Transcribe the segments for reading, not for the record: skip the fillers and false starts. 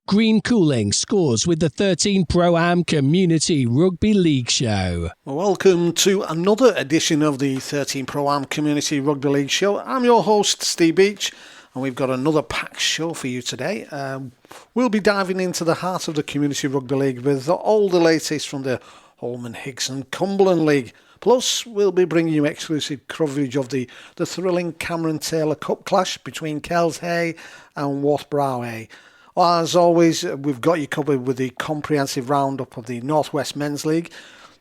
Green Cooling scores with the 13 Pro-Am Community Rugby League Show. Welcome to another edition of the 13 Pro-Am Community Rugby League Show. I'm your host, Ste Beech, and we've got another packed show for you today. We'll be diving into the heart of the Community Rugby League with all the latest from the Holmen Iggesund Cumberland League. Plus, we'll be bringing you exclusive coverage of the thrilling Cameron Taylor Cup clash between Kells and Wath. Well, as always, we've got you covered with the comprehensive roundup of the Northwest Men's League,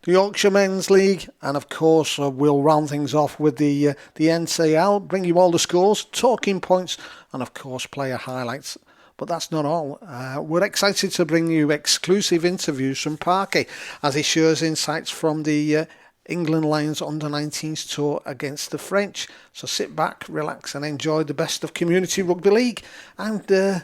the Yorkshire Men's League, and of course we'll round things off with the NCL, bring you all the scores, talking points, and of course player highlights. But that's not all. We're excited to bring you exclusive interviews from Parky as he shares insights from the England Lions U17s tour against the French. So sit back, relax, and enjoy the best of Community Rugby League. And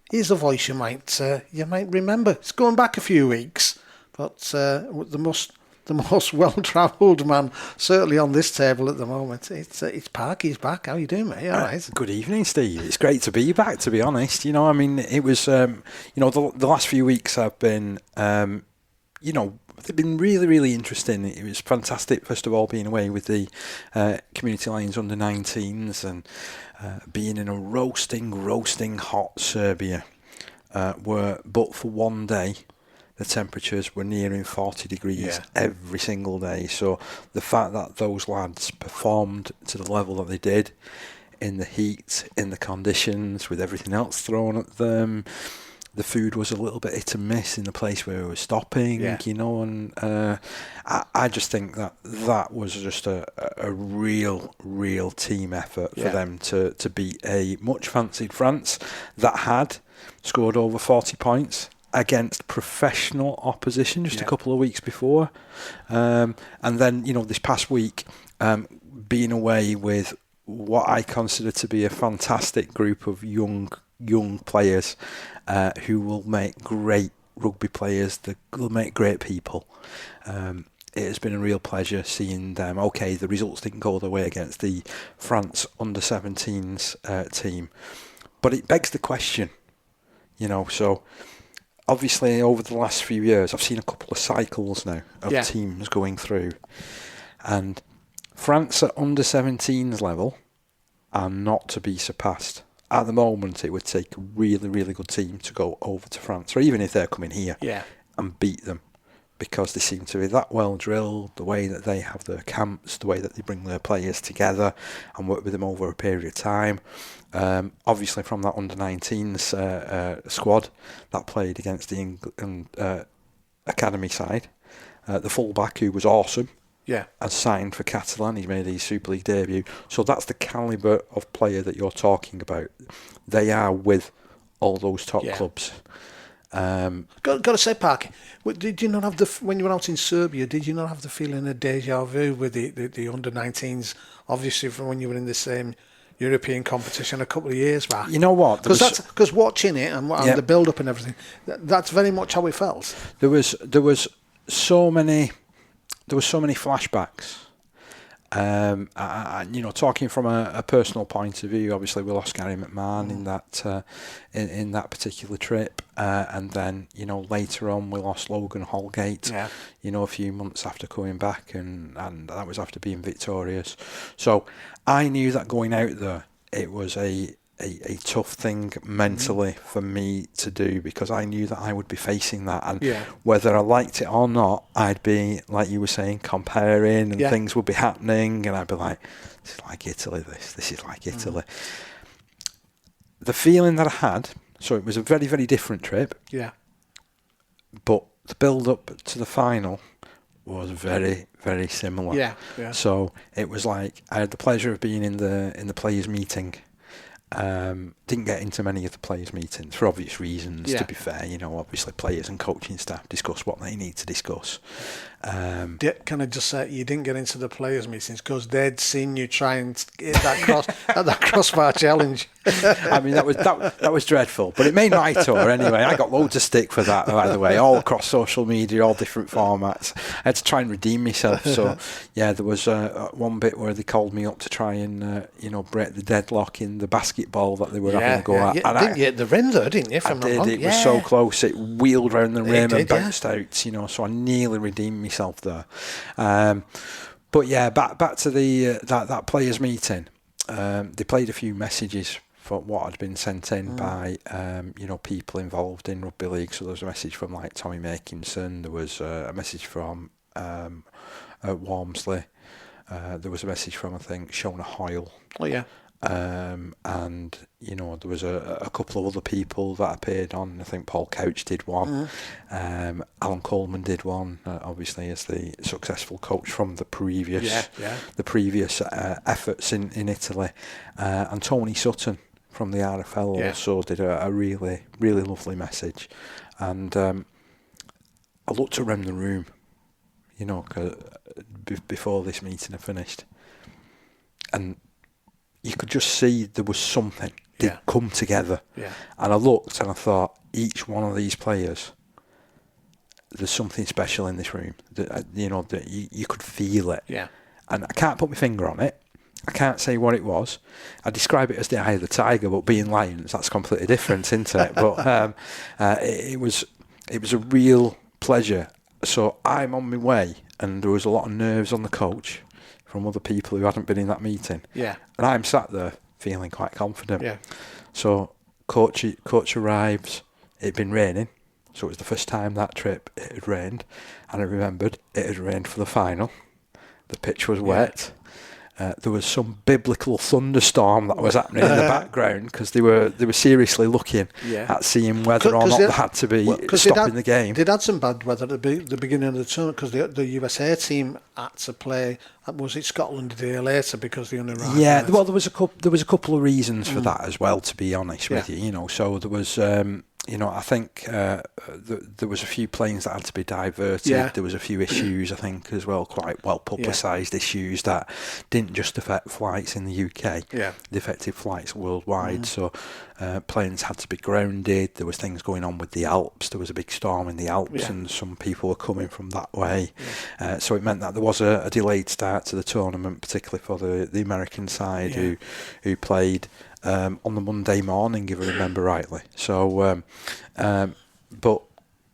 here's a voice you might remember. It's going back a few weeks, but the most well-travelled man, certainly on this table at the moment, it's Parky. He's back. How you doing, mate? All right. Good evening, Steve. It's great to be back, to be honest. You know, I mean, it was, the last few weeks have been, they've been really, really interesting. It was fantastic, first of all, being away with the Community Lions under-19s and being in a roasting hot Serbia, but for one day, the temperatures were nearing 40 degrees every single day. So the fact that those lads performed to the level that they did in the heat, in the conditions, with everything else thrown at them, the food was a little bit hit and miss in the place where we were stopping, and I just think that was just a real team effort for them to beat a much fancied France that had scored over 40 points against professional opposition just a couple of weeks before. And then, this past week, being away with what I consider to be a fantastic group of young players who will make great rugby players, they'll make great people. It has been a real pleasure seeing them. Okay, the results didn't go their way against the France under-17s team, but it begs the question, so obviously over the last few years I've seen a couple of cycles now of teams going through, and France at under-17s level are not to be surpassed. At the moment, it would take a really, really good team to go over to France, or even if they're coming here and beat them, because they seem to be that well drilled, the way that they have their camps, the way that they bring their players together and work with them over a period of time. Obviously, from that under-19s squad that played against the England academy side, the fullback, who was awesome, has signed for Catalan. He's made his Super League debut. So that's the calibre of player that you're talking about. They are with all those top clubs. Got to say, Parky, did you not have when you were out in Serbia, did you not have the feeling of deja vu with the under-19s, obviously from when you were in the same European competition a couple of years back? You know what? Because watching it and the build-up and everything, that's very much how it felt. There was so many flashbacks. Talking from a personal point of view, obviously we lost Gary McMahon in that particular trip, and then later on we lost Logan Holgate. A few months after coming back, and that was after being victorious. So I knew that going out there, it was a tough thing mentally for me to do, because I knew that I would be facing that, and whether I liked it or not, I'd be, like you were saying, comparing, and things would be happening, and I'd be like, this is like Italy, this is like Italy. The feeling that I had, so it was a very, very different trip, but the build up to the final was very, very similar. So it was like I had the pleasure of being in the players' meeting. Didn't get into many of the players' meetings for obvious reasons, to be fair. Obviously players and coaching staff discuss what they need to discuss. Can I just say you didn't get into the players' meetings because they'd seen you try and hit that crossbar challenge? I mean, that was dreadful, but it made my tour anyway. I got loads of stick for that, by the way, all across social media, all different formats. I had to try and redeem myself. So, yeah, there was one bit where they called me up to try and break the deadlock in the basketball that they were having a go at. And didn't you hit the rim though, didn't you? If I did. wrong? It was so close. It wheeled round the rim and bounced out. So I nearly redeemed myself there. But yeah, back to the that players' meeting. They played a few messages for what had been sent in by people involved in rugby league. So there was a message from like Tommy Makinson. There was a message from Walmsley. There was a message from, I think, Shona Hoyle. Oh yeah. And there was a couple of other people that appeared on. I think Paul Couch did one. Alan Coleman did one, obviously as the successful coach from the previous efforts in Italy, and Tony Sutton from the RFL also did a really, really lovely message. And I looked around the room, before this meeting had finished, and you could just see there was something. They'd come together. Yeah. And I looked and I thought, each one of these players, there's something special in this room. That you could feel it. Yeah. And I can't put my finger on it. I can't say what it was. I describe it as the eye of the tiger, but being Lions, that's completely different, isn't it? But it was a real pleasure. So I'm on my way, and there was a lot of nerves on the coach from other people who hadn't been in that meeting. Yeah. And I'm sat there feeling quite confident. Yeah. So coach arrives. It'd been raining, so it was the first time that trip it had rained, and I remembered it had rained for the final. The pitch was wet. There was some biblical thunderstorm that was happening in the background because they were seriously looking at seeing whether or not they had to be stopping the game. They'd had some bad weather at the beginning of the tournament because the USA team had to play. Was it Scotland a day later because they only arrived? Yeah, well, there was a couple of reasons for that as well. To be honest with you, so there was. I think there was a few planes that had to be diverted. Yeah. There was a few issues, I think, as well, quite well publicised issues that didn't just affect flights in the UK. Yeah. They affected flights worldwide. So planes had to be grounded. There was things going on with the Alps. There was a big storm in the Alps, and some people were coming from that way. Yeah. So it meant that there was a delayed start to the tournament, particularly for the American side who played. On the Monday morning, if I remember rightly. So, but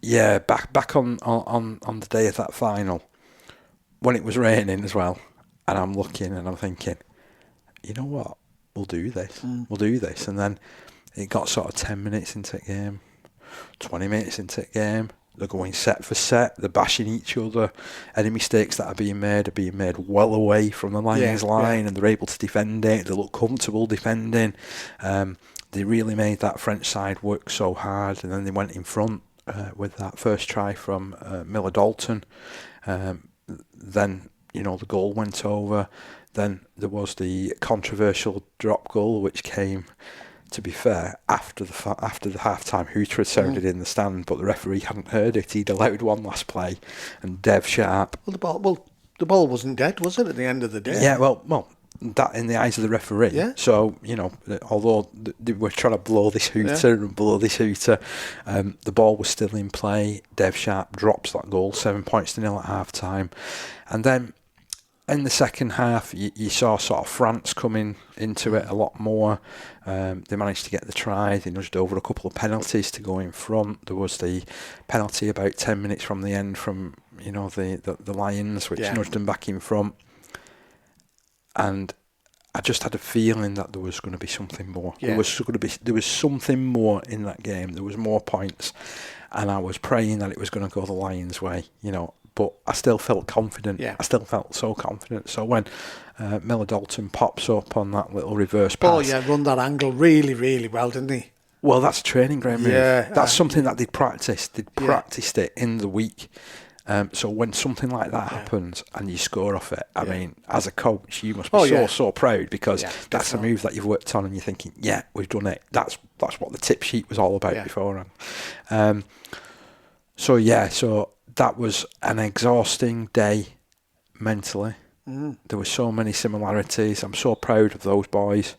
yeah, back on the day of that final, when it was raining as well, and I'm looking and I'm thinking, you know what, we'll do this, and then it got sort of 10 minutes into the game, 20 minutes into the game. They're going set for set. They're bashing each other. Any mistakes that are being made well away from the Lions line, and they're able to defend it. They look comfortable defending. They really made that French side work so hard, and then they went in front with that first try from Miller Dalton. Then the goal went over. Then there was the controversial drop goal, which came, to be fair, after the half-time hooter had sounded in the stand, but the referee hadn't heard it. He'd allowed one last play, and Dev Sharp. Well, the ball wasn't dead, was it? At the end of the day. Yeah. Well, that in the eyes of the referee. Yeah. So although they were trying to blow this hooter, the ball was still in play. Dev Sharp drops that goal, 7-0 at half-time, and then. In the second half, you saw sort of France coming into it a lot more. They managed to get the try. They nudged over a couple of penalties to go in front. There was the penalty about 10 minutes from the end from the Lions, which nudged them back in front. And I just had a feeling that there was going to be something more. Yeah. There was something more in that game. There was more points, and I was praying that it was going to go the Lions' way. But I still felt confident. Yeah. I still felt so confident. So when Miller Dalton pops up on that little reverse pass... run that angle really, really well, didn't he? Well, that's a training ground move. Yeah, that's something that they'd practiced. They'd practiced it in the week. So when something like that happens and you score off it, I mean, as a coach, you must be so proud because that's a move that you've worked on and you're thinking, yeah, we've done it. That's what the tip sheet was all about beforehand. So that was an exhausting day mentally. There were so many similarities. I'm so proud of those boys.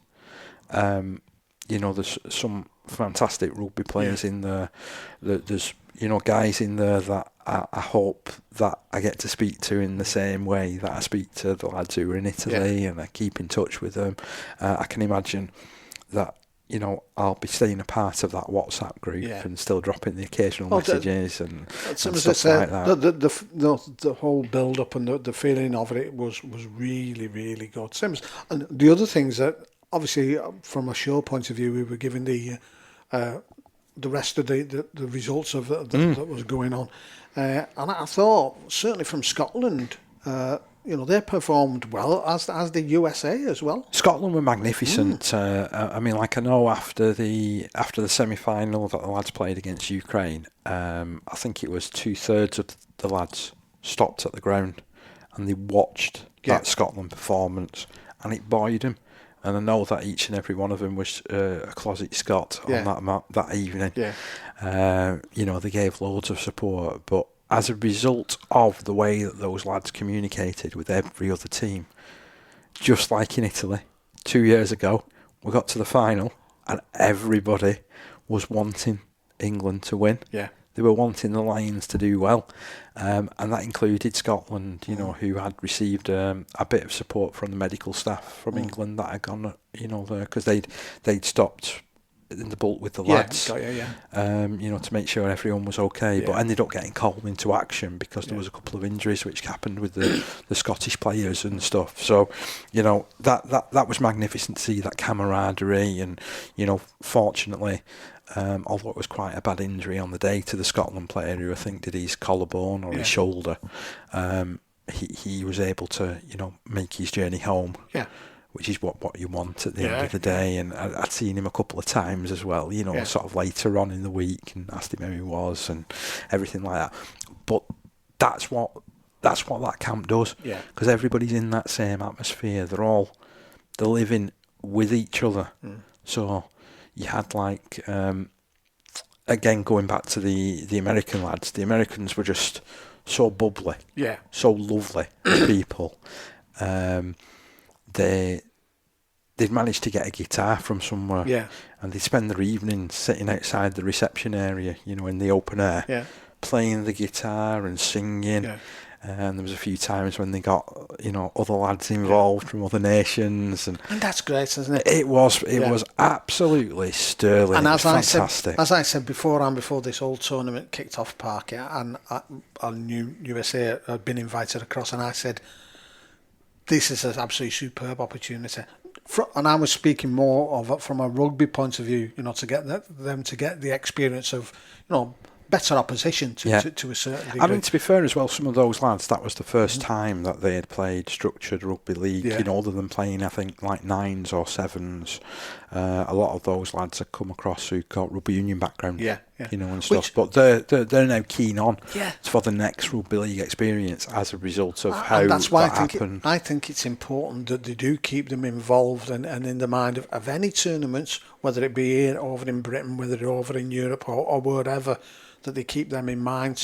There's some fantastic rugby players in there. There's guys in there that I hope that I get to speak to in the same way that I speak to the lads who are in Italy, and I keep in touch with them. I can imagine that I'll be staying a part of that WhatsApp group and still dropping the occasional messages and stuff like that. The whole build up and the feeling of it was really, really good. And the other things that obviously from a show point of view, we were giving the rest of the results of that was going on, and I thought certainly from Scotland. They performed well, as the USA as well. Scotland were magnificent. I know after the semi-final that the lads played against Ukraine, I think it was 2/3 of the lads stopped at the ground and they watched that Scotland performance, and it buoyed them. And I know that each and every one of them was a closet Scot on that evening. They gave loads of support, but as a result of the way that those lads communicated with every other team, just like in Italy 2 years ago, we got to the final and everybody was wanting England to win. They were wanting the Lions to do well, and that included Scotland, who had received a bit of support from the medical staff from England that had gone, there, because they'd stopped in the bulk with the lads, to make sure everyone was okay, but ended up getting called into action because there was a couple of injuries which happened with the Scottish players and stuff. So, that was magnificent to see that camaraderie, and fortunately, although it was quite a bad injury on the day to the Scotland player who I think did his collarbone or his shoulder, he was able to make his journey home. Which is what you want at the end of the day. And I'd seen him a couple of times as well, sort of later on in the week, and asked him how he was and everything like that. But that's what that camp does, because everybody's in that same atmosphere. They're living with each other. So you had again, going back to the American lads, the Americans were just so bubbly, so lovely people. They'd managed to get a guitar from somewhere, and they'd spend their evenings sitting outside the reception area, in the open air, playing the guitar and singing. And there was a few times when they got, other lads involved from other nations, and that's great, isn't it? It was absolutely sterling. And as I said before this whole tournament kicked off, Parky, and I knew USA had been invited across, and I said, this is an absolutely superb opportunity. And I was speaking more of it from a rugby point of view, to get them to get the experience of, better opposition to a certain degree. I mean, to be fair as well, some of those lads, that was the first time that they had played structured rugby league, other than playing, I think, like 9s or 7s. A lot of those lads had come across who got rugby union background, and stuff. But they're now keen on for the next rugby league experience as a result of how and that's why happened. I think it's important that they do keep them involved and in the mind of any tournaments, whether it be here, over in Britain, whether they're over in Europe or wherever, that they keep them in mind,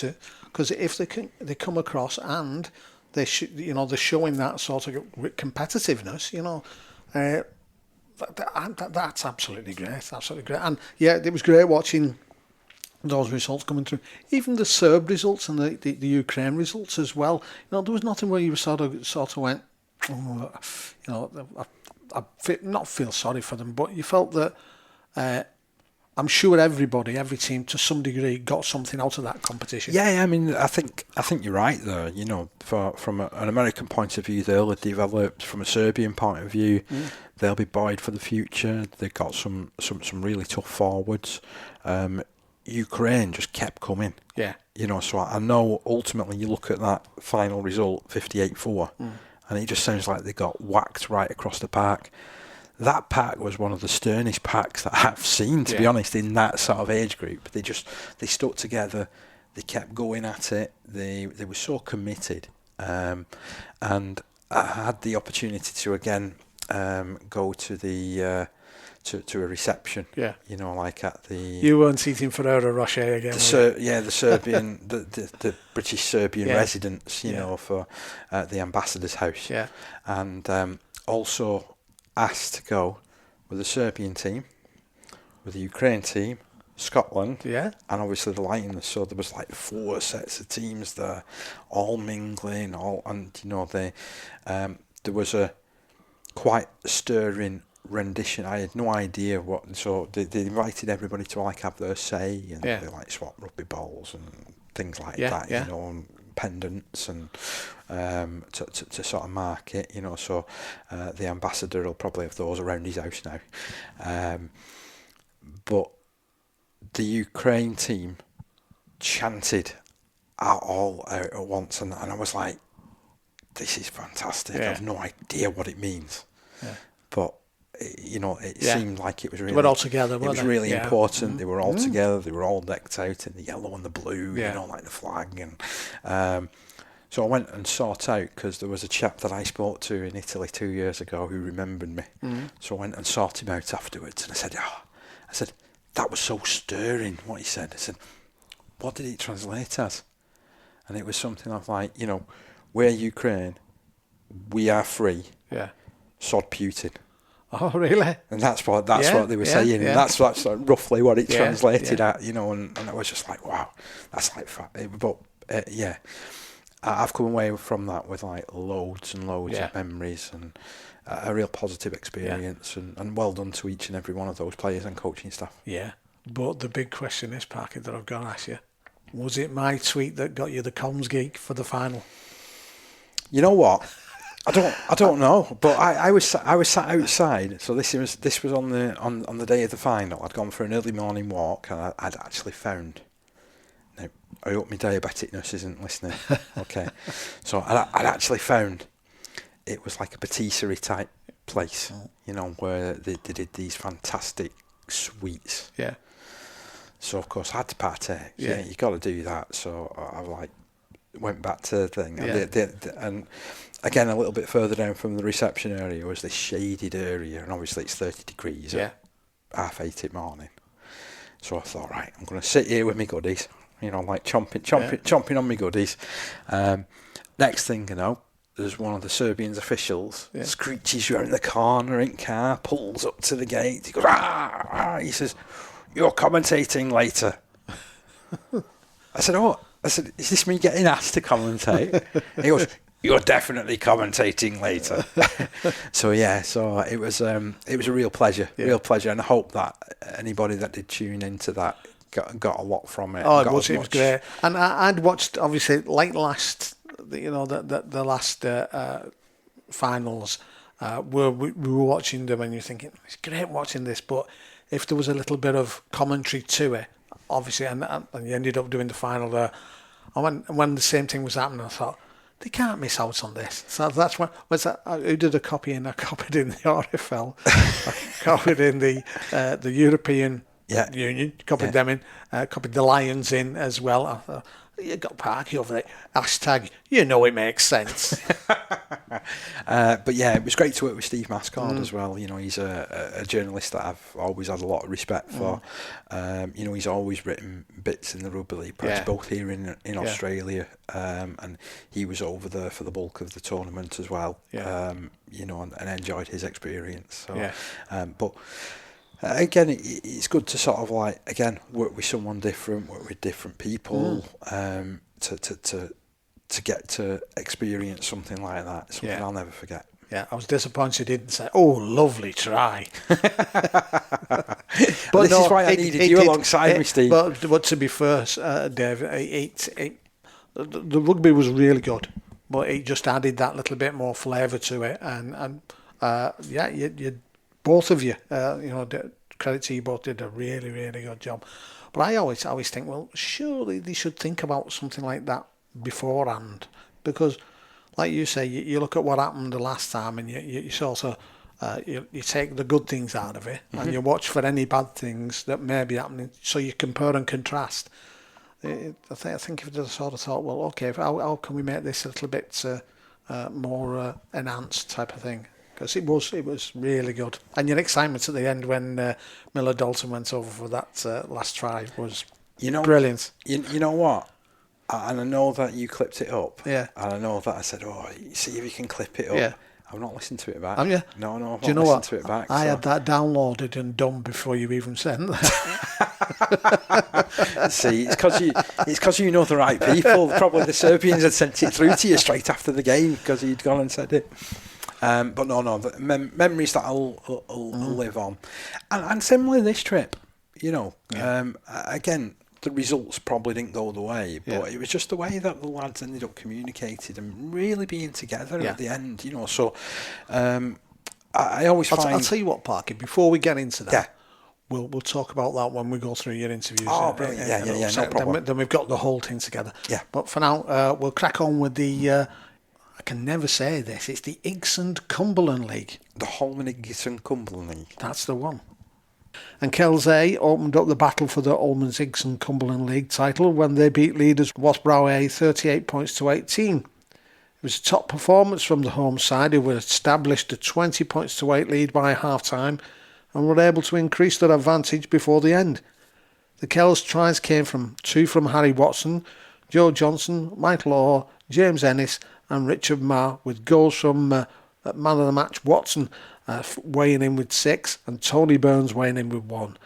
because if they come across and they're showing that sort of competitiveness, that's absolutely great, and it was great watching those results coming through, even the Serb results and the Ukraine results as well. There was nothing where you sort of went, not feel sorry for them, but you felt that. I'm sure every team to some degree got something out of that competition. Yeah, I mean, I think you're right there. From an American point of view, they'll have developed. From a Serbian point of view, they'll be buoyed for the future. They've got some really tough forwards. Ukraine just kept coming. So I know ultimately you look at that final result, 58-4, and it just sounds like they got whacked right across the park. That pack was one of the sternest packs that I've seen, to be honest, in that sort of age group. They stuck together, they kept going at it, they were so committed. And I had the opportunity to again go to the to a reception. Yeah. You know, like at the... You weren't eating Ferrero Rocher again, the Serbian, the British Serbian residence, you know, for the ambassador's house. Yeah. And also asked to go with the Serbian team, with the Ukraine team, Scotland, and obviously the Lions. So there was like 4 sets of teams there, all mingling, and you know there was a quite stirring rendition. I had no idea what. So they invited everybody to like have their say, and they like swap rugby balls and things like that. You know, and pendants and to sort of mark it. You know, so the ambassador will probably have those around his house now, but the Ukraine team chanted all out at once, and I was like, this is fantastic. I have no idea what it means. Yeah. But, you know, it seemed like it was really... They were all together, It was really important. They were all together. They were all decked out in the yellow and the blue, you know, like the flag. And so I went and sought out, because there was a chap that I spoke to in Italy 2 years ago who remembered me. So I went and sought him out afterwards, and I said, that was so stirring, what he said. I said, what did it translate as? And it was something of like, you know, we're Ukraine, we are free, sod Putin. Oh, really? And that's what they were saying, and that's roughly what it translated at, you know, and I was just like, wow, that's like, but I've come away from that with like loads and loads of memories and a real positive experience, and well done to each and every one of those players and coaching staff. Yeah. But the big question is, Parky, that I've got to ask you, was it my tweet that got you the comms gig for the final? You know what? I don't know, but I was sat outside. So this was on the day of the final. I'd gone for an early morning walk, and I'd actually found. Now, I hope my diabetic nurse isn't listening. Okay, so I'd actually found it was like a patisserie type place, you know, where they did these fantastic sweets. Yeah. So of course I had to partake. Yeah, you got to do that. So I went back to the thing, and again a little bit further down from the reception area was this shaded area, and obviously it's 30 degrees at 8:30 in the morning. So I thought, right, I'm going to sit here with my goodies, you know, like chomping on my goodies. Next thing you know, there's one of the Serbian officials screeches round the corner in car, pulls up to the gate. He goes, he says, "You're commentating later." I said, "Oh." I said, "Is this me getting asked to commentate?" He goes, "You're definitely commentating later." So it was a real pleasure, and I hope that anybody that did tune into that got a lot from it. Oh, it was great. And I'd watched, obviously, like the last finals, where we were watching them, and you're thinking, it's great watching this, but if there was a little bit of commentary to it, obviously, and you ended up doing the final there, and when the same thing was happening, I thought, they can't miss out on this. So that's when, who did a copy in? I copied in the RFL, I copied in the European Union, copied them in, copied the Lions in as well. I thought, you got Parky over there. Hashtag, you know it makes sense. But yeah, it was great to work with Steve Mascard as well. You know, he's a journalist that I've always had a lot of respect for. You know, he's always written bits in the Rugby League press, both here in Australia, and he was over there for the bulk of the tournament as well. You know, and enjoyed his experience. So, but again, it's good to sort of like, again, work with someone different, work with different people, to get to experience something like that. Something I'll never forget. Yeah, I was disappointed he didn't say, "Oh, lovely try." But this is why I needed you alongside me, Steve. But to be fair, Dave, the rugby was really good, but it just added that little bit more flavour to it, and you both of you, you know, credit to you both, did a really, really good job. But I always think, well, surely they should think about something like that beforehand, because, like you say, you look at what happened the last time, and you sort of you take the good things out of it, and you watch for any bad things that may be happening, so you compare and contrast. I think if they sort of thought, well, okay, how can we make this a little bit more enhanced type of thing? because it was really good. And your excitement at the end when Miller Dalton went over for that last try was brilliant. You know what? And I know that you clipped it up. Yeah. And I know that I said, see if you can clip it up. Yeah. I've not listened to it back. Have you? No, I've Do you not know listened what? to it back. I had that downloaded and done before you even sent that. See, it's because you know the right people. Probably the Serbians had sent it through to you straight after the game because he'd gone and said it. But no, the memories that I'll live on. And similarly this trip, again, the results probably didn't go the way, but it was just the way that the lads ended up communicated and really being together at the end, So I always find... I'll tell you what, Parky, before we get into that, yeah. we'll talk about that when we go through your interviews. Oh, brilliant. Yeah, So no problem. then we've got the whole thing together. Yeah. But for now, we'll crack on with the... I can never say this. It's the Iggesund Cumberland League. The Holmen Iggesund Cumberland League. That's the one. And Kells A opened up the battle for the Holmen Iggesund Cumberland League title when they beat leaders Wath A 38 points to 18. It was a top performance from the home side, who were established a 20 points to 8 lead by half-time and were able to increase their advantage before the end. The Kells tries came from 2 from Harry Watson, Joe Johnson, Michael Orr, James Ennis and Richard Marr, with goals from man of the match Watson weighing in with 6 and Tony Burns weighing in with 1.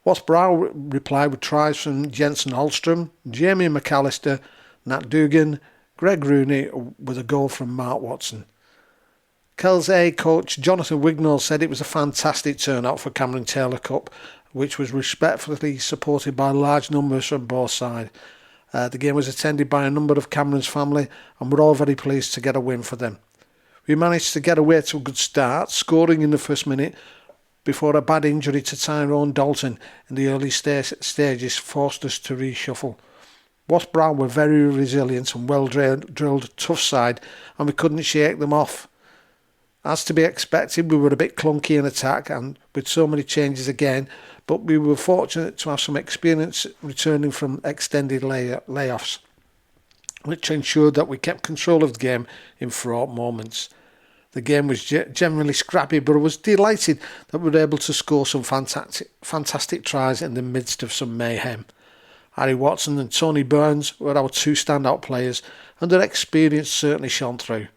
Wath replied with tries from Jensen Holstrom, Jamie McAllister, Nat Dugan, Greg Rooney with a goal from Mark Watson. Kells A coach Jonathan Wignall said it was a fantastic turnout for Cameron Taylor Cup, which was respectfully supported by large numbers from both sides. The game was attended by a number of Cameron's family and we're all very pleased to get a win for them. We managed to get away to a good start, scoring in the first minute before a bad injury to Tyrone Dalton in the early stages forced us to reshuffle. Wath Brown were very resilient and well-drilled, tough side, and we couldn't shake them off. As to be expected, we were a bit clunky in attack and with so many changes again, but we were fortunate to have some experience returning from extended layoffs, which ensured that we kept control of the game in fraught moments. The game was generally scrappy, but I was delighted that we were able to score some fantastic tries in the midst of some mayhem. Harry Watson and Tony Burns were our 2 standout players, and their experience certainly shone through.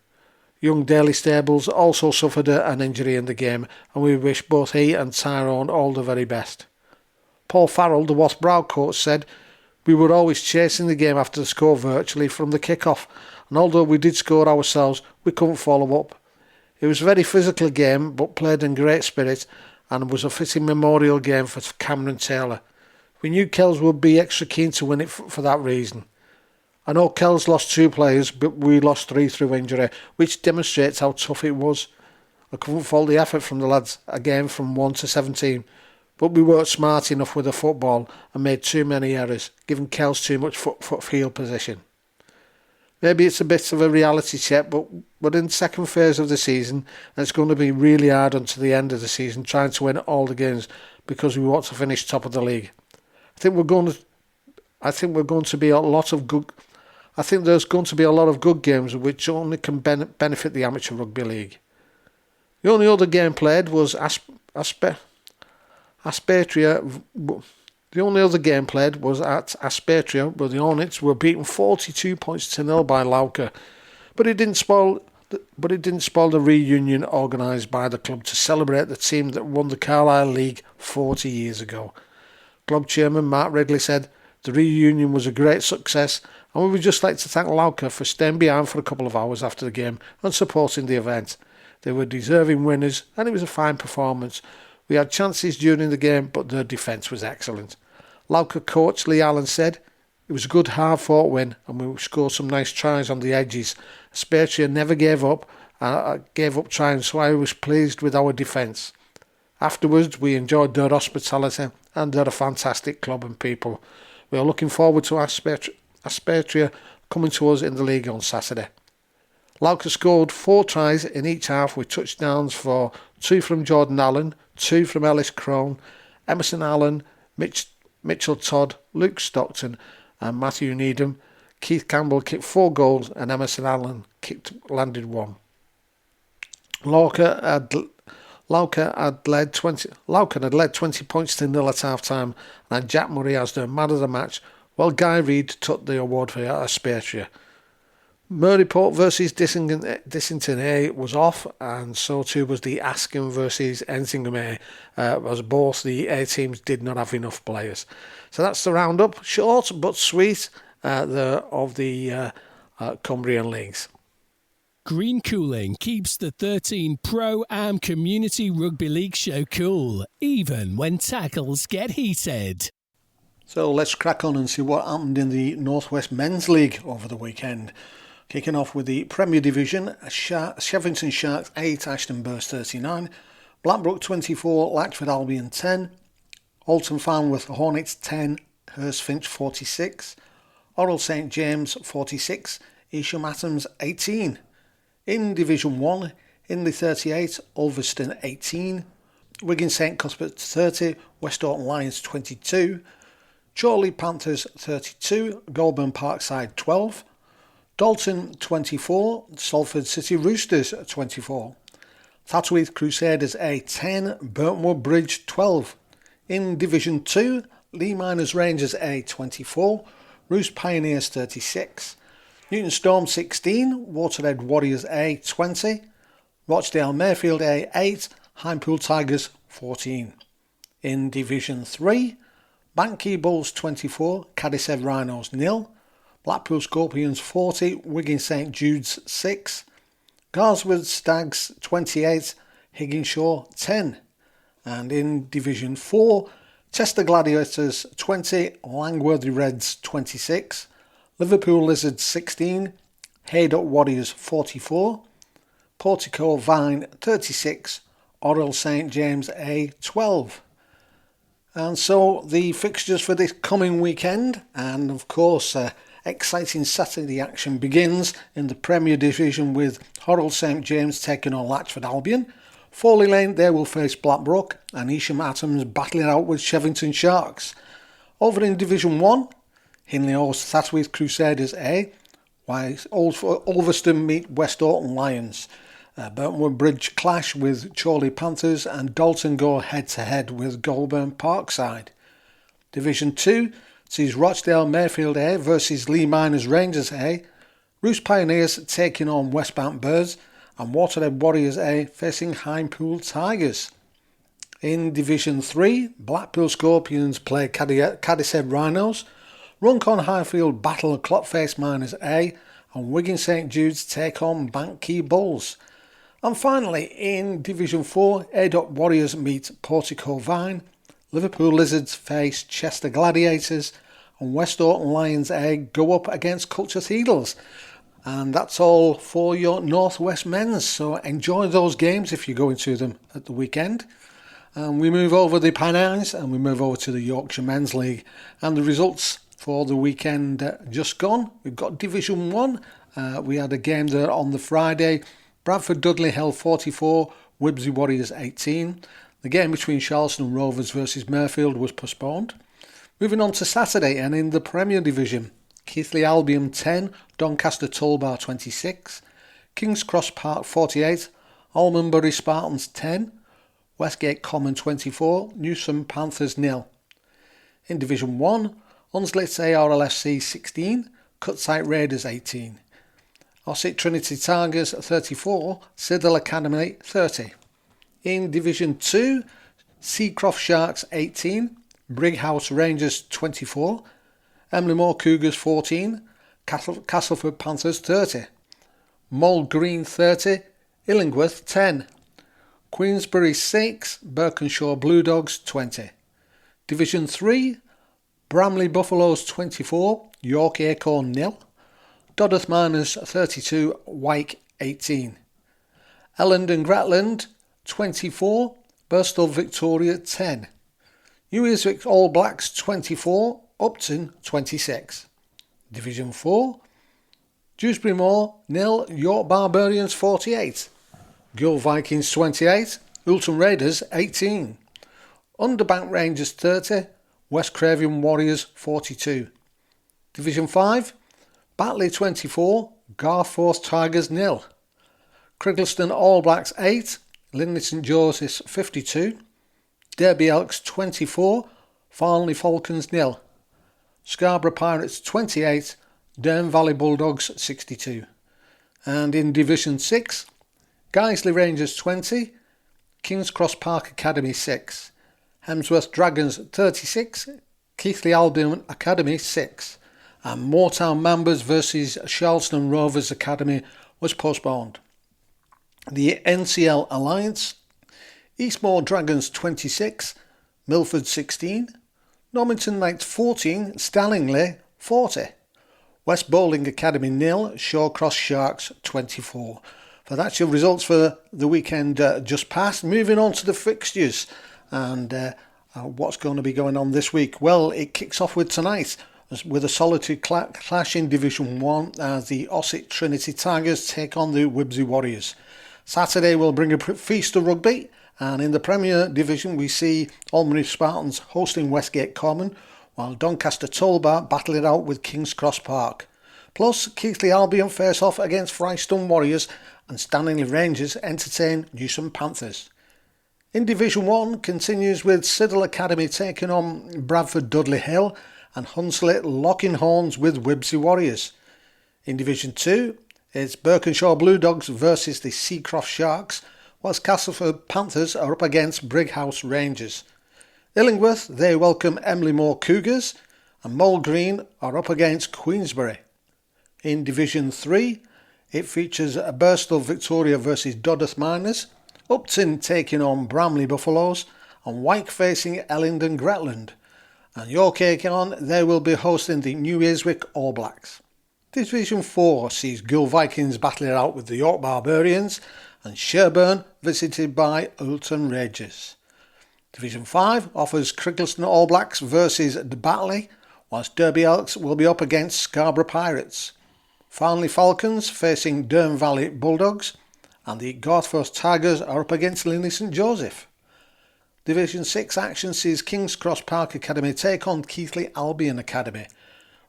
Young Daly Stables also suffered an injury in the game, and we wish both he and Tyrone all the very best. Paul Farrell, the Wath Brow coach, said, "We were always chasing the game after the score virtually from the kick-off, and although we did score ourselves, we couldn't follow up. It was a very physical game, but played in great spirit, and was a fitting memorial game for Cameron Taylor. We knew Kells would be extra keen to win it for that reason. I know Kells lost 2 players, but we lost 3 through injury, which demonstrates how tough it was. I couldn't fault the effort from the lads, again from 1 to 17, but we weren't smart enough with the football and made too many errors, giving Kells too much field position. Maybe it's a bit of a reality check, but we're in the second phase of the season and it's going to be really hard until the end of the season trying to win all the games because we want to finish top of the league. I think there's going to be a lot of good games which only can benefit the amateur rugby league. The only other game played was Aspatria. The only other game played was at Aspatria, where the Hornets were beaten 42 points to 0 by Lauca, but it didn't spoil the reunion organised by the club to celebrate the team that won the Carlisle League 40 years ago. Club chairman Mark Ridley said the reunion was a great success, and we would just like to thank Lauca for staying behind for a couple of hours after the game and supporting the event. They were deserving winners, and it was a fine performance. We had chances during the game, but their defence was excellent. Lauca coach Lee Allen said, "It was a good hard-fought win and we scored some nice tries on the edges. Spatria never gave up trying, so I was pleased with our defence. Afterwards, we enjoyed their hospitality and they're a fantastic club and people. We are looking forward to Aspatria coming to us in the league on Saturday." Lauca scored 4 tries in each half with touchdowns for 2 from Jordan Allen, 2 from Ellis Crone, Emerson Allen, Mitchell Todd, Luke Stockton and Matthew Needham. Keith Campbell kicked 4 goals and Emerson Allen landed 1. Lauken had led 20 points to 0 at half time and had Jack Murray as the man of the match, while Guy Reid took the award for Aspertia. Murrayport versus Dissington A was off, and so too was the Askham versus Ensingham A, as both the A teams did not have enough players. So that's the roundup, short but sweet, of the Cumbrian leagues. Green cooling keeps the 13 Pro-Am Community Rugby League show cool, even when tackles get heated. So let's crack on and see what happened in the Northwest Men's League over the weekend. Kicking off with the Premier Division, Shevington Sharks 8, Ashton Burst 39, Blackbrook 24, Latchford Albion 10, Alton Farnworth Hornets 10, Hurst Finch 46, Oral St James 46, Isham Atoms 18. In Division 1, Hindley 38, Ulverston 18, Wigan St Cuthbert 30, West Orton Lions 22, Chorley Panthers 32, Goulburn Parkside 12, Dalton 24, Salford City Roosters 24, Thatchworth Crusaders A 10, Burntwood Bridge 12. In Division 2, Lee Miners Rangers A 24, Roost Pioneers 36, Newton Storm 16, Waterhead Warriors A 20, Rochdale Mayfield A 8, Highpool Tigers 14. In Division 3, Banky Bulls 24, Cadishead Rhinos 0, Blackpool Scorpions 40, Wigan St Jude's 6, Garswood Stags 28, Higginshaw 10. And in Division 4, Chester Gladiators 20, Langworthy Reds 26, Liverpool Lizards 16, Haydock Warriors 44, Portico Vine 36, Orrell St James A 12. And so the fixtures for this coming weekend, and of course exciting Saturday action begins in the Premier Division with Horrell St James taking on Latchford Albion. Foley Lane, they will face Blackbrook, and Isham Atoms battling out with Shevington Sharks. Over in Division 1, Hindley hosts Thatchworth Crusaders A, while Ulverston meet West Orton Lions. Burntwood Bridge clash with Chorley Panthers, and Dalton go head-to-head with Goulburn Parkside. Division 2 sees Rochdale Mayfield A versus Lee Miners Rangers A, Roost Pioneers taking on Westbound Birds, and Waterhead Warriors A facing Highpool Tigers. In Division 3, Blackpool Scorpions play Cadishead Rhinos, Runcorn Highfield battle Clotface Miners A, and Wigan St Jude's take on Banky Bulls. And finally, in Division 4, Haydock Warriors meet Portico Vine, Liverpool Lizards face Chester Gladiators, and West Orton Lions A go up against Culture Eagles. And that's all for your Northwest Men's, so enjoy those games if you're going to them at the weekend. And we move over the Pennines and we move over to the Yorkshire Men's League. And the results for the weekend just gone. We've got Division 1. We had a game there on the Friday. Bradford Dudley held 44, Wibsey Warriors 18. The game between Charleston Rovers versus Mirfield was postponed. Moving on to Saturday, and in the Premier Division, Keighley Albion 10, Doncaster Tulbar 26, King's Cross Park 48, Almonbury Spartans 10, Westgate Common 24, Newsom Panthers 0. In Division 1, Unslitz ARLFC 16, Cutsite Raiders 18. Ossett Trinity Tigers 34, Siddle Academy 30. In Division 2, Seacroft Sharks 18, Brighouse Rangers 24, Emily Moore Cougars 14, Castleford Panthers 30, Mould Green 30, Illingworth 10, Queensbury 6, Birkenshaw Blue Dogs 20. Division 3, Bramley Buffaloes 24, York Acorn 0, Dodworth Miners 32, Wyke 18. Ellendon Gratland 24, Birstall Victoria 10. Newiswick All Blacks 24, Upton 26. Division 4, Dewsbury Moor 0, York Barbarians 48. Gull Vikings 28, Ulton Raiders 18. Underbank Rangers 30, West Craven Warriors 42. Division 5, Batley 24, Garforth Tigers 0. Criggleston All Blacks 8, Linley St Joseph's 52, Derby Elks 24, Farnley Falcons 0, Scarborough Pirates 28, Dearne Valley Bulldogs 62. And in Division 6, Guiseley Rangers 20, King's Cross Park Academy 6, Hemsworth Dragons 36, Keighley Albion Academy 6, and Moortown Mambas versus Charleston Rovers Academy was postponed. The NCL Alliance, Eastmoor Dragons 26, Milford 16, Normanton Knights 14, Stallingley 40, West Bowling Academy 0, Shawcross Sharks 24. So that's your results for the weekend just past. Moving on to the fixtures and what's going to be going on this week. Well, it kicks off with tonight with a solitary clash in Division 1 as the Ossett Trinity Tigers take on the Wibsey Warriors. Saturday will bring a feast of rugby, and in the Premier Division we see Holmen Spartans hosting Westgate Common, while Doncaster Tollbar battle it out with King's Cross Park. Plus, Keighley Albion face off against Fryston Warriors and Stanley Rangers entertain Newsham Panthers. In Division 1 continues with Siddle Academy taking on Bradford Dudley Hill and Hunslet locking horns with Wibsey Warriors. In Division 2, it's Birkenshaw Blue Dogs versus the Seacroft Sharks, whilst Castleford Panthers are up against Brighouse Rangers. Illingworth, they welcome Emily Moore Cougars, and Moll Green are up against Queensbury. In Division 3, it features Birstall Victoria versus Dodworth Miners, Upton taking on Bramley Buffaloes, and Wyke facing Ellington Gretland. And York Acorn, they will be hosting the New Earswick All Blacks. Division 4 sees Gull Vikings battling it out with the York Barbarians, and Sherburn visited by Oulton Rangers. Division 5 offers Criggleston All Blacks versus the Batley, whilst Derby Elks will be up against Scarborough Pirates. Farnley Falcons facing Dearne Valley Bulldogs, and the Garthforth Tigers are up against Linley St Joseph. Division 6 action sees King's Cross Park Academy take on Keighley Albion Academy,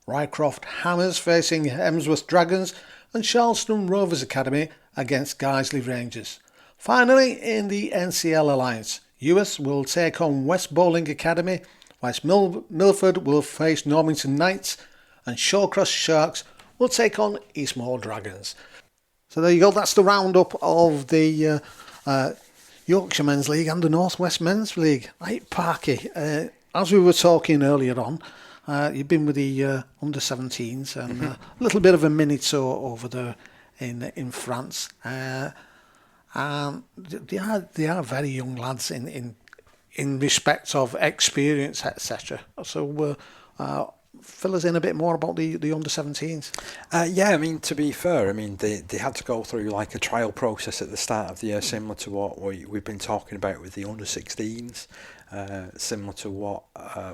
Rycroft Hammers facing Hemsworth Dragons, and Charleston Rovers Academy against Guiseley Rangers. Finally, in the NCL Alliance, Uith will take on West Bowling Academy, whilst Milford will face Normanton Knights, and Shawcross Sharks will take on Eastmoor Dragons. So there you go, that's the roundup of the Yorkshire Men's League and the North West Men's League. Right, Parky, as we were talking earlier on, you've been with the under-17s and a little bit of a mini tour over there in France. They are very young lads in respect of experience, etc. So fill us in a bit more about the under-17s. Yeah, I mean, to be fair, I mean, they had to go through like a trial process at the start of the year, similar to what we've been talking about with the under-16s, similar to what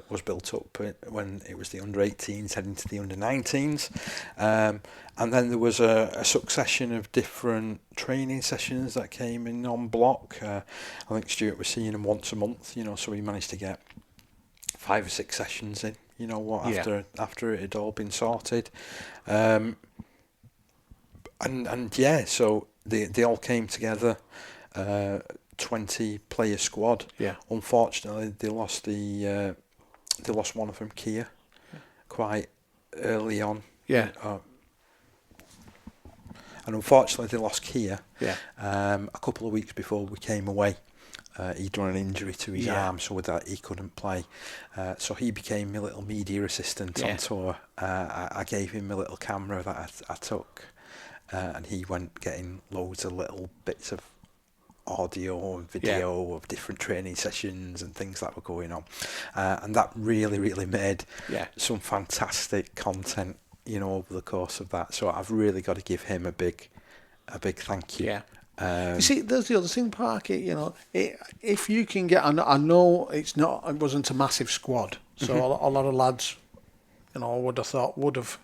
was built up when it was the under-18s heading to the under-19s. And then there was a succession of different training sessions that came in on block. I think Stuart was seeing them once a month, so we managed to get 5 or 6 sessions in. After it had all been sorted, and so they all came together, 20 player squad. Yeah. Unfortunately, they lost one of them, Kia, quite early on. Yeah. And unfortunately, they lost Kia. Yeah. A couple of weeks before we came away. He'd done an injury to his arm, so with that he couldn't play. So he became my little media assistant on tour. I gave him a little camera that I took, and he went getting loads of little bits of audio and video of different training sessions and things that were going on. And that really, really made some fantastic content, over the course of that. So I've really got to give him a big thank you. Yeah. You see, there's the other thing, Parky. If you can get, I know it wasn't a massive squad, so a lot of lads, would have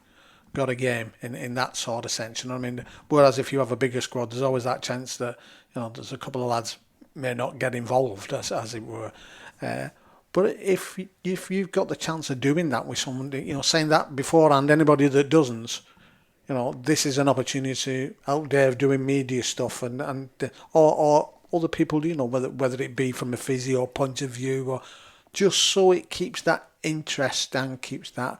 got a game in that sort of sense. You know what I mean? Whereas if you have a bigger squad, there's always that chance that there's a couple of lads may not get involved, as it were. But if you've got the chance of doing that with someone, saying that beforehand, anybody that doesn't, this is an opportunity to help Dave doing media stuff or other people, whether it be from a physio point of view, or just so it keeps that interest and keeps that,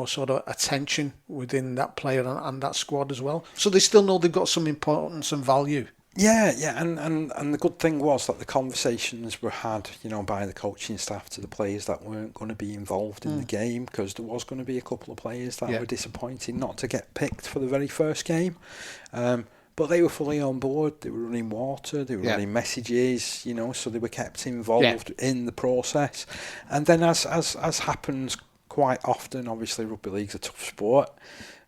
sort of attention within that player and that squad as well. So they still know they've got some importance and value. Yeah, and the good thing was that the conversations were had, by the coaching staff to the players that weren't going to be involved in the game, because there was going to be a couple of players that were disappointed not to get picked for the very first game. But they were fully on board. They were running water, they were running messages, so they were kept involved in the process. And then as happens quite often, obviously rugby league's a tough sport.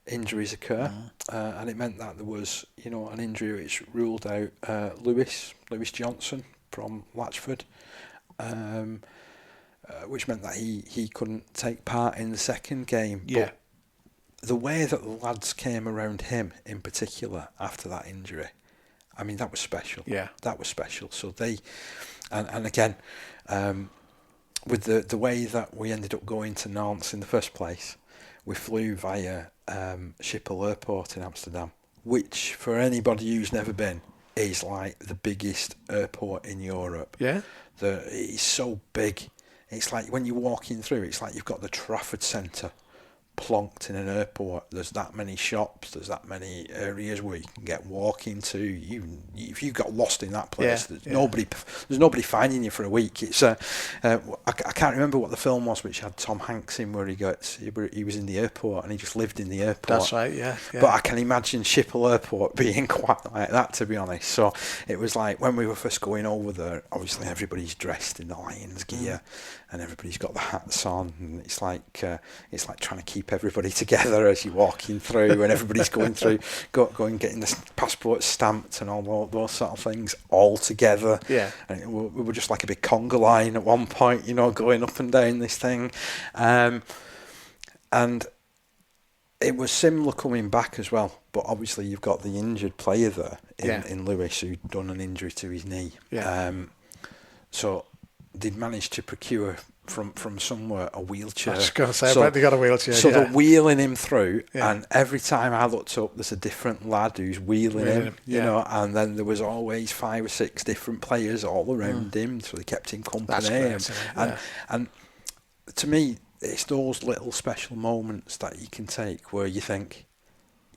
Injuries occur, and it meant that there was, an injury which ruled out Lewis Johnson from Latchford, which meant that he couldn't take part in the second game. But the way that the lads came around him in particular after that injury, I mean, that was special. Yeah, that was special. So they, and again, with the way that we ended up going to Nantes in the first place, we flew via Schiphol Airport in Amsterdam, which for anybody who's never been is like the biggest airport in Europe. Yeah, it's so big. It's like when you're walking through, it's like you've got the Trafford Centre plonked in an airport. There's that many shops, there's that many areas where you can get walking to. If you got lost in that place, there's nobody finding you for a week. It's I can't remember what the film was which had Tom Hanks in, where he was in the airport and he just lived in the airport. That's right, yeah. But I can imagine Schiphol Airport being quite like that, to be honest. So it was like when we were first going over there, obviously everybody's dressed in the Lions gear and everybody's got the hats on, and it's like trying to keep everybody together as you're walking through, and everybody's going through, going getting the passport stamped and all those sort of things all together. Yeah, and we were just like a big conga line at one point, going up and down this thing, and it was similar coming back as well. But obviously you've got the injured player there in Lewis, who'd done an injury to his knee. Yeah. So they'd managed to procure from somewhere a wheelchair. I was going to say, I bet they got a wheelchair. So they're wheeling him through, and every time I looked up, there's a different lad who's wheeling him, and then there was always 5 or 6 different players all around him, so they kept him company. That's great, and to me, it's those little special moments that you can take where you think,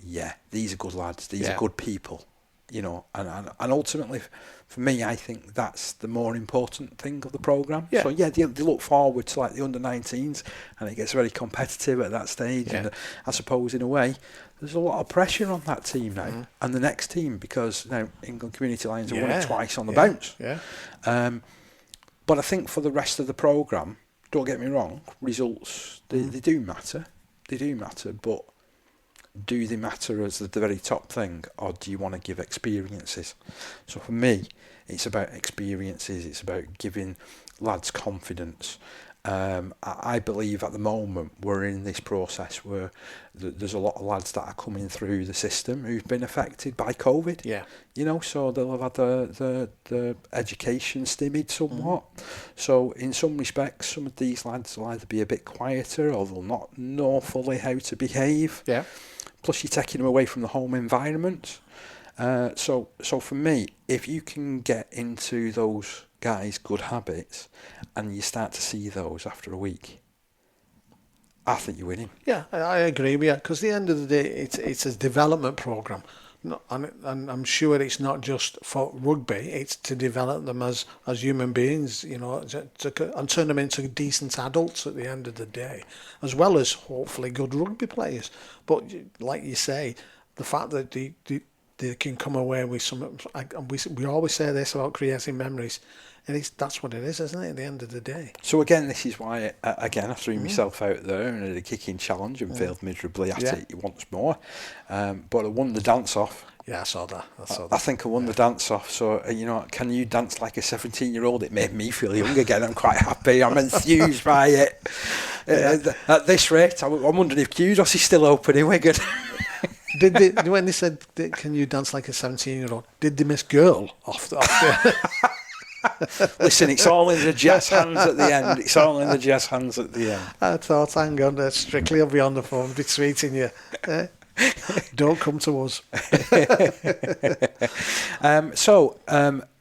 yeah, these are good lads, these are good people, and ultimately, for me, I think that's the more important thing of the programme. Yeah. So they look forward to like the under-19s, and it gets very competitive at that stage. Yeah. And I suppose in a way, there's a lot of pressure on that team now and the next team, because now England Community Lions have won it twice on the bounce. Yeah. But I think for the rest of the programme, don't get me wrong, results they do matter. They do matter, but do they matter as the very top thing, or do you want to give experiences? So for me, it's about experiences. It's about giving lads confidence. I believe at the moment we're in this process where there's a lot of lads that are coming through the system who've been affected by COVID. Yeah, so they'll have had the education stymied somewhat. So in some respects, some of these lads will either be a bit quieter or they'll not know fully how to behave. Yeah. Plus, you're taking them away from the home environment. So for me, if you can get into those guys' good habits and you start to see those after a week, I think you're winning. Yeah, I agree with you, because at the end of the day, it's a development programme. And I'm sure it's not just for rugby, it's to develop them as human beings, and turn them into decent adults at the end of the day, as well as hopefully good rugby players. But like you say, the fact that they can come away with some, we always say this about creating memories, and that's what it is, isn't it, at the end of the day? So again, this is why, I threw myself out there and did a kicking challenge and failed miserably at it once more. But I won the dance-off. Yeah, I saw that. I think I won the dance-off. So, can you dance like a 17-year-old? It made me feel young again. I'm quite happy. I'm enthused by it. At this rate, I'm wondering if Kudos is still open in Wigan. When they said, can you dance like a 17-year-old, did they miss girl off the... Listen, it's all in the jazz hands at the end. It's all in the jazz hands at the end. I thought, hang on, Strictly will be on the phone, be tweeting you. Don't come to us.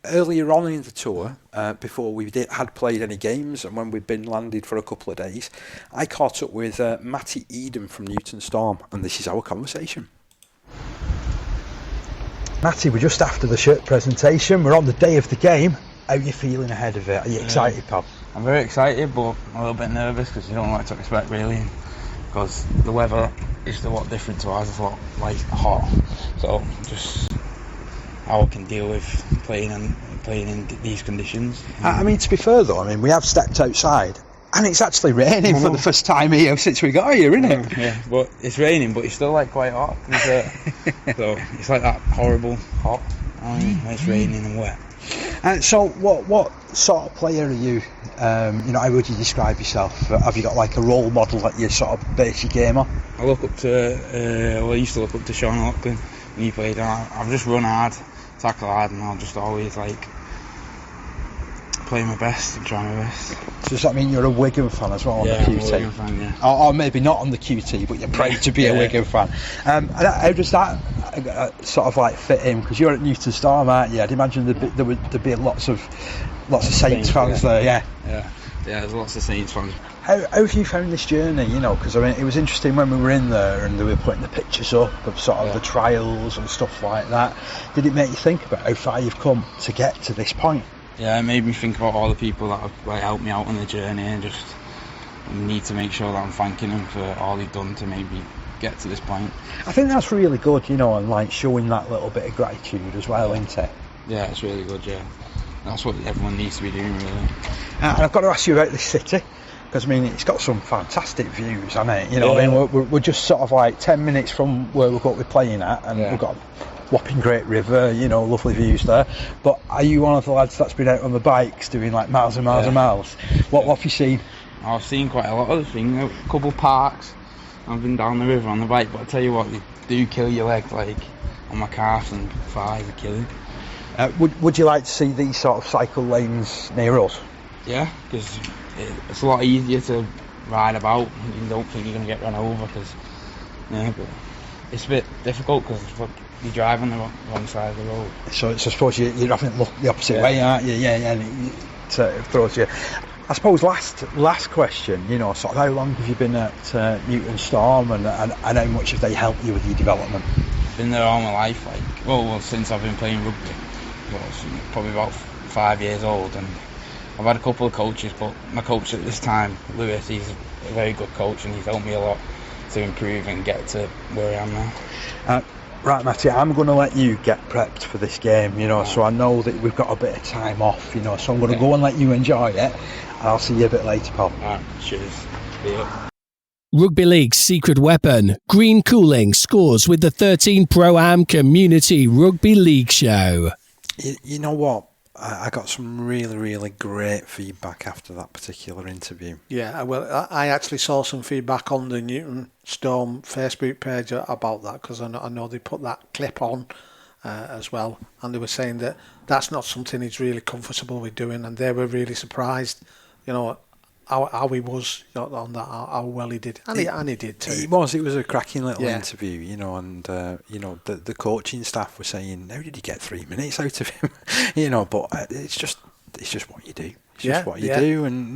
Earlier on in the tour, before we had played any games and when we'd been landed for a couple of days, I caught up with Matty Eden from Newton Storm, and this is our conversation. Matty, we're just after the shirt presentation. We're on the day of the game. How are you feeling ahead of it? Are you excited, pal? I'm very excited, but I'm a little bit nervous because you don't know what to expect really. Because the weather is a lot different to ours. It's a lot hot. So just how I can deal with playing in these conditions. I mean, to be fair though, we have stepped outside and it's actually raining for the first time here since we got here, isn't it? Yeah, but it's raining, but it's still quite hot. So it's like that horrible hot when it's raining and wet. And so what sort of player are you? How would you describe yourself? Have you got a role model that you sort of base your game on? I look up to, I used to look up to Sean Lockton when he played. I've just run hard, tackle hard, and I'll just always play my best and try my best. So does that mean you're a Wigan fan as well on the QT? I'm a Wigan fan, yeah. Or maybe not on the QT, but you're proud to be a Wigan fan. How does that sort of fit in? Because you're at Newton Storm, aren't you? I'd imagine there'd be lots of Saints fans there. Yeah, there's lots of Saints fans. How have you found this journey? Because it was interesting when we were in there and they were putting the pictures up of sort of the trials and stuff like that. Did it make you think about how far you've come to get to this point? Yeah, it made me think about all the people that have helped me out on the journey, and just need to make sure that I'm thanking them for all they've done to maybe get to this point. I think that's really good, and showing that little bit of gratitude as well, isn't it? Yeah, it's really good. Yeah, that's what everyone needs to be doing, really. And I've got to ask you about this city, because it's got some fantastic views, hasn't it? We're just sort of 10 minutes from where we're going to be playing at, and we've got whopping great river, lovely views there. But are you one of the lads that's been out on the bikes doing miles and miles and miles? What have you seen? I've seen quite a lot of things, a couple of parks. I've been down the river on the bike, but I tell you what, they do kill your legs, on my calves and thighs, they kill you. Would you like to see these sort of cycle lanes near us? Yeah, because it's a lot easier to ride about. You don't think you're going to get run over, but it's a bit difficult because you drive on the wrong side of the road. So I suppose you're having to look the opposite way, aren't you? Yeah, and it throws you. I suppose last question, sort of how long have you been at Newton Storm and how much have they helped you with your development? I've been there all my life, since I've been playing rugby. Probably about 5 years old, and I've had a couple of coaches, but my coach at this time, Lewis, he's a very good coach and he's helped me a lot to improve and get to where I am now. Right, Matty, I'm going to let you get prepped for this game, so I know that we've got a bit of time off, so I'm going to go and let you enjoy it, and I'll see you a bit later, pal. Alright, cheers. See you. Rugby League's secret weapon, Green Cooling, scores with the 13 Pro-Am Community Rugby League Show. You know what? I got some really, really great feedback after that particular interview. Yeah, well, I actually saw some feedback on the Newton Storm Facebook page about that, because I know they put that clip on as well, and they were saying that that's not something he's really comfortable with doing, and they were really surprised, how he was on that, how well he did, and he did too. It was a cracking little interview, and the coaching staff were saying, how did he get 3 minutes out of him? But it's just what you do. It's just what you do, and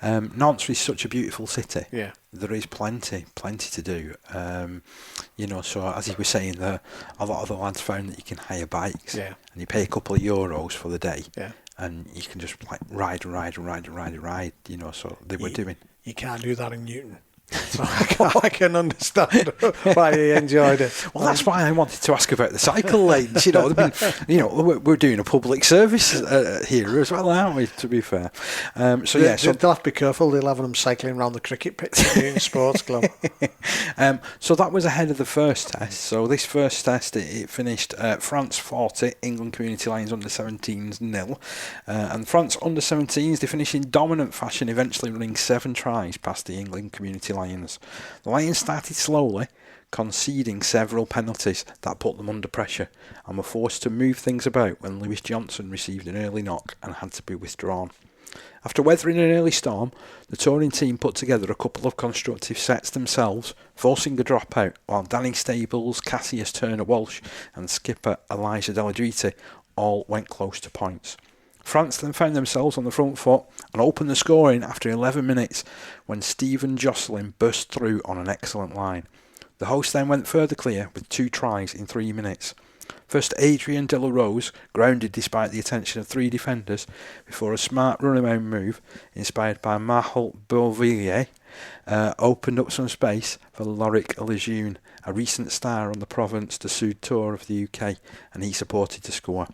Nantes is such a beautiful city. Yeah, there is plenty to do. So as he was saying, there, a lot of the lads found that you can hire bikes, and you pay a couple of euros for the day. Yeah. And you can just ride, so they were doing. You can't do that in Newton. So I can understand why he enjoyed it. Well, that's why I wanted to ask about the cycle lanes. We're doing a public service here as well, aren't we? To be fair, they'll have to be careful. They'll have them cycling around the cricket pitch at Newton Sports Club. So that was ahead of the first test. So this first test, it finished France 40, England Community Lions under-17s 0, and France under-17s they finished in dominant fashion, eventually running 7 tries past the England Community Lions. The Lions started slowly, conceding several penalties that put them under pressure, and were forced to move things about when Lewis Johnson received an early knock and had to be withdrawn. After weathering an early storm, the touring team put together a couple of constructive sets themselves, forcing a dropout, while Danny Stables, Cassius Turner-Walsh and skipper Elijah Deladriti all went close to points. France then found themselves on the front foot and opened the scoring after 11 minutes when Stephen Jocelyn burst through on an excellent line. The hosts then went further clear with 2 tries in 3 minutes. First, Adrian De La Rose grounded despite the attention of 3 defenders before a smart run-around move inspired by Mahal Beauvillier opened up some space for Lorik Lejeune, a recent star on the Provence de Sud Tour of the UK, and he supported to score.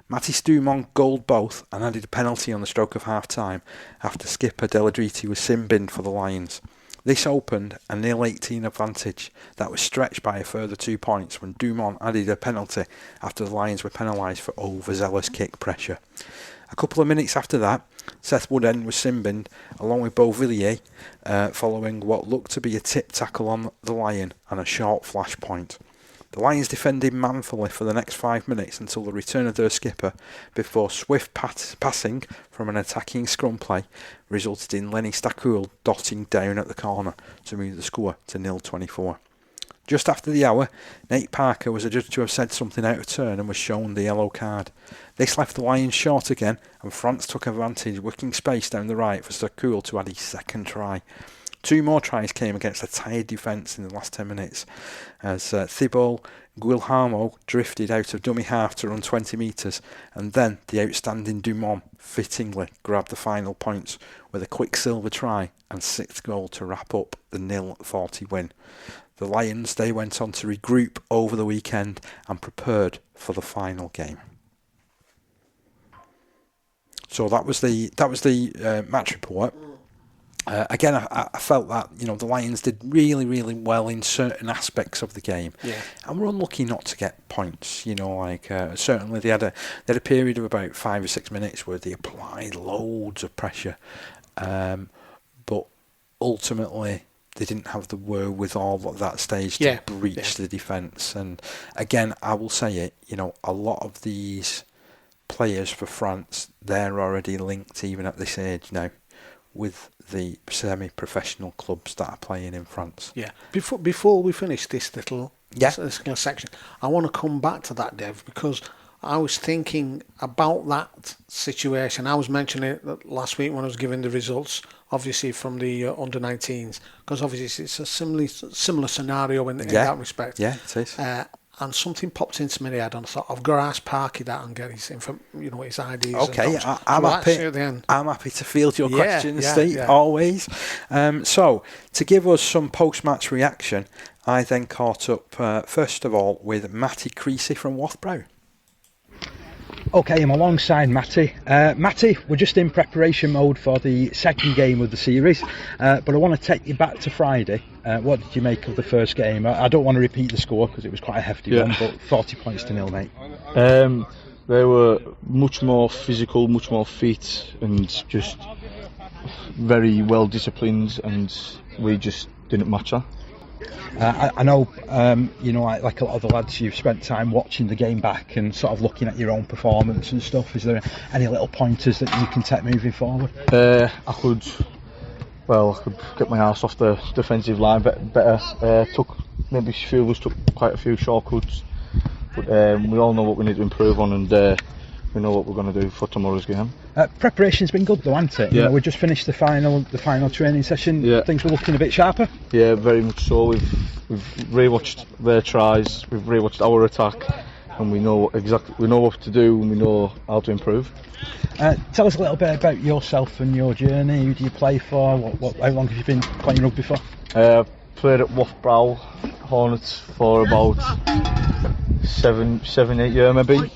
Mathis Dumont goaled both and added a penalty on the stroke of half-time after skipper Deladriti was sin-binned for the Lions. This opened a 0-18 advantage that was stretched by a further 2 points when Dumont added a penalty after the Lions were penalised for overzealous kick pressure. A couple of minutes after that, Seth Woodend was sin-binned along with Beauvillier following what looked to be a tip tackle on the Lion and a short flash point. The Lions defended manfully for the next 5 minutes until the return of their skipper before swift passing from an attacking scrum play resulted in Lenny Stakul dotting down at the corner to move the score to 0-24. Just after the hour, Nate Parker was adjudged to have said something out of turn and was shown the yellow card. This left the Lions short again and France took advantage, wicking space down the right for Stakul to add his second try. 2 more tries came against a tired defence in the last 10 minutes as Thibault Guillermo drifted out of dummy half to run 20 metres, and then the outstanding Dumont fittingly grabbed the final points with a quicksilver try and 6th goal to wrap up the 0-40 win. The Lions, they went on to regroup over the weekend and prepared for the final game. So that was the match report. Again, I felt that the Lions did really, really well in certain aspects of the game, and were unlucky not to get points. Certainly they had a period of about 5 or 6 minutes where they applied loads of pressure, but ultimately they didn't have the wherewithal at that stage to breach the defence. And again, I will say it. A lot of these players for France, they're already linked even at this age now with the semi-professional clubs that are playing in France. Yeah. Before we finish this little section, I want to come back to that, Dev, because I was thinking about that situation. I was mentioning it last week when I was giving the results, obviously from the under-19s, because obviously it's a similar scenario in that respect. Yeah, it is. And something popped into my head, and I thought I've got to ask Parky that and get his his ideas. Okay, I'm happy to field your questions, Steve, always. So to give us some post-match reaction, I then caught up first of all with Matty Creasy from Wath. Okay, I'm alongside Matty. Matty, we're just in preparation mode for the second game of the series, but I want to take you back to Friday. What did you make of the first game? I don't want to repeat the score because it was quite a hefty one, but 40 points to 0, mate. They were much more physical, much more fit, and just very well disciplined, and we just didn't match her. I know, like a lot of the lads, you've spent time watching the game back and sort of looking at your own performance and stuff. Is there any little pointers that you can take moving forward? I could get my arse off the defensive line better. Maybe a few of us took quite a few shortcuts, but we all know what we need to improve on, and we know what we're going to do for tomorrow's game. Preparation's been good though, hasn't it? Yeah. We just finished the final training session. Yeah. Things were looking a bit sharper. Yeah, very much so. We've rewatched their tries, we've rewatched our attack, and we know what to do, and we know how to improve. Tell us a little bit about yourself and your journey. Who do you play for? How long have you been playing rugby for? Played at Wath Hornets for about 7-8 years maybe.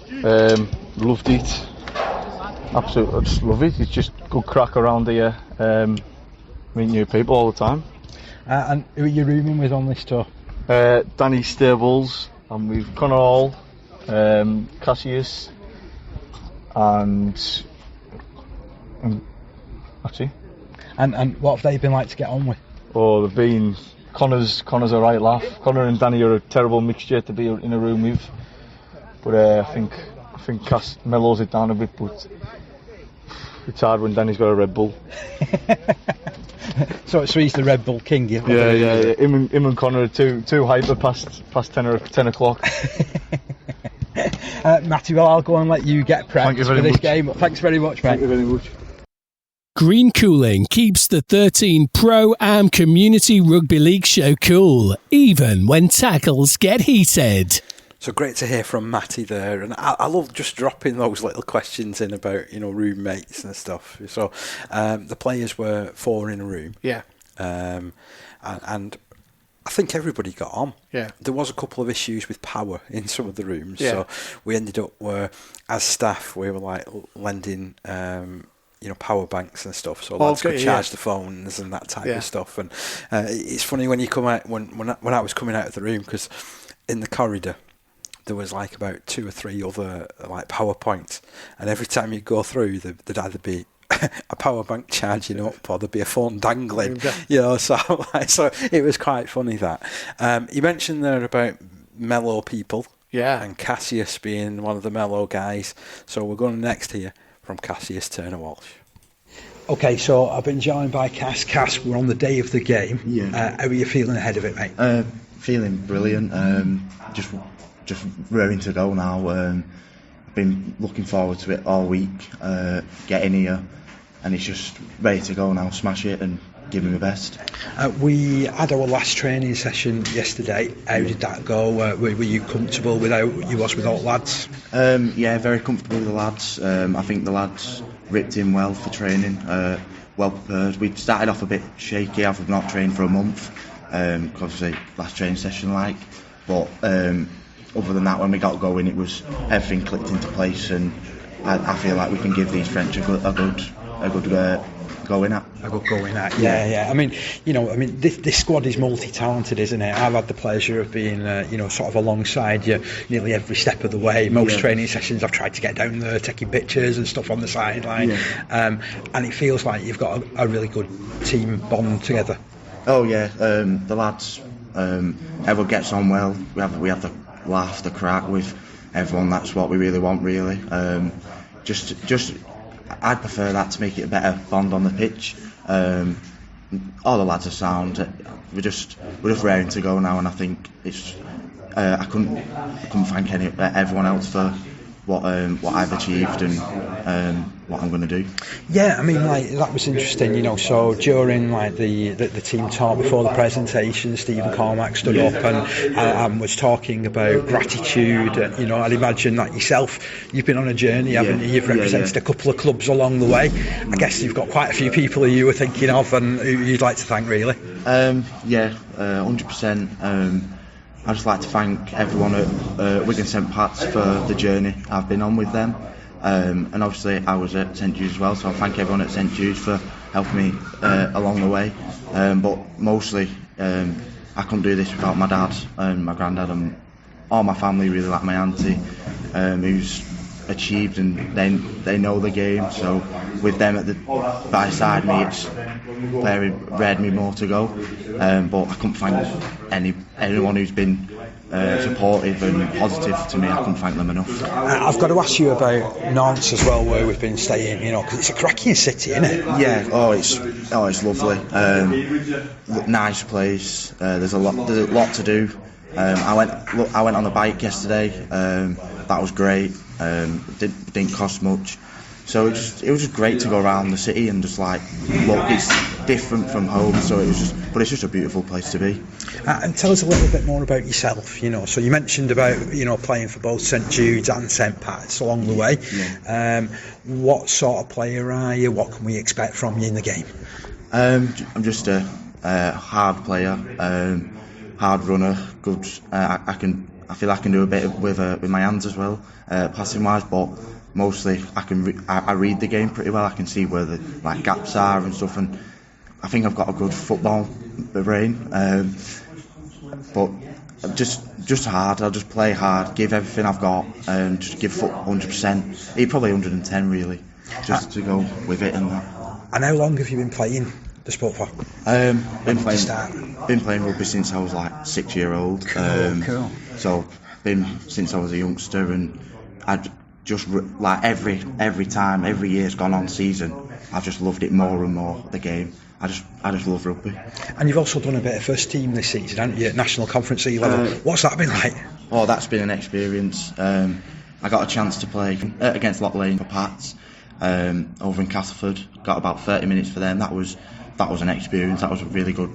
Loved it. Absolutely, I just love it. It's just good crack around here. Meet new people all the time. And who are you rooming with on this tour? Danny Stables, and we've Connor Hall, Cassius, and that's it. And what have they been like to get on with? Oh, they've been. Connor's a right laugh. Connor and Danny are a terrible mixture to be in a room with, but I think Cass mellows it down a bit. But retired when Danny's got a Red Bull. So he's the Red Bull king. Yeah. Him and Connor are too hyper past 10 o'clock. Matty, well, I'll go and let you get prepped for this game. Thanks very much, mate. Thank you very much. Green Cooling keeps the 13 Pro-Am Community Rugby League show cool, even when tackles get heated. So great to hear from Matty there, and I love just dropping those little questions in about roommates and stuff. So the players were 4 in a room, and I think everybody got on. Yeah, there was a couple of issues with power in some of the rooms, yeah. So we ended up as staff we were like lending power banks and stuff, so lads could charge the phones and that type of stuff. And it's funny when you come out when I was coming out of the room, because in the corridor there was like about 2 or 3 other like power points, and every time you go through there'd either be a power bank charging up or there'd be a phone dangling, so it was quite funny that. You mentioned there about mellow people, and Cassius being one of the mellow guys, so we're going next here from Cassius Turner-Walsh. Okay, so I've been joined by Cass. Cass, we're on the day of the game. Yeah. How are you feeling ahead of it, mate? Feeling brilliant. Just raring to go now. I've been looking forward to it all week. Getting here, and it's just ready to go now. Smash it and give me my best. We had our last training session yesterday. How did that go? Were you comfortable with how you was with all the lads? Yeah, very comfortable with the lads. I think the lads ripped in well for training. Well prepared. We started off a bit shaky. I've not trained for a month. Obviously last training session but other than that, when we got going, it was everything clicked into place, and I feel like we can give these French a good going at. A good going at, yeah. I mean, this squad is multi-talented, isn't it? I've had the pleasure of being, sort of alongside you nearly every step of the way. Most training sessions, I've tried to get down there, taking pictures and stuff on the sideline, and it feels like you've got a really good team bond together. Oh yeah, the lads, everyone gets on well. We have the laugh, the crack with everyone. That's what we really want, really. Just I'd prefer that to make it a better bond on the pitch. All the lads are sound. We're just raring to go now, and I think it's. I couldn't thank everyone else for what I've achieved and what I'm going to do. Yeah, I mean, that was interesting, so during the team talk before the presentation, Stephen Cormack stood up and was talking about gratitude. I'd imagine that yourself, you've been on a journey, haven't you? You've represented a couple of clubs along the way. I guess you've got quite a few people who you were thinking of and who you'd like to thank, really. 100%. I'd just like to thank everyone at Wigan St Pat's for the journey I've been on with them. And obviously I was at St Jude's as well, so I thank everyone at St Jude's for helping me along the way. But mostly, I couldn't do this without my dad and my granddad and all my family, really, like my auntie, who's achieved, and they know the game. So with them by side me, it's very read me more to go. But I couldn't thank anyone who's been supportive and positive to me. I couldn't thank them enough. I've got to ask you about Nantes as well, where we've been staying. Because it's a cracking city, isn't it? Yeah. It's lovely. Nice place. There's a lot to do. I went on the bike yesterday. That was great. Didn't cost much. So it was just great to go around the city and just look. It's different from home, so but it's just a beautiful place to be. And tell us a little bit more about yourself. So you mentioned about playing for both St Jude's and St Pat's along the way. Yeah. What sort of player are you? What can we expect from you in the game? I'm just a hard player, hard runner, good. I feel I can do a bit with my hands as well, passing wise, but mostly I read the game pretty well. I can see where the gaps are and stuff, and I think I've got a good football brain. But just hard. I'll just play hard, give everything I've got, and just give 100%. Probably 110 really, just to go with it and that. And how long have you been playing the sport for? Been playing rugby since I was 6 years old. Cool. So been since I was a youngster, and just like every time, every year's gone on season, I've just loved it more and more, the game. I just love rugby. And you've also done a bit of first team this season, haven't you, at National Conference E level? What's that been like? Oh, that's been an experience. I got a chance to play against Loch Lane for Pats over in Castleford. Got about 30 minutes for them. That was an experience. That was a really good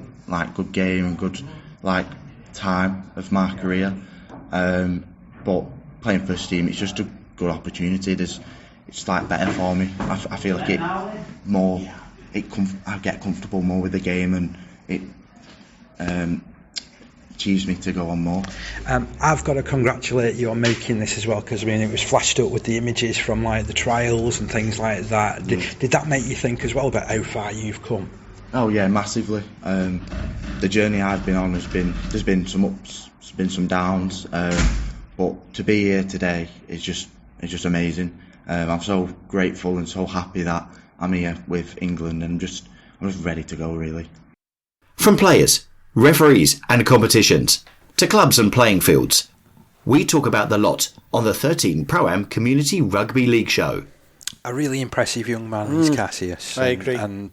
game and good time of my career. But playing first team, it's just a good opportunity. It's better for me. I feel like I get comfortable more with the game, and it achieves me to go on more. I've got to congratulate you on making this as well, because it was flashed up with the images from the trials and things like that. Did that make you think as well about how far you've come? Oh yeah, massively. The journey I've been on there's been some ups, there's been some downs, but to be here today is just amazing. I'm so grateful and so happy that I'm here with England, and I'm just ready to go, really. From players, referees and competitions, to clubs and playing fields, we talk about the lot on the 13 Pro-Am Community Rugby League show. A really impressive young man is Cassius. I agree. And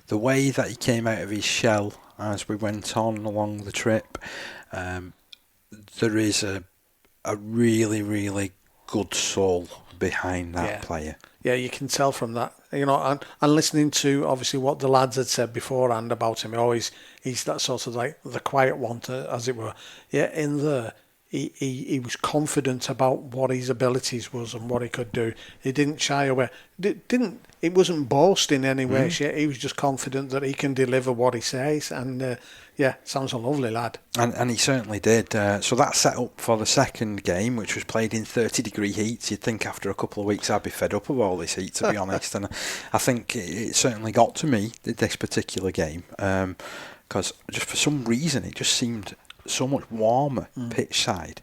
the way that he came out of his shell as we went on along the trip, there is a really, really good soul behind that player. Yeah, you can tell from that. And listening to obviously what the lads had said beforehand about him, he's that sort of the quiet one, as it were. Yeah, in there, he was confident about what his abilities was and what he could do. He didn't shy away. It wasn't boasting in any way. He was just confident that he can deliver what he says. And sounds a lovely lad. And he certainly did. So that set up for the second game, which was played in 30-degree heat. You'd think after a couple of weeks I'd be fed up of all this heat, to be honest. And I think it certainly got to me, this particular game, because just for some reason it just seemed so much warmer pitch side,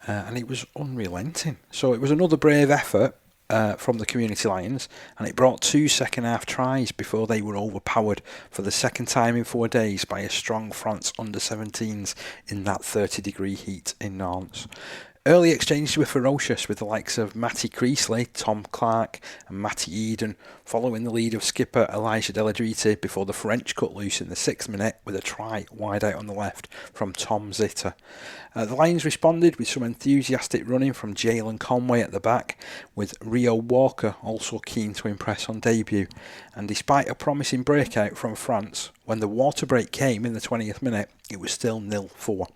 and it was unrelenting. So it was another brave effort from the Community Lions, and it brought 2 second half tries before they were overpowered for the second time in 4 days by a strong France under-17s in that 30-degree heat in Nantes. Early exchanges were ferocious, with the likes of Matty Creasley, Tom Clark and Matty Eden following the lead of skipper Elijah Deladrite before the French cut loose in the 6th minute with a try wide out on the left from Tom Zitter. The Lions responded with some enthusiastic running from Jalen Conway at the back, with Rio Walker also keen to impress on debut. And despite a promising breakout from France, when the water break came in the 20th minute, it was still 0-4.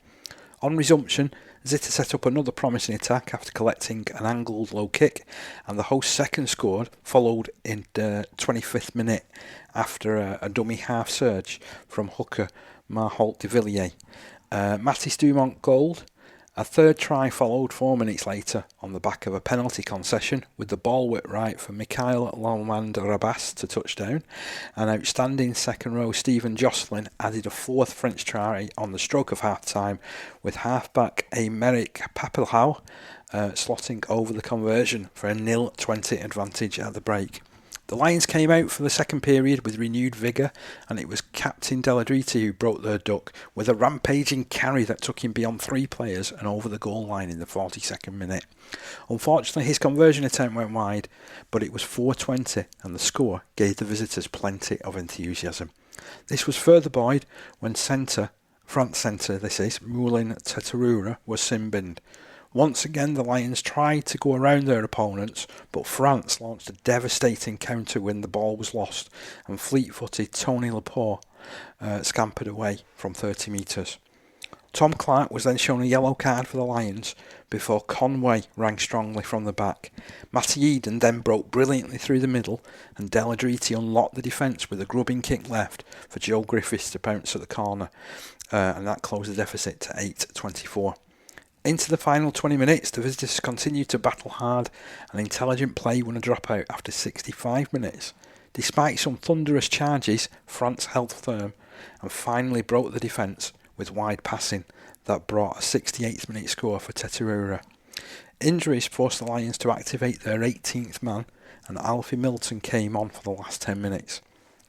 On resumption, Zitter set up another promising attack after collecting an angled low kick, and the hosts' second scored followed in the 25th minute after a dummy half surge from hooker Marholt de Villiers. Mathis Dumont goaled. A third try followed 4 minutes later on the back of a penalty concession, with the ball whipped right for Mikhail Lalmand-Rabas to touchdown. An outstanding second row Stephen Jocelyn added a fourth French try on the stroke of half time, with halfback Aymeric Papelhau slotting over the conversion for a 0-20 advantage at the break. The Lions came out for the second period with renewed vigour, and it was Captain Deladrite who broke their duck with a rampaging carry that took him beyond 3 players and over the goal line in the 42nd minute. Unfortunately, his conversion attempt went wide, but it was 4-20, and the score gave the visitors plenty of enthusiasm. This was further buoyed when front centre Moulin Teterura was sin-binned. Once again, the Lions tried to go around their opponents, but France launched a devastating counter when the ball was lost, and fleet-footed Tony Laporte scampered away from 30 metres. Tom Clark was then shown a yellow card for the Lions before Conway rang strongly from the back. Matty Eden then broke brilliantly through the middle, and Deladrite unlocked the defence with a grubbing kick left for Joe Griffiths to bounce at the corner, and that closed the deficit to 8-24. Into the final 20 minutes, the visitors continued to battle hard, and intelligent play won a dropout after 65 minutes. Despite some thunderous charges, France held firm and finally broke the defence with wide passing that brought a 68th minute score for Teterura. Injuries forced the Lions to activate their 18th man, and Alfie Milton came on for the last 10 minutes.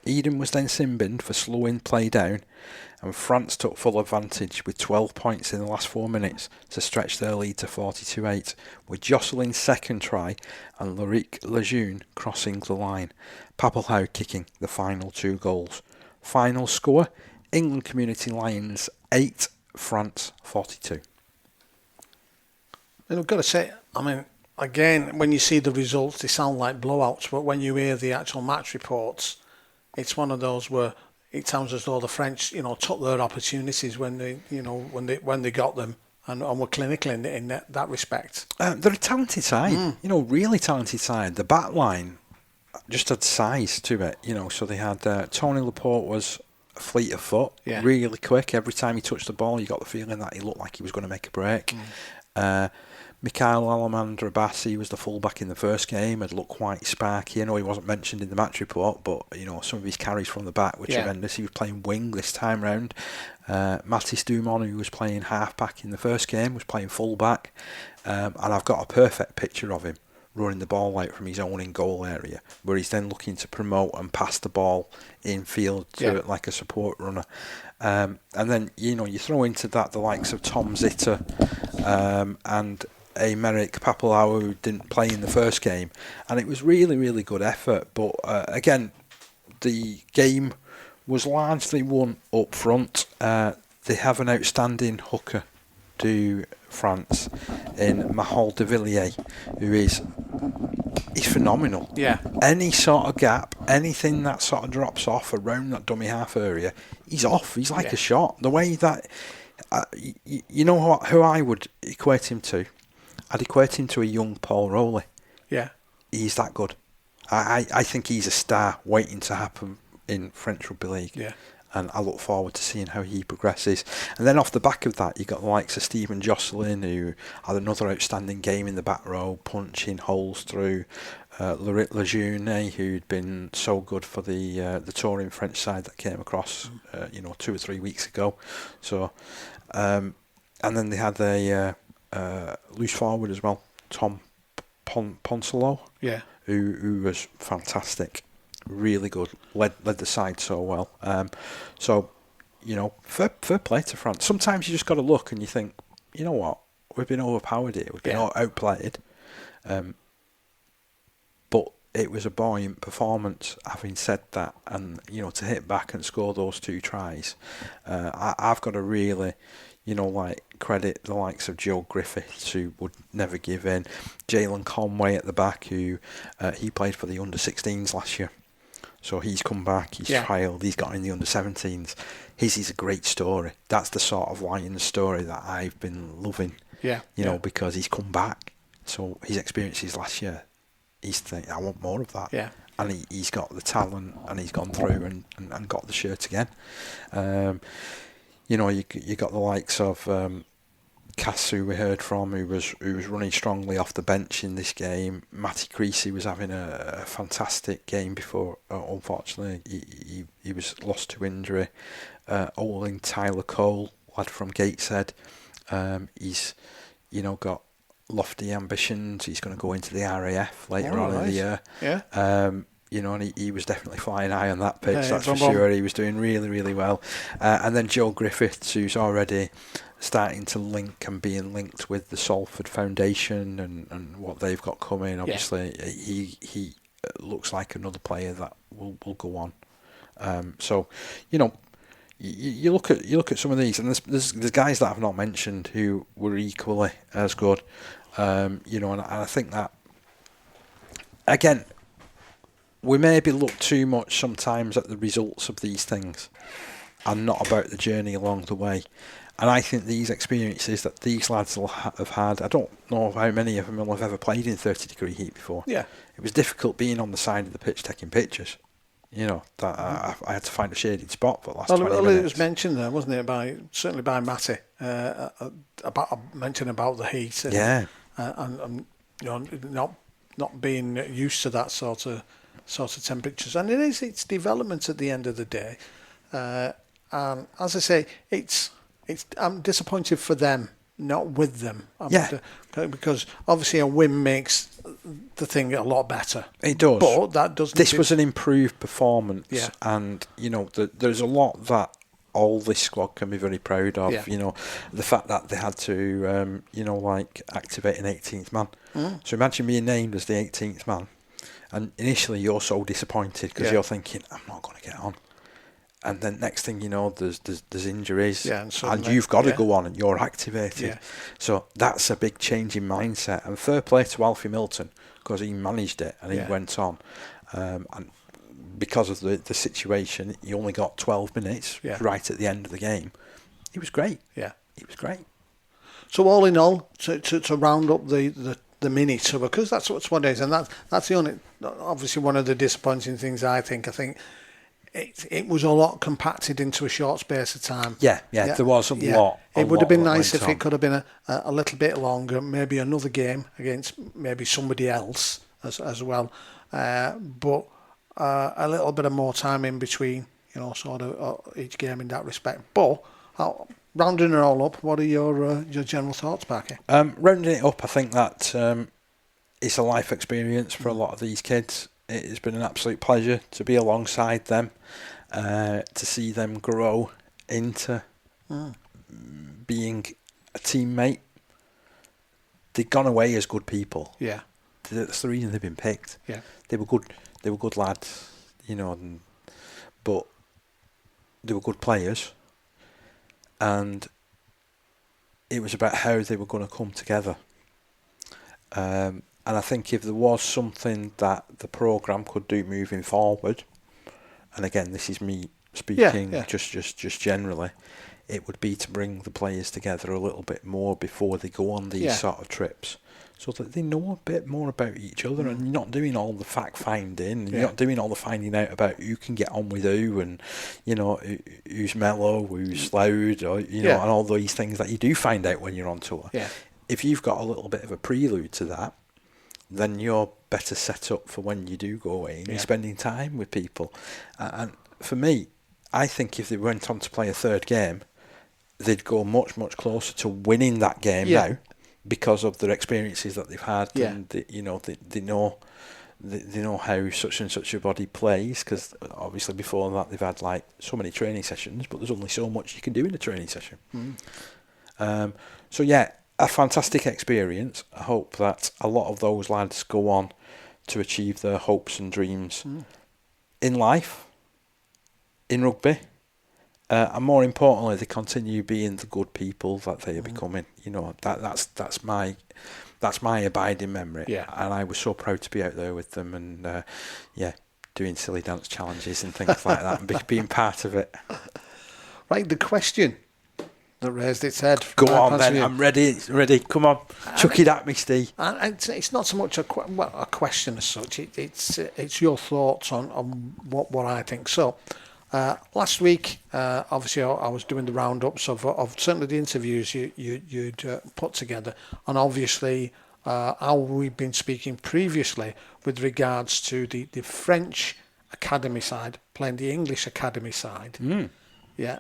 Eden was then sin-binned for slowing play down, and France took full advantage with 12 points in the last 4 minutes to stretch their lead to 42-8, with Jocelyn's second try and Loic Lejeune crossing the line. Papelhau kicking the final 2 goals. Final score, England Community Lions 8, France 42. And I've got to say, I mean, again, when you see the results, they sound like blowouts, but when you hear the actual match reports, it's one of those where it sounds as though the French, took their opportunities when they got them and were clinical in that respect. They're a talented side, really talented side. The back line just had size to it, so they had Tony Laporte was fleet of foot, really quick. Every time he touched the ball, you got the feeling that he looked like he was going to make a break. Mikhail Alamandra-Bassi was the fullback in the first game, had looked quite sparky. I know he wasn't mentioned in the match report, but some of his carries from the back were tremendous. He was playing wing this time round. Mathis Dumont, who was playing half-back in the first game, was playing fullback. And I've got a perfect picture of him running the ball out from his own in-goal area, where he's then looking to promote and pass the ball in-field to like a support runner. And then, you throw into that the likes of Tom Zitter and Aymeric Papelhau, who didn't play in the first game, and it was really, really good effort. But again, the game was largely won up front. They have an outstanding hooker to France in Mahol de Villiers, he's phenomenal. Yeah. Any sort of gap, anything that sort of drops off around that dummy half area, he's off. He's like a shot. The way that who I would equate him to? I'd equate him to a young Paul Rowley. Yeah. He's that good. I think he's a star waiting to happen in French Rugby League. Yeah. And I look forward to seeing how he progresses. And then off the back of that, you got the likes of Stephen Jocelyn, who had another outstanding game in the back row, punching holes through. Loic Lejeune, who'd been so good for the touring French side that came across, 2 or 3 weeks ago. So, and then they had a loose forward as well, Tom Ponsolo, who was fantastic. Really good, led the side so well. Fair play to France. Sometimes you just got to look and you think, you know what, we've been overpowered here, we've been outplayed. But it was a buoyant performance. Having said that, and to hit back and score those 2 tries, I've got to really, credit the likes of Joe Griffiths, who would never give in. Jalen Conway at the back, who he played for the under-16s last year. So he's come back, he's trialled, he's got in the under-17s. His is a great story. That's the sort of Lions story that I've been loving. Because he's come back. So his experiences last year, he's thinking, I want more of that. Yeah. And he's got the talent, and he's gone through and got the shirt again. You got the likes of Cass, who we heard from, who was running strongly off the bench in this game. Matty Creasy was having a fantastic game before, unfortunately, he was lost to injury. Oling Tyler Cole, lad from Gateshead, he's got lofty ambitions. He's going to go into the RAF later on in the year. Yeah. And he was definitely flying high on that pitch, that's for sure. He was doing really, really well. And then Joe Griffiths, who's already starting to link and being linked with the Salford Foundation and what they've got coming. Obviously, he looks like another player that will go on. So, you look at some of these, and there's guys that I've not mentioned who were equally as good. And I think that, again, we maybe look too much sometimes at the results of these things and not about the journey along the way. And I think these experiences that these lads will have had, I don't know how many of them will have ever played in 30-degree heat before. Yeah. It was difficult being on the side of the pitch taking pictures. That I had to find a shaded spot for the last 20 minutes. Well, it was mentioned there, wasn't it, certainly by Matty, mentioning about the heat. And not being used to that sort of temperatures. And it's development at the end of the day. And as I say, I'm disappointed for them not with them. Yeah. Because obviously a win makes the thing a lot better. It does. But that doesn't... This was an improved performance. Yeah. And, there's a lot that all this squad can be very proud of. Yeah. The fact that they had to, activate an 18th man. So imagine being named as the 18th man. And initially you're so disappointed because you're thinking, I'm not going to get on. And then next thing you know, there's injuries, and you've got to go on, and you're activated. Yeah. So that's a big change in mindset. And fair play to Alfie Milton, because he managed it and he went on. And because of the situation, he only got 12 minutes right at the end of the game. He was great. Yeah, he was great. So all in all, to round up the mini tour, because that's what it is, and that's the only, obviously one of the disappointing things I think. It was a lot compacted into a short space of time. Yeah, there was a lot. It would have been nice if it could have been a little bit longer, maybe another game against maybe somebody else as well. But a little bit of more time in between, sort of each game in that respect. But rounding it all up, what are your general thoughts, Parky? Rounding it up, I think that it's a life experience for a lot of these kids. It has been an absolute pleasure to be alongside them, to see them grow into being a teammate. They've gone away as good people. Yeah, that's the reason they've been picked. Yeah, they were good. They were good lads, but they were good players, and it was about how they were going to come together. And I think if there was something that the programme could do moving forward, and again, this is me speaking just generally, it would be to bring the players together a little bit more before they go on these sort of trips, so that they know a bit more about each other, and you're not doing all the fact finding, you're not doing all the finding out about who can get on with who, and who's mellow, who's loud, or and all these things that you do find out when you're on tour. Yeah. If you've got a little bit of a prelude to that, then you're better set up for when you do go away and you're spending time with people. And for me, I think if they went on to play a third game, they'd go much, much closer to winning that game now, because of their experiences that they've had. Yeah. And they know how such and such a body plays, because obviously before that they've had like so many training sessions, but there's only so much you can do in a training session. A fantastic experience. I hope that a lot of those lads go on to achieve their hopes and dreams in life, in rugby, and more importantly, they continue being the good people that they are becoming. That's my abiding memory. Yeah. And I was so proud to be out there with them, and doing silly dance challenges and things like that, and being part of it. Right, the question that raised its head. Go on then, I'm ready. Come on, chuck it at me, Steve. It's not so much a question as such. It's your thoughts on what I think. So, last week, obviously, I was doing the roundups of certainly the interviews you'd put together, and obviously how we've been speaking previously with regards to the French academy side playing the English academy side. Yeah.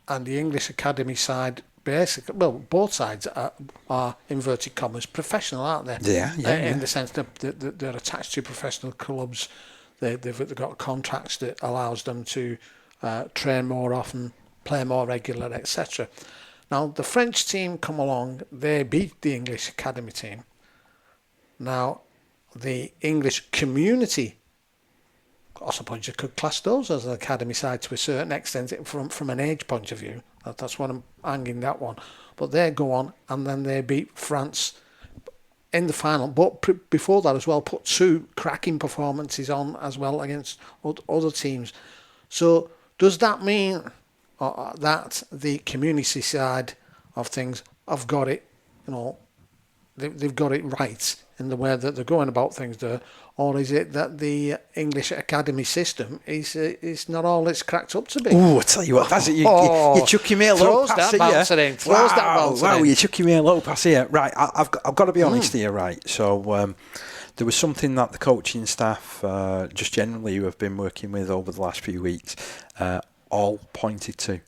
And the English academy side, basically, well, both sides are inverted commas professional, aren't they? Yeah. In the sense that they're attached to professional clubs. They've got contracts that allows them to train more often, play more regular, etc. Now, the French team come along, they beat the English academy team. Now, the English community, I suppose you could class those as an academy side to a certain extent from an age point of view. That's what I'm hanging that one. But they go on and then they beat France in the final. But before that as well, put two cracking performances on as well against other teams. So does that mean that the community side of things have got it, they've got it right in the way that they're going about things there? Or is it that the English academy system is not all it's cracked up to be? Oh, I tell you what, that's it. You're chucking me a low pass here. Wow, you're chucking me a low pass here. Right, I've got to be honest here, right? So there was something that the coaching staff, just generally who have been working with over the last few weeks, all pointed to.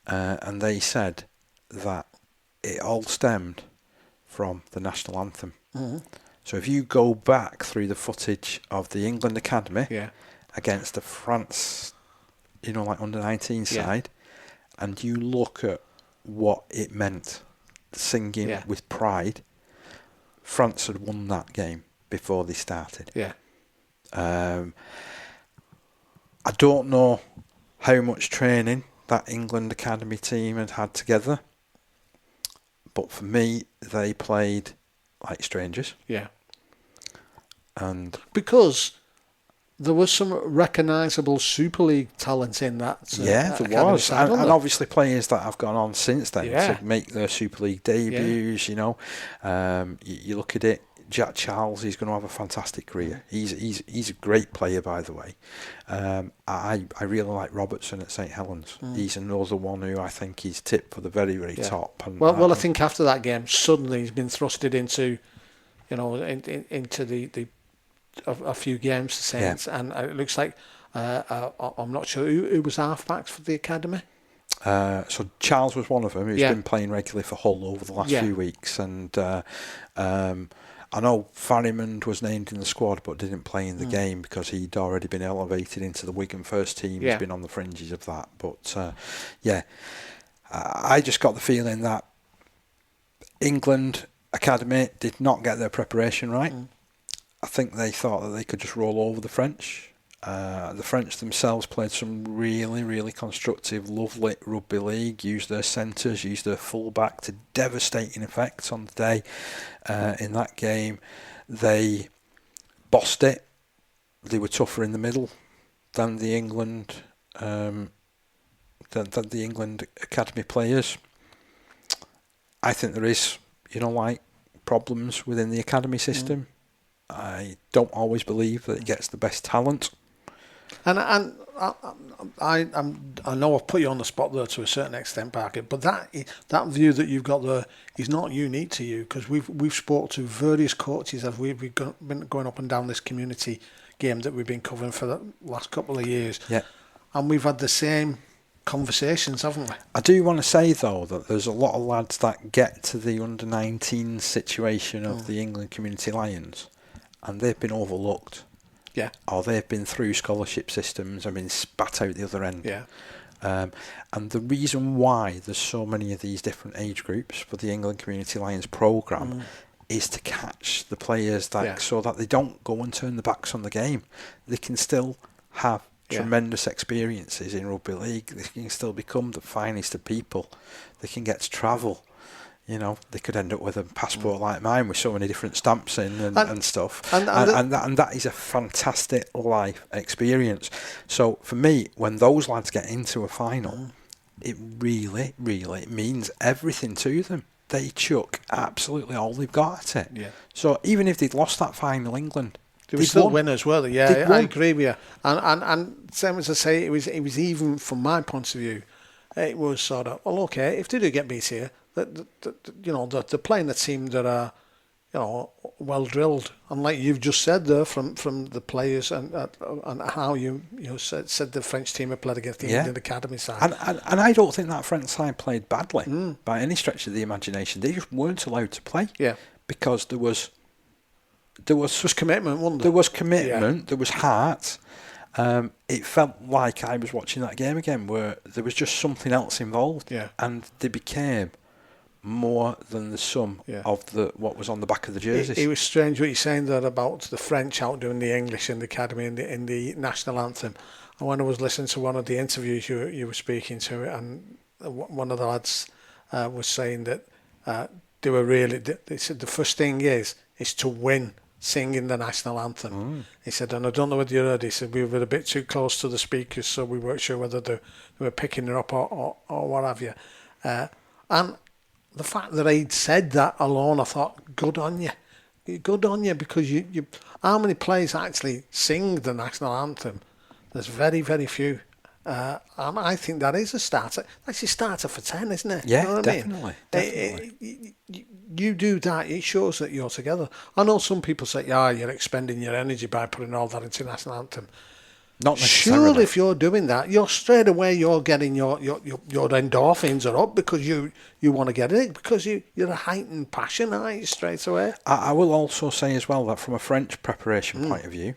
And they said that it all stemmed from the national anthem. Mm-hmm. So if you go back through the footage of the England Academy against the France, like under-19 side, and you look at what it meant, singing with pride, France had won that game before they started. Yeah. I don't know how much training that England Academy team had together, but for me, they played like strangers. Yeah. And because there was some recognisable Super League talent in that. There was. Side, and obviously players that have gone on since then to make their Super League debuts, you look at it, Jack Charles, he's going to have a fantastic career. He's a great player, by the way. I really like Robertson at St Helens. He's another one who I think is tipped for the very, very top. And, I think after that game, suddenly he's been thrusted into, into the a few games for Saints, and it looks like I'm not sure who was halfbacks for the academy. So Charles was one of them who's been playing regularly for Hull over the last few weeks, and I know Farrimond was named in the squad but didn't play in the game because he'd already been elevated into the Wigan first team. He's been on the fringes of that, but I just got the feeling that England Academy did not get their preparation right. I think they thought that they could just roll over the French. The French themselves played some really, really constructive, lovely rugby league, used their centres, used their full-back to devastating effect on the day in that game. They bossed it. They were tougher in the middle than the England than the England Academy players. I think there is, problems within the academy system. I don't always believe that it gets the best talent. And I know I've put you on the spot there to a certain extent, Parky, but that view that you've got there is not unique to you, because we've spoke to various coaches as we've been going up and down this community game that we've been covering for the last couple of years. Yeah. And we've had the same conversations, haven't we? I do want to say, though, that there's a lot of lads that get to the under-19 situation of the England Community Lions, and they've been overlooked. Yeah. Or they've been through scholarship systems and been spat out the other end. Yeah. And the reason why there's so many of these different age groups for the England Community Lions programme is to catch the players so that they don't go and turn their backs on the game. They can still have tremendous experiences in rugby league. They can still become the finest of people. They can get to travel. They could end up with a passport like mine with so many different stamps in and stuff. And that is a fantastic life experience. So for me, when those lads get into a final, it really, really means everything to them. They chuck absolutely all they've got at it. Yeah. So even if they'd lost that final, England, they were still winners, were they? Yeah, I agree with you. And same as I say, it was even from my point of view, it was sort of, well, okay, if they do get beat here, they're playing a team that are, well drilled, and like you've just said there, from the players and how you said the French team have played against the England Academy side. And I don't think that French side played badly by any stretch of the imagination. They just weren't allowed to play. Yeah. Because there was commitment, wasn't there? There was commitment. There was heart. It felt like I was watching that game again, where there was just something else involved, and they became more than the sum of what was on the back of the jerseys. It was strange what you're saying there about the French outdoing the English in the academy in the national anthem. And when I was listening to one of the interviews you were speaking to, and one of the lads was saying that they were really. They said the first thing is to win singing the national anthem. He said, and I don't know whether you heard, he said we were a bit too close to the speakers, so we weren't sure whether they were picking it up or what have you. And the fact that he'd said that alone, I thought, good on you. Good on you, because you how many players actually sing the national anthem? There's very, very few. And I think that is a starter. That's a starter for 10, isn't it? Yeah, you know what definitely. I mean? You do that, it shows that you're together. I know some people say, you're expending your energy by putting all that into the national anthem. Not necessarily. Surely, if you're doing that, you're straight away you're getting your endorphins are up because you want to get it because you're a heightened passion, aren't you? Straight away. I will also say as well that from a French preparation point of view,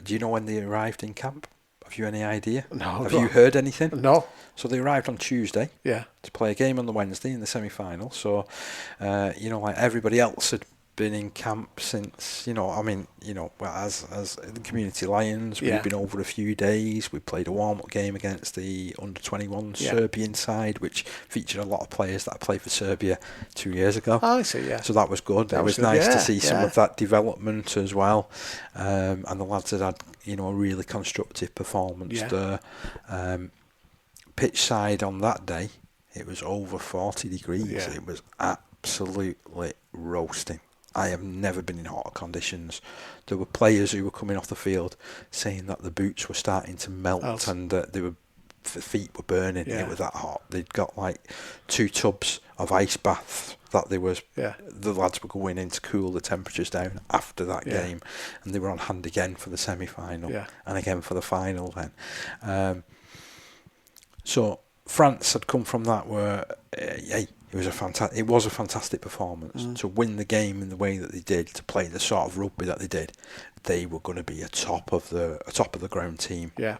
do you know when they arrived in camp? Have you any idea? No. Have you heard anything? No. So they arrived on Tuesday. Yeah. To play a game on the Wednesday in the semi-final. So, like everybody else had been in camp since, as the Community Lions, we've been over a few days. We played a warm-up game against the under-21 Serbian side, which featured a lot of players that played for Serbia 2 years ago. Oh, I see, yeah. So that was good. It was nice to see some of that development as well. And the lads had a really constructive performance there. Pitch side on that day, it was over 40 degrees. Yeah. It was absolutely roasting. I have never been in hotter conditions. There were players who were coming off the field saying that the boots were starting to melt and that the feet were burning. Yeah. It was that hot. They'd got like 2 tubs of ice baths that the lads were going in to cool the temperatures down after that game, and they were on hand again for the semi-final and again for the final then. So France had come from that where it was a fantastic performance to win the game in the way that they did, to play the sort of rugby that they did. They were going to be a top of the ground team. Yeah.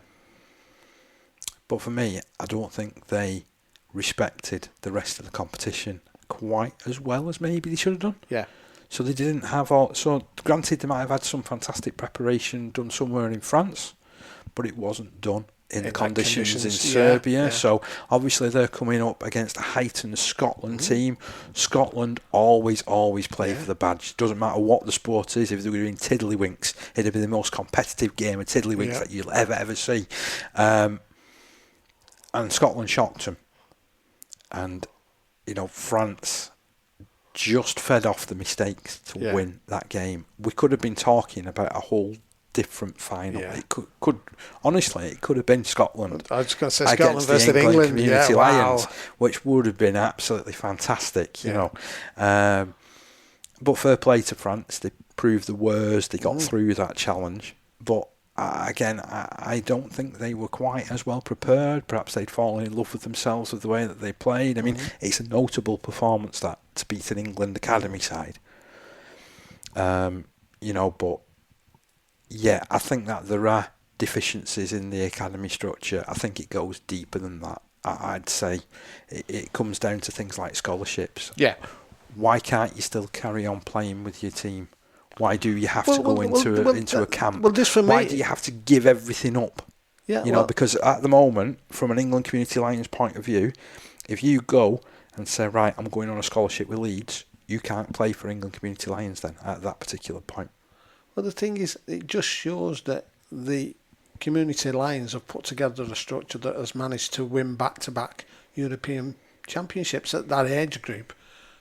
But for me, I don't think they respected the rest of the competition quite as well as maybe they should have done. Yeah. So they didn't have all. So granted, they might have had some fantastic preparation done somewhere in France, but it wasn't done in the conditions in Serbia. So obviously they're coming up against a heightened Scotland team. Scotland always play for the badge. Doesn't matter what the sport is. If they were doing tiddlywinks, it'd be the most competitive game of tiddlywinks that you'll ever see. And Scotland shocked them. And France just fed off the mistakes to win that game. We could have been talking about a whole different final. It could honestly, it could have been Scotland. I was going to say Scotland versus the England England. Community Lions, which would have been absolutely fantastic, you know. But fair play to France. They proved the worst. They got through that challenge. But again, I don't think they were quite as well prepared. Perhaps they'd fallen in love with themselves with the way that they played. I mean, it's a notable performance that to beat an England academy side. But yeah, I think that there are deficiencies in the academy structure. I think it goes deeper than that. I'd say it comes down to things like scholarships. Yeah. Why can't you still carry on playing with your team? Why do you have to go into a camp? Well, this for me, why do you have to give everything up? Yeah, Because at the moment, from an England Community Lions point of view, if you go and say, right, I'm going on a scholarship with Leeds, you can't play for England Community Lions then at that particular point. Well, the thing is, it just shows that the Community Lions have put together a structure that has managed to win back-to-back European championships at that age group.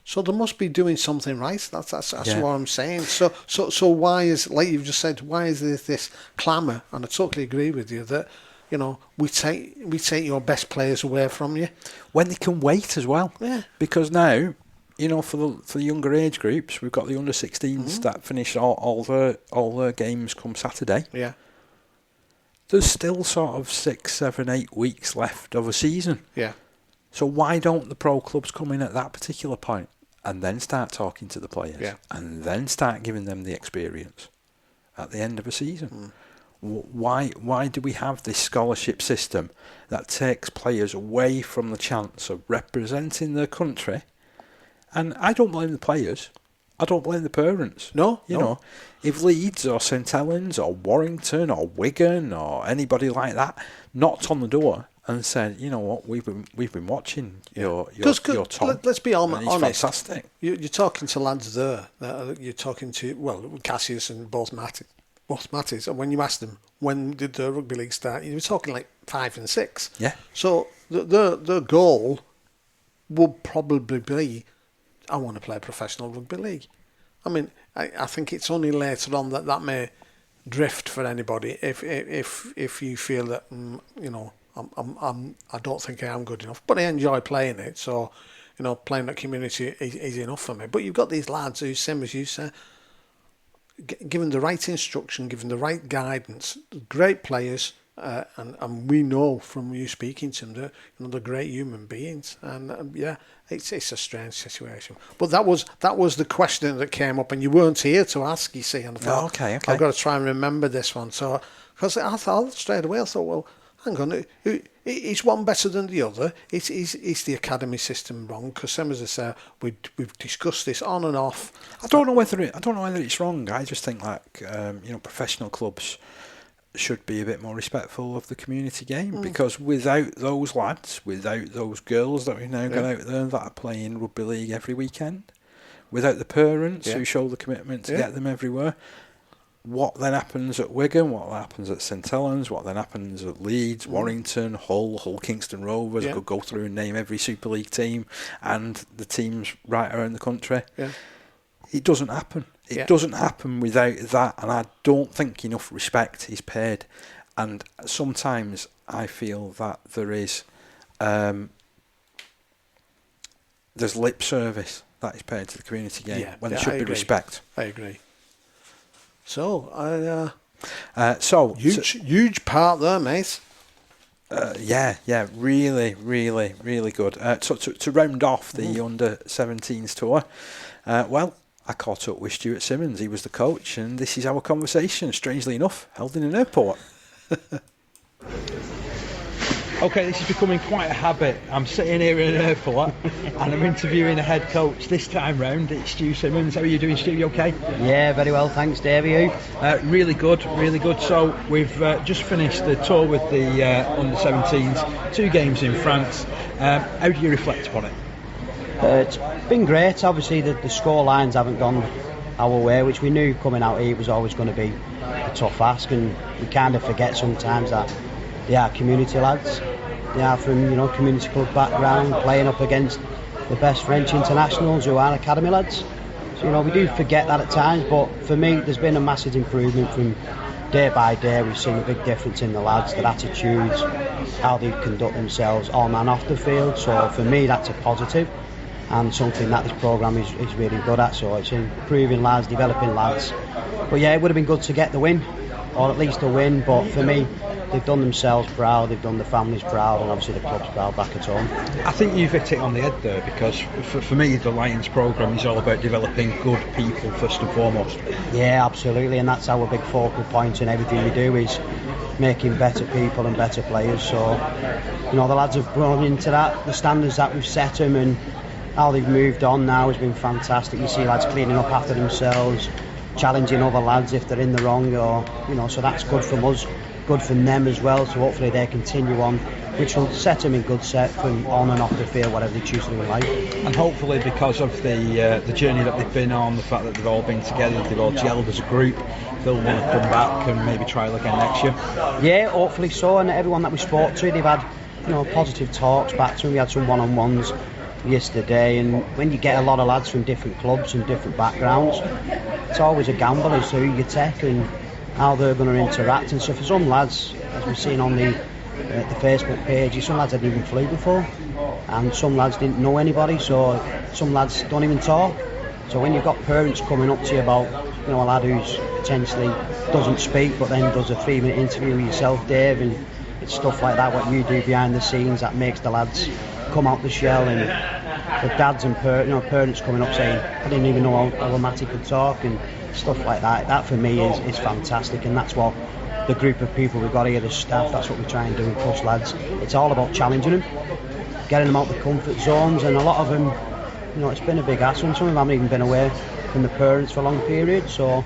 So they must be doing something right. That's what I'm saying. So why is, like you've just said, why is there this clamour? And I totally agree with you that we take your best players away from you when they can wait as well. Yeah, because now. For the younger age groups, we've got the under-16s that finish all their games come Saturday. Yeah. There's still sort of 6, 7, 8 weeks left of a season. Yeah. So why don't the pro clubs come in at that particular point and then start talking to the players and then start giving them the experience at the end of a season? Why do we have this scholarship system that takes players away from the chance of representing their country? And I don't blame the players. I don't blame the parents. No. If Leeds or St Helens or Warrington or Wigan or anybody like that knocked on the door and said, you know what, we've been watching your Tom. Let's be honest. Fantastic. You're talking to lads there. You're talking to Cassius and both Matties. And when you ask them when did the rugby league start, you were talking like 5 and 6. Yeah. So the goal would probably be, I want to play professional rugby league. I mean, I think it's only later on that may drift for anybody if you feel that I don't think I am good enough, but I enjoy playing it. So playing that community is enough for me. But you've got these lads who, same as you say, given the right instruction, given the right guidance, great players, and we know from you speaking to them that they're great human beings. And it's a strange situation. But that was the question that came up, and you weren't here to ask. You see, and I thought, okay. I've got to try and remember this one. So because I thought straight away, well, hang on, is one better than the other? Is the academy system wrong? Because as I say, we've discussed this on and off. I don't know whether it's wrong. I just think professional clubs should be a bit more respectful of the community game, because without those lads, without those girls that we've now got out there that are playing rugby league every weekend, without the parents who show the commitment to get them everywhere, what then happens at Wigan, what happens at St Helens, what then happens at Leeds, Warrington, Hull Kingston Rovers. I could go through and name every Super League team and the teams right around the country. It doesn't happen. It doesn't happen without that, and I don't think enough respect is paid. And sometimes I feel that there is there's lip service that is paid to the community game when there should be respect. I agree. So huge part there, mate. Really, really, really good. So to round off the under-17s tour, I caught up with Stuart Simmons. He was the coach, and this is our conversation, strangely enough, held in an airport. Okay, this is becoming quite a habit. I'm sitting here in an airport and I'm interviewing a head coach. This time round, it's Stu Simmons. How are you doing, Stu? You okay? Yeah, very well, thanks, Dave. You? Really good, really good. So we've just finished the tour with the under-17s, 2 games in France. How do you reflect upon it? It's been great. Obviously, the score lines haven't gone our way, which we knew coming out here was always going to be a tough ask, and we kind of forget sometimes that they are community lads. They are from community club background, playing up against the best French internationals who are academy lads. So we do forget that at times, but for me there's been a massive improvement from day by day. We've seen a big difference in the lads, their attitudes, how they conduct themselves on and off the field. So for me that's a positive, and something that this programme is really good at. So it's improving lads, developing lads. But it would have been good to get the win, or at least a win, but for me they've done themselves proud, they've done the families proud, and obviously the club's proud back at home. I think you've hit it on the head there, because for me the Lions programme is all about developing good people first and foremost. Yeah, absolutely, and that's our big focal point in everything we do, is making better people and better players. So the lads have grown into that, the standards that we've set them, and how they've moved on now has been fantastic. You see lads cleaning up after themselves, challenging other lads if they're in the wrong, or so that's good from us, good from them as well. So hopefully they continue on, which will set them in good set from on and off the field, whatever they choose to do in life. And hopefully, because of the journey that they've been on, the fact that they've all been together, they've all gelled as a group, they'll want to come back and maybe trial again next year. Yeah, hopefully so. And everyone that we spoke to, they've had positive talks back to them. We had some one-on-ones yesterday, and when you get a lot of lads from different clubs and different backgrounds, it's always a gamble as to who you take and how they're going to interact. And so for some lads, as we've seen on the Facebook page, some lads hadn't even flew before, and some lads didn't know anybody, so some lads don't even talk. So when you've got parents coming up to you about a lad who's potentially doesn't speak but then does a 3-minute interview with yourself, Dave, and it's stuff like that, what you do behind the scenes, that makes the lads come out the shell. And the dads and parents coming up saying, I didn't even know how Matty could talk, and stuff like that. That for me is fantastic, and that's what the group of people we've got here, the staff, that's what we try and do and push lads. It's all about challenging them, getting them out the comfort zones, and a lot of them, it's been a big ask, and some of them haven't even been away from the parents for a long period. So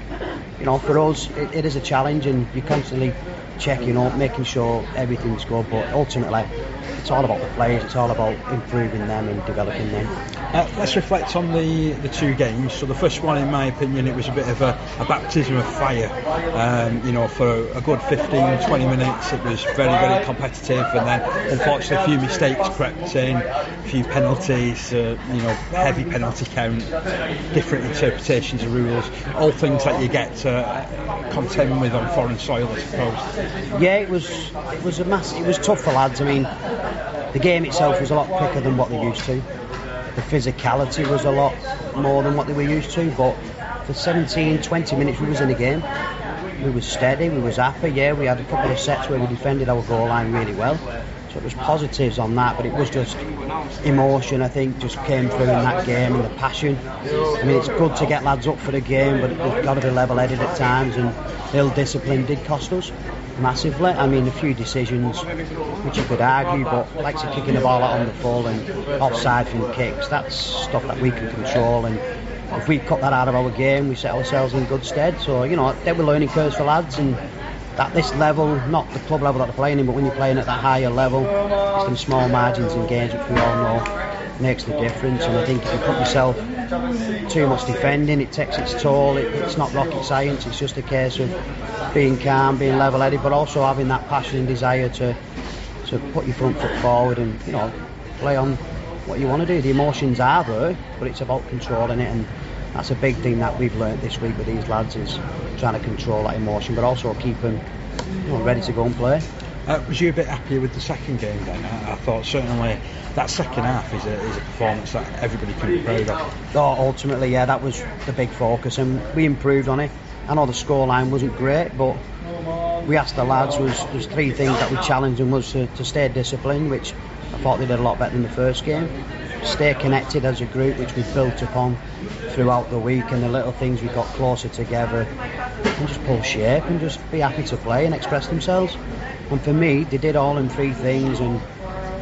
for us it is a challenge, and you're constantly checking up, making sure everything's good, but ultimately it's all about the players, it's all about improving them and developing them. Let's reflect on the 2 games. So the first one, in my opinion, it was a bit of a baptism of fire. For a good 15-20 minutes it was very, very competitive, and then unfortunately a few mistakes crept in, a few penalties, heavy penalty count, different interpretations of rules, all things that you get to contend with on foreign soil, I suppose. Yeah, it was tough for lads. I mean, the game itself was a lot quicker than what they're used to. The physicality was a lot more than what they were used to, but for 17, 20 minutes we was in the game. We was steady, we was happy, yeah, we had a couple of sets where we defended our goal line really well. So it was positives on that, but it was just emotion, I think, just came through in that game, and the passion. I mean, it's good to get lads up for the game, but they've got to be level-headed at times, and ill-discipline did cost us massively. I mean, a few decisions which you could argue, but like kicking the ball out on the full and offside from kicks, that's stuff that we can control, and if we cut that out of our game, we set ourselves in good stead. So, you know, there were learning curves for lads, and at this level, not the club level that they're playing in, but when you're playing at that higher level, it's them small margins in games, which we all know makes the difference. And I think if you put yourself too much defending, it takes its toll. It's not rocket science, it's just a case of being calm, being level-headed, but also having that passion and desire to put your front foot forward and, you know, play on what you want to do. The emotions are there, but it's about controlling it, and that's a big thing that we've learnt this week with these lads, is trying to control that emotion, but also keep them, you know, ready to go and play. Was you a bit happier with the second game then? I thought certainly that second half is a performance that everybody can be proud of. Oh, ultimately, yeah, that was the big focus, and we improved on it. I know the scoreline wasn't great, but we asked the lads, there's three things that we challenged them, was to stay disciplined, which I thought they did a lot better than the first game. Stay connected as a group, which we built upon throughout the week, and the little things we got closer together, and just pull shape and just be happy to play and express themselves. And for me, they did all in three things, and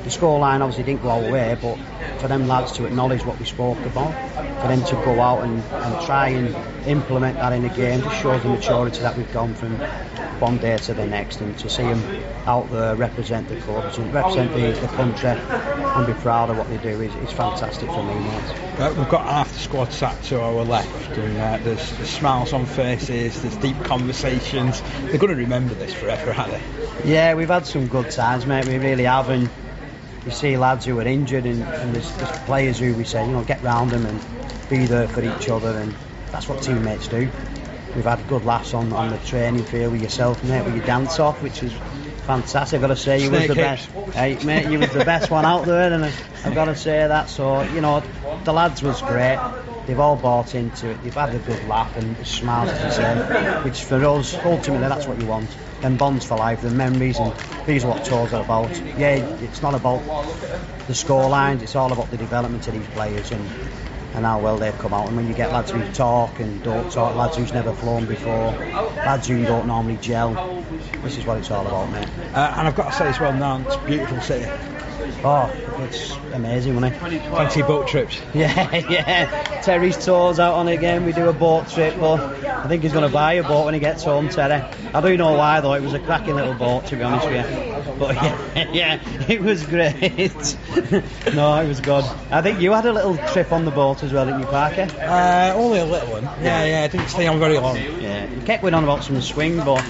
the scoreline obviously didn't go our way, but for them lads to acknowledge what we spoke about, for them to go out and try and implement that in the game, just shows the maturity that we've gone from one day to the next, and to see them out there represent the clubs and represent the country and be proud of what they do is fantastic for me, mate. We've got half the squad sat to our left, and there's smiles on faces, there's deep conversations. They're going to remember this forever, aren't they? Yeah, we've had some good times, mate, we really have, and you see lads who are injured, and there's players who we say, you know, get round them and be there for each other, and that's what teammates do. We've had good laughs on the training field with yourself, mate, with your dance off, which is fantastic. I've got to say, you was the best. Hey, mate, you was the best one out there, and I've got to say that. So, you know, the lads was great. They've all bought into it. They've had a good laugh and smiles, as you say, which for us, ultimately, that's what you want. Them bonds for life, the memories, and these are what tours are about. Yeah, it's not about the score lines, it's all about the development of these players and how well they've come out. And when you get lads who talk and don't talk, lads who's never flown before, lads who don't normally gel, this is what it's all about, mate. And I've got to say as well, Nantes, beautiful city. Oh, it's amazing, isn't it? Plenty of boat trips. Yeah. Terry's tours out on it again. We do a boat trip, but I think he's going to buy a boat when he gets home, Terry. I do know why, though. It was a cracking little boat, to be honest with you. But yeah, it was great. No, it was good. I think you had a little trip on the boat as well, didn't you, Parky? Only a little one. Yeah, I didn't stay on very long. Yeah, you kept going on about some swing, but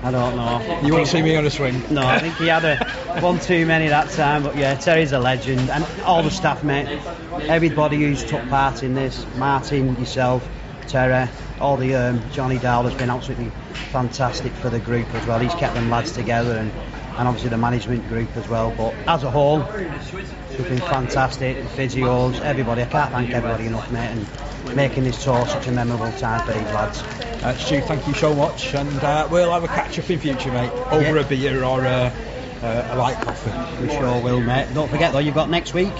I don't know. You won't see me on a swing? No, I think he had one too many that time, but yeah, Terry's a legend, and all the staff, mate, everybody who's took part in this, Martin, yourself, Terry, all the Johnny Dowell has been absolutely fantastic for the group as well. He's kept them lads together, and obviously the management group as well, but as a whole it's been fantastic. The physios, everybody, I can't thank everybody enough, mate, and making this tour such a memorable time for these lads. Stu, thank you so much, and we'll have a catch up in future, mate, over a beer or a light coffee. We sure will, mate. Don't forget though, you've got next week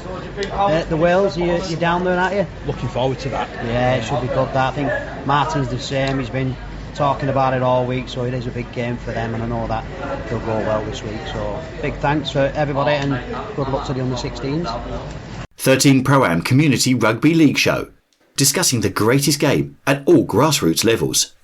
the Wales. You're down there, aren't you? Looking forward to that. Yeah, it should be good. That I think Martin's the same. He's been talking about it all week, so it is a big game for them, and I know that they'll go well this week. So big thanks for everybody, and good luck to the under-16s. 13 Pro-Am Community Rugby League Show, discussing the greatest game at all grassroots levels.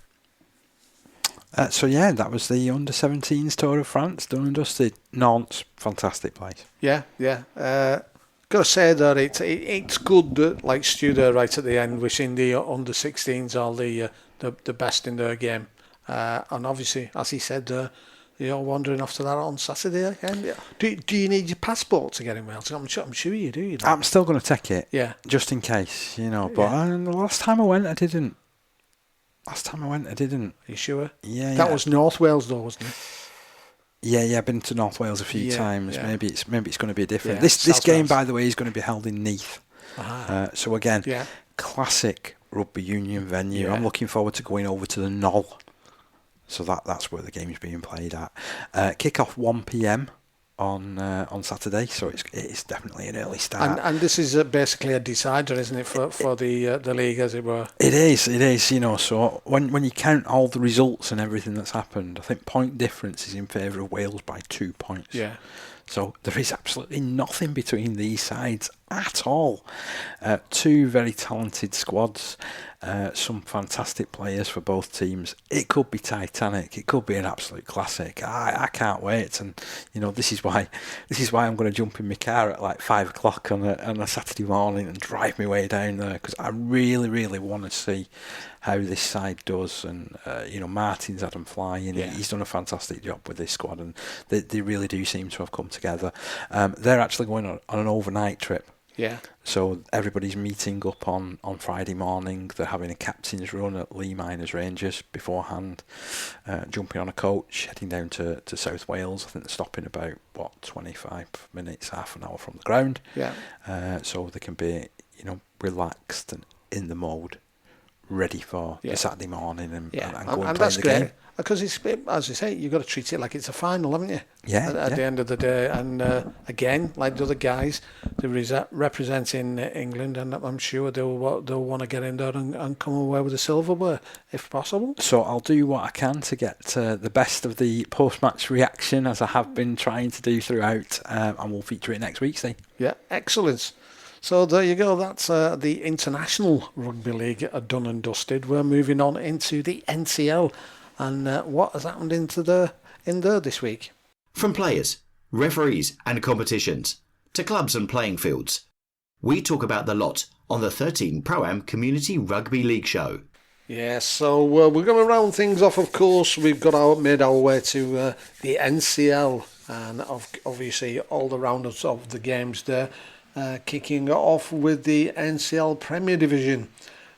So yeah, that was the under-17s Tour of France, done and dusted. Nantes, fantastic place. Yeah. Got to say that it's good that, like Stu there right at the end, we're seeing the under-16s are the best in their game. And obviously, as he said, you're wandering off to that on Saturday again. Do you need your passport to get in Wales? I'm sure you do. You know? I'm still going to take it, yeah, just in case, you know. But the last time I went, I didn't. Are you sure? Yeah. That was North Wales, though, wasn't it? Yeah. I've been to North Wales a few times. Yeah. Maybe it's going to be different. Yeah, This game, Wales. by the way, is going to be held in Neath. So again, classic rugby union venue. Yeah. I'm looking forward to going over to the Knoll. So that's where the game's being played at. Kick-off 1 p.m. on Saturday, so it's definitely an early start. And this is basically a decider, isn't it, for the league, as it were? It is. So when you count all the results and everything that's happened, I think point difference is in favour of Wales by 2 points. Yeah. So there is absolutely nothing between these sides at all. Two very talented squads, some fantastic players for both teams. It could be titanic. It could be an absolute classic. I can't wait. And this is why I'm going to jump in my car at like 5 o'clock on a Saturday morning and drive my way down there, because I really, really want to see how this side does. And Martin's had them flying. Yeah. He's done a fantastic job with this squad, and they really do seem to have come together. They're actually going on an overnight trip. Yeah. So everybody's meeting up on Friday morning. They're having a captain's run at Lee Miners Rangers beforehand, jumping on a coach, heading down to South Wales. I think they're stopping about 25 minutes, half an hour from the ground. Yeah. So they can be relaxed and in the mode, ready for the Saturday morning and go and play that's the great. game. Because it's, as you say, you've got to treat it like it's a final, haven't you? Yeah. At the end of the day, and again, like the other guys, they're representing England, and I'm sure they'll want to get in there and come away with a silverware if possible. So I'll do what I can to get the best of the post-match reaction, as I have been trying to do throughout, and we'll feature it next week, Steve. Yeah, excellent. So there you go. That's the International Rugby League done and dusted. We're moving on into the NCL. And what has happened in there this week? From players, referees and competitions to clubs and playing fields, we talk about the lot on the 13 Pro-Am Community Rugby League show. Yeah, so we're going to round things off, of course. We've made our way to the NCL, and obviously all the roundups of the games there, kicking off with the NCL Premier Division.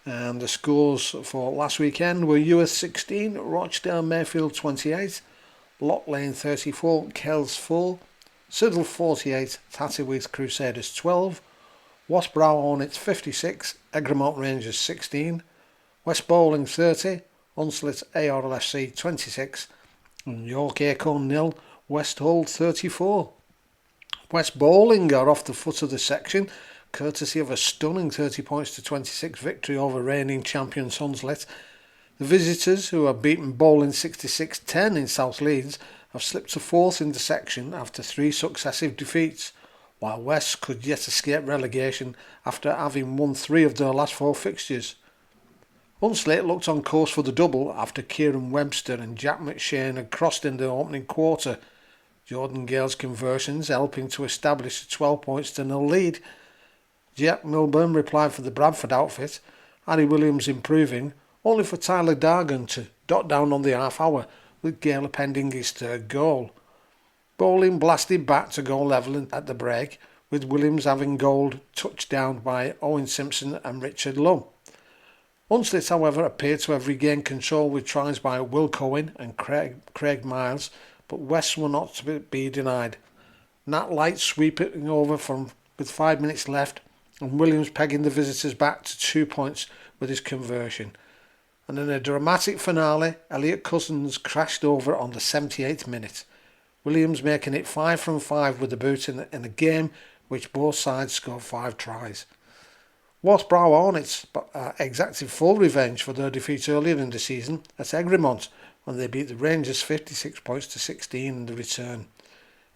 And the scores for last weekend were US 16, Rochdale Mayfield 28, Lock Lane 34, Kells 4, Siddle 48, Tatterwyth Crusaders 12, Wath Brow Hornets 56, Egremont Rangers 16, West Bowling 30, Hunslet ARLFC 26, and York Acorn 0, West Hull 34. West Bowling are off the foot of the section, courtesy of a stunning 30 points to 26 victory over reigning champions Hunslet. The visitors, who have beaten Bowling 66-10 in South Leeds, have slipped to fourth in the section after 3 successive defeats, while West could yet escape relegation after having won 3 of their last 4 fixtures. Hunslet looked on course for the double after Kieran Webster and Jack McShane had crossed in the opening quarter, Jordan Gale's conversions helping to establish a 12 points to 0 lead. Jack Milburn replied for the Bradford outfit, Harry Williams improving, only for Tyler Dargan to dot down on the half hour, with Gale appending his 3rd goal. Bowling blasted back to goal level at the break, with Williams having goal touched down by Owen Simpson and Richard Lowe. Hunslet, however, appeared to have regained control with tries by Will Cohen and Craig Miles, but West were not to be denied. Nat Light sweeping over with 5 minutes left, and Williams pegging the visitors back to 2 points with his conversion. And in a dramatic finale, Elliot Cousins crashed over on the 78th minute. Williams making it 5 from 5 with the boot in a game which both sides scored 5 tries. Wath Brow Hornets exacted full revenge for their defeat earlier in the season at Egremont when they beat the Rangers 56 points to 16 in the return.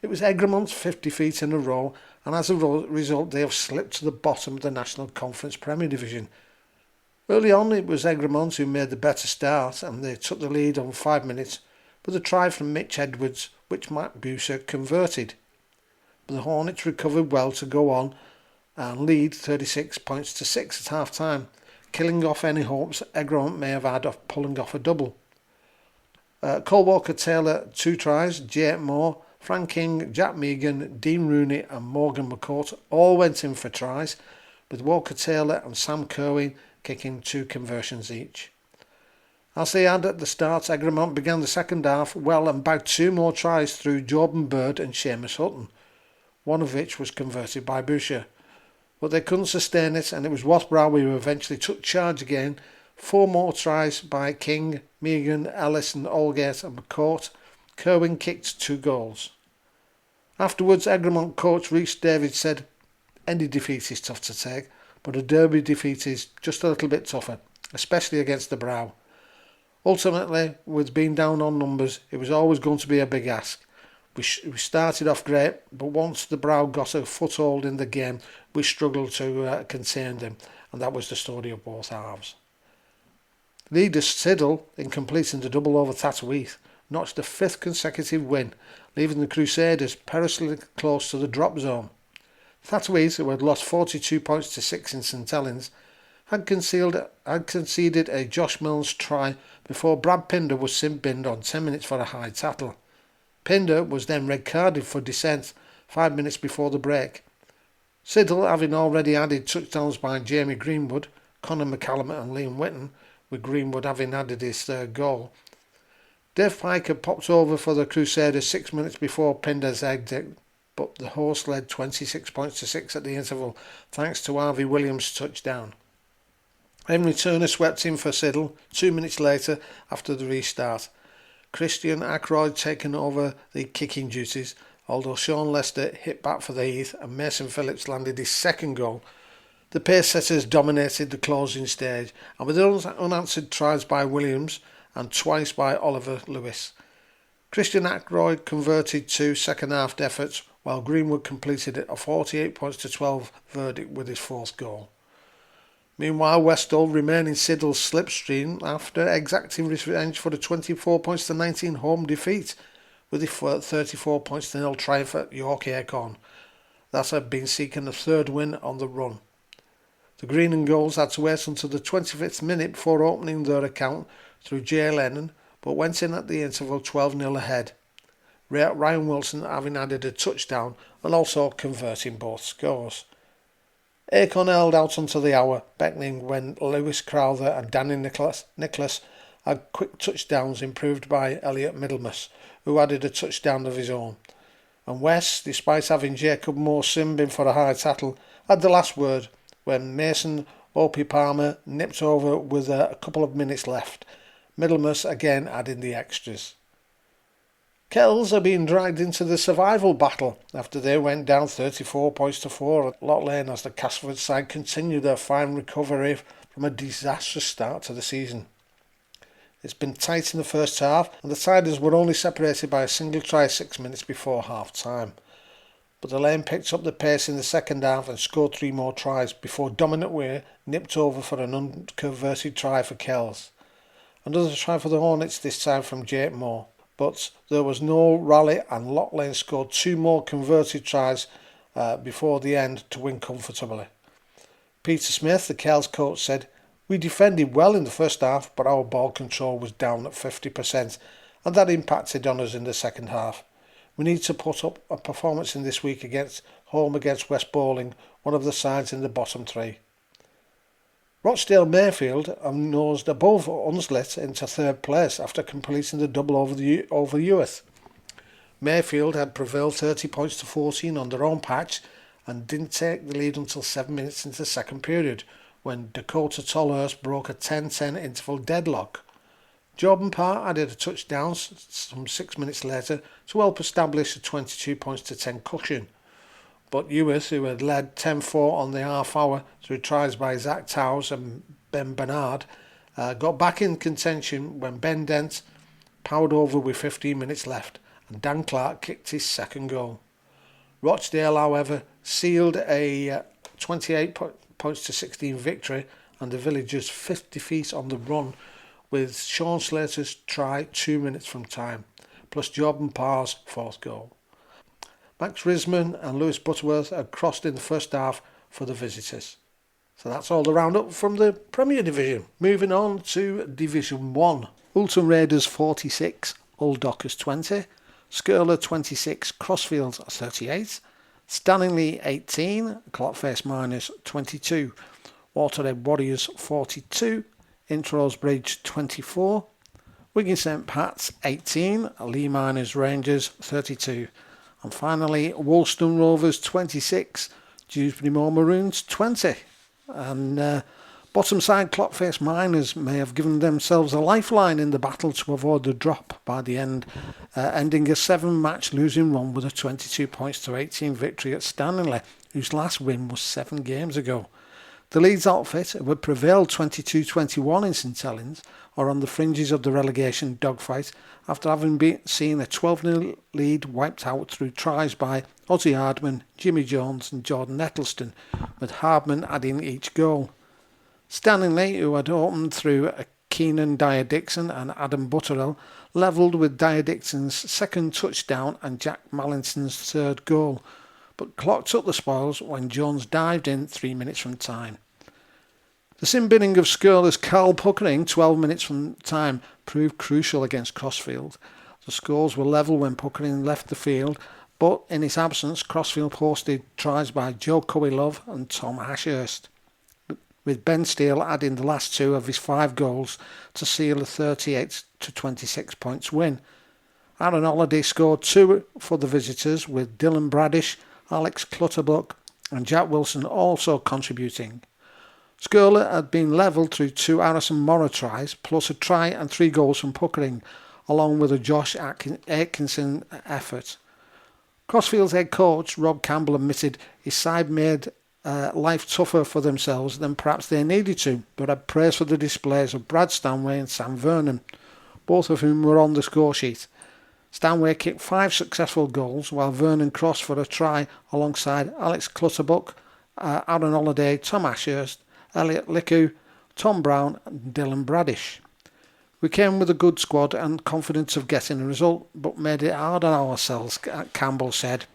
It was Egremont's 5th defeat in a row, and as a result they have slipped to the bottom of the National Conference Premier Division. Early on it was Egremont who made the better start, and they took the lead on 5 minutes with a try from Mitch Edwards which Matt Buser converted. But the Hornets recovered well to go on and lead 36 points to 6 at half time, killing off any hopes Egremont may have had of pulling off a double. Cole Walker-Taylor 2 tries, Jay Moore, Frank King, Jack Megan, Dean Rooney and Morgan McCourt all went in for tries, with Walker-Taylor and Sam Kerwin kicking 2 conversions each. As they had at the start, Egremont began the second half well and bagged 2 more tries through Jordan Bird and Seamus Hutton, one of which was converted by Boucher. but they couldn't sustain it, and it was Wath who eventually took charge again. 4 more tries by King, Megan, Ellis and Aldgate and McCourt. Kerwin kicked 2 goals. Afterwards, Egremont coach Rhys David said, "Any defeat is tough to take, but a derby defeat is just a little bit tougher, especially against the Brow. Ultimately, with being down on numbers, it was always going to be a big ask. We started off great, but once the Brow got a foothold in the game, we struggled to contain them, and that was the story of both halves." Leader Siddle, in completing the double over Tataweath, notched a 5th consecutive win, leaving the Crusaders perilously close to the drop zone. Tataweath, who had lost 42 points to 6 in St Helens, had conceded a Josh Milnes try before Brad Pinder was sin-binned on 10 minutes for a high tackle. Pinder was then red-carded for dissent 5 minutes before the break. Siddle, having already added touchdowns by Jamie Greenwood, Conor McCallum and Liam Whitten, with Greenwood having added his 3rd goal. Dave Parky popped over for the Crusaders 6 minutes before Pinder's exit, but the hosts led 26 points to 6 at the interval thanks to Harvey Williams' touchdown. Henry Turner swept in for Siddle 2 minutes later after the restart. Christian Ackroyd taken over the kicking duties, although Sean Lester hit back for the Heath and Mason Phillips landed his 2nd goal. The pace setters dominated the closing stage, and with unanswered tries by Williams and twice by Oliver Lewis. Christian Ackroyd converted 2 second-half efforts, while Greenwood completed a 48 points to 12 verdict with his 4th goal. Meanwhile, Westall remained in Siddle's slipstream after exacting revenge for the 24 points to 19 home defeat, with his 34 points to 0 triumph at York Acorn. That had been seeking a 3rd win on the run. The Green and Golds had to wait until the 25th minute before opening their account through Jay Lennon, but went in at the interval 12-0 ahead. Ryan Wilson having added a touchdown and also converting both scores. Acorn held out until the hour, beckoning when Lewis Crowther and Danny Nicholas had quick touchdowns improved by Elliot Middlemas, who added a touchdown of his own. And West, despite having Jacob Moore sin-bin for a high tackle, had the last word when Mason Opie Palmer nipped over with a couple of minutes left, Middlemas again adding the extras. Kells are being dragged into the survival battle after they went down 34 points to 4 at Loch Lane as the Castleford side continued their fine recovery from a disastrous start to the season. It's been tight in the first half and the Tiders were only separated by a single try 6 minutes before half-time. But the Lane picked up the pace in the second half and scored 3 more tries before Dominant Weir nipped over for an unconverted try for Kells. Another try for the Hornets, this time from Jake Moore. But there was no rally and Loch Lane scored 2 more converted tries before the end to win comfortably. Peter Smith, the Kells coach, said, "We defended well in the first half, but our ball control was down at 50% and that impacted on us in the second half. We need to put up a performance in this week against home against West Bowling, one of the sides in the bottom 3. Rochdale Mayfield have nosed above Unslet into 3rd place after completing the double over Wath. Mayfield had prevailed 30 points to 14 on their own patch and didn't take the lead until 7 minutes into the second period, when Dakota Tolhurst broke a 10-10 interval deadlock. Jordan Parr added a touchdown some 6 minutes later to help establish a 22 points to 10 cushion. But Wath, who had led 10-4 on the half hour through tries by Zach Towers and Ben Bernard, got back in contention when Ben Dent powered over with 15 minutes left and Dan Clark kicked his 2nd goal. Rochdale, however, sealed a 28 points to 16 victory and the Villagers' 5th defeat on the run, with Sean Slater's try 2 minutes from time, plus Jordan Parr's 4th goal. Max Risman and Lewis Butterworth had crossed in the first half for the visitors. So that's all the roundup from the Premier Division. Moving on to Division 1. Ulton Raiders 46, Hull Dockers 20, Skirler 26, Crossfields 38, Stanley 18, Clockface Miners 22, Waterhead Warriors 42, Introse Bridge 24, Wigan St Pat's 18, Lee Miners Rangers 32, and finally Woolston Rovers 26, Dewsbury Moor Maroons 20. And bottom side Clockface Miners may have given themselves a lifeline in the battle to avoid the drop by the end, ending a 7-match losing run with a 22 points to 18 victory at Stanley, whose last win was 7 games ago. The Leeds outfit, who had prevailed 22-21 in St Helens, are on the fringes of the relegation dogfight after having seen a 12-0 lead wiped out through tries by Ozzy Hardman, Jimmy Jones and Jordan Ettleston, with Hardman adding each goal. Stanley, who had opened through Keenan Dyer-Dixon and Adam Butterell, levelled with Dyer-Dixon's second touchdown and Jack Mallinson's third goal, but clocked up the spoils when Jones dived in 3 minutes from time. The sin-binning of Skirler's Carl Puckering 12 minutes from time proved crucial against Crossfield. The scores were level when Puckering left the field, but in his absence Crossfield posted tries by Joe Cowie-Love and Tom Ashurst, with Ben Steele adding the last 2 of his 5 goals to seal a 38-26 points win. Aaron Holliday scored 2 for the visitors, with Dylan Bradish, Alex Clutterbuck and Jack Wilson also contributing. Skirler had been levelled through 2 Harrison Morrow tries, plus a try and 3 goals from Puckering, along with a Josh Atkinson effort. Crossfield's head coach, Rob Campbell, admitted his side made life tougher for themselves than perhaps they needed to, but had praise for the displays of Brad Stanway and Sam Vernon, both of whom were on the score sheet. Stanway kicked 5 successful goals, while Vernon crossed for a try alongside Alex Clutterbuck, Aaron Holliday, Tom Ashurst, Elliot Licku, Tom Brown and Dylan Bradish. We came with a good squad and confidence of getting a result, but made it hard on ourselves, Campbell said.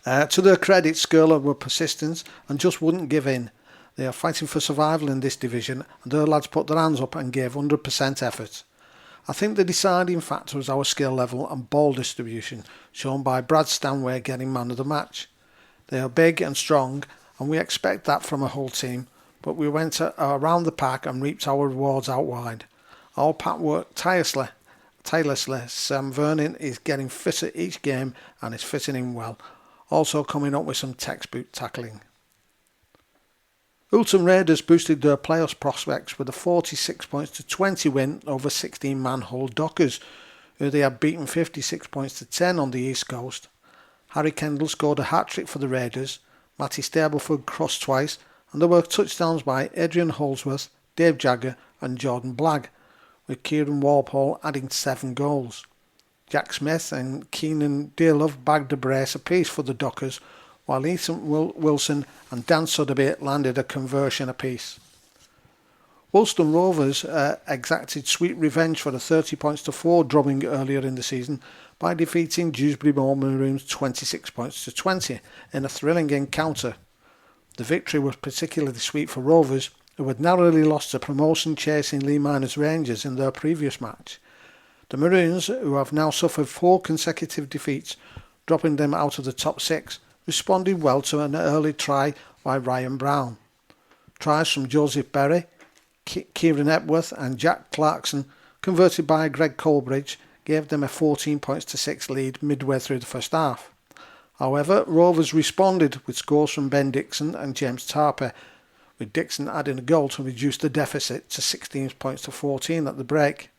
To their credit, Skirler were persistent and just wouldn't give in. They are fighting for survival in this division, and their lads put their hands up and gave 100% effort. I think the deciding factor was our skill level and ball distribution, shown by Brad Stanway getting man of the match. They are big and strong, and we expect that from a whole team, but we went around the pack and reaped our rewards out wide. Our pack worked tirelessly. Sam Vernon is getting fitter each game and is fitting in well, also coming up with some textbook tackling. Oulton Raiders boosted their playoffs prospects with a 46 points to 20 win over 16-man Hull Dockers, who they had beaten 56 points to 10 on the East Coast. Harry Kendall scored a hat-trick for the Raiders, Matty Stableford crossed twice, and there were touchdowns by Adrian Holsworth, Dave Jagger and Jordan Blagg, with Kieran Walpole adding 7 goals. Jack Smith and Keenan Dearlove bagged a brace apiece for the Dockers, while Ethan Wilson and Dan Sotheby landed a conversion apiece. Woolston Rovers exacted sweet revenge for a 30 points to 4 drubbing earlier in the season by defeating Dewsbury Moor Maroons 26 points to 20 in a thrilling encounter. The victory was particularly sweet for Rovers, who had narrowly lost to promotion chasing Lee Miners Rangers in their previous match. The Maroons, who have now suffered 4 consecutive defeats, dropping them out of the top 6, responded well to an early try by Ryan Brown. Tries from Joseph Berry, Kieran Epworth and Jack Clarkson, converted by Greg Colbridge, gave them a 14 points to 6 lead midway through the first half. However, Rovers responded with scores from Ben Dixon and James Tarper, with Dixon adding a goal to reduce the deficit to 16 points to 14 at the break.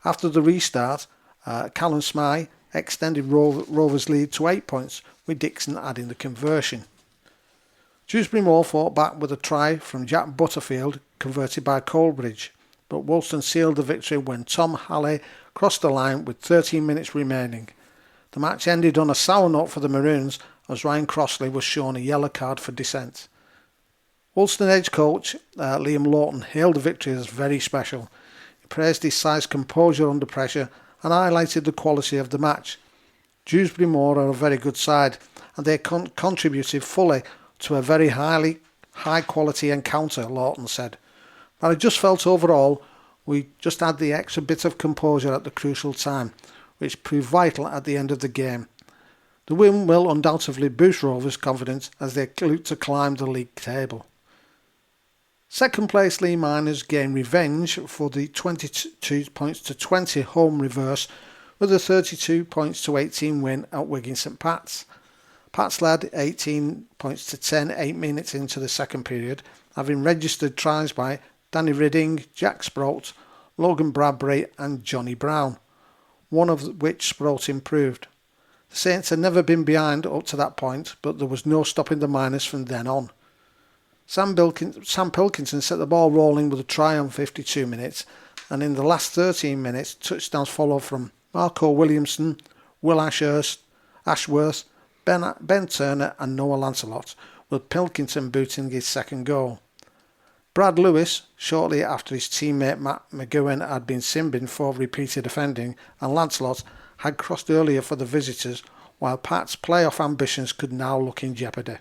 After the restart, Callum Smythe extended Rovers' lead to 8 points, with Dixon adding the conversion. Dewsbury Moor fought back with a try from Jack Butterfield, converted by Colbridge, but Woolston sealed the victory when Tom Halley crossed the line with 13 minutes remaining. The match ended on a sour note for the Maroons, as Ryan Crossley was shown a yellow card for dissent. Woolston edge coach Liam Lawton hailed the victory as very special. He praised his side's composure under pressure and highlighted the quality of the match. Dewsbury Moor are a very good side, and they contributed fully to a very high quality encounter, Lawton said. But I just felt overall we just had the extra bit of composure at the crucial time, which proved vital at the end of the game. The win will undoubtedly boost Rovers' confidence as they look to climb the league table. Second place Lee Miners gained revenge for the 22 points to 20 home reverse with a 32 points to 18 win at Wigan St Pat's. Pats led 18 points to 10, 8 minutes into the second period, having registered tries by Danny Ridding, Jack Sprout, Logan Bradbury and Johnny Brown, one of which Sprout improved. The Saints had never been behind up to that point, but there was no stopping the Miners from then on. Sam Pilkinson set the ball rolling with a try on 52 minutes, and in the last 13 minutes, touchdowns followed from Marco Williamson, Will Ashworth, Ben Turner and Noah Lancelot, with Pilkinson booting his second goal. Brad Lewis, shortly after his teammate Matt McGowan had been sin-binned for repeated offending, and Lancelot had crossed earlier for the visitors, while Pat's playoff ambitions could now look in jeopardy.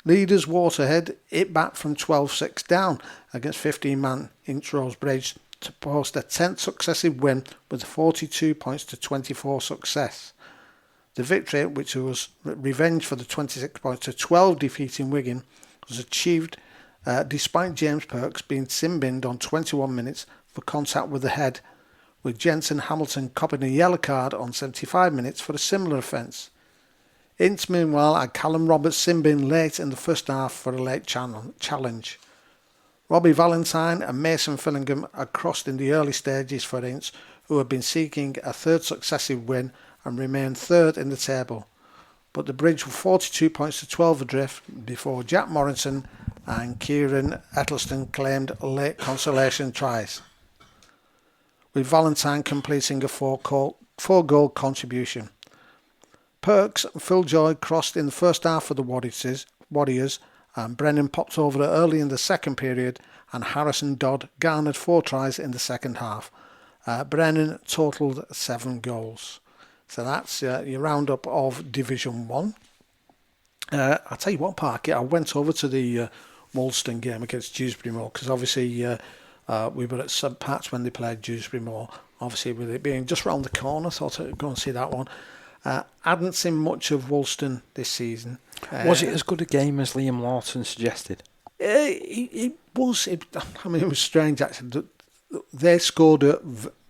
Leaders Waterhead hit back from 12-6 down against 15-man Introse Bridge to post a 10th successive win with 42 points to 24 success. The victory, which was revenge for the 26 points to 12 defeating Wigan, was achieved despite James Perks being sin-binned on 21 minutes for contact with the head, with Jensen Hamilton copping a yellow card on 75 minutes for a similar offence. Ince, meanwhile, had Callum Roberts sin-binned late in the first half for a late challenge. Robbie Valentine and Mason Fillingham had crossed in the early stages for Ince, who had been seeking a third successive win and remained third in the table. But the Bridge were 42 points to 12 adrift before Jack Morrison and Kieran Ettleston claimed late consolation tries, with Valentine completing a four-goal contribution. Perks and Phil Joy crossed in the first half for the Warriors, and Brennan popped over early in the second period, and Harrison Dodd garnered 4 tries in the second half. Brennan totalled 7 goals. So that's your roundup of Division 1. I'll tell you what, Parky, I went over to the Woolston game against Dewsbury Moor, because obviously we were at St Pat's when they played Dewsbury Moor. Obviously, with it being just round the corner, thought I'd go and see that one. Hadn't seen much of Woolston this season. Was it as good a game as Liam Lawton suggested? It was. It was strange actually. They scored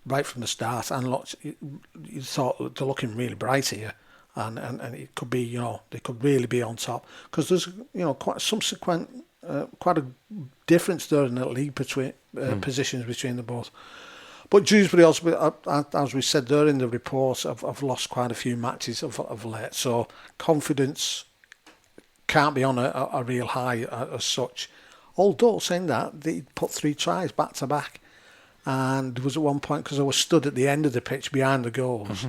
right from the start, and lots. You thought they're looking really bright here, and it could be, they could really be on top, because there's quite a difference there in the league between positions between the both. But Dewsbury also, as we said there in the report, have lost quite a few matches of late. So confidence can't be on a real high as such. Although, saying that, they put 3 tries back to back. And there was at one point, because I was stood at the end of the pitch behind the goals,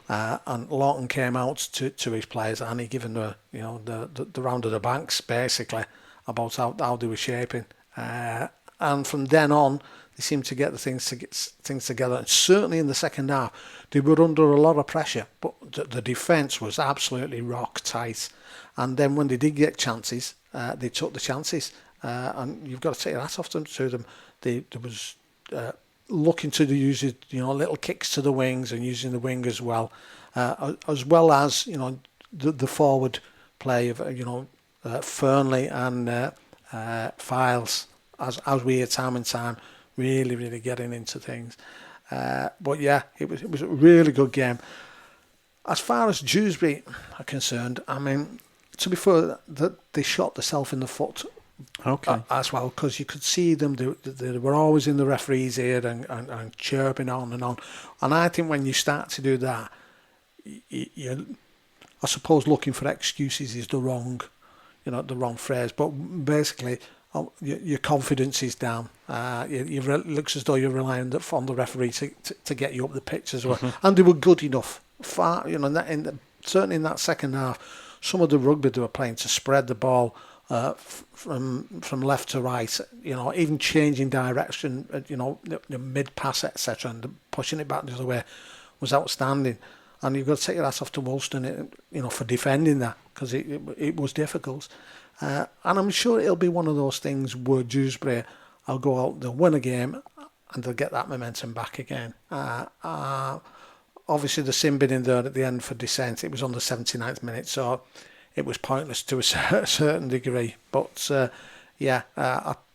and Lawton came out to his players, and he given the round of the banks, basically, about how they were shaping. And from then on, they seemed to get things together. And certainly in the second half, they were under a lot of pressure, but the defence was absolutely rock tight. And then when they did get chances, they took the chances. And you've got to take your hat off to them. There was looking to use it, little kicks to the wings and using the wing as well as the forward play of Fernley and Files as we hear time and time, really getting into things. But yeah, it was a really good game. As far as Dewsbury are concerned, I mean, to be fair, that they shot themselves in the foot. Okay. As well, because you could see them, they were always in the referee's ear and chirping on. And I think when you start to do that, I suppose looking for excuses is the wrong phrase, but basically your confidence is down. It looks as though you're relying on the referee to get you up the pitch as well. Mm-hmm. And they were good enough. Certainly in that second half, some of the rugby they were playing to spread the ball from left to right, even changing direction, the mid pass, etc., and pushing it back the other way was outstanding. And you've got to take your hat off to Woolston, for defending that, because it was difficult. And I'm sure it'll be one of those things where Dewsbury will go out, they'll win a game, and they'll get that momentum back again. Obviously, the sin bin in there at the end for descent, it was on the 79th minute, so it was pointless to a certain degree. But the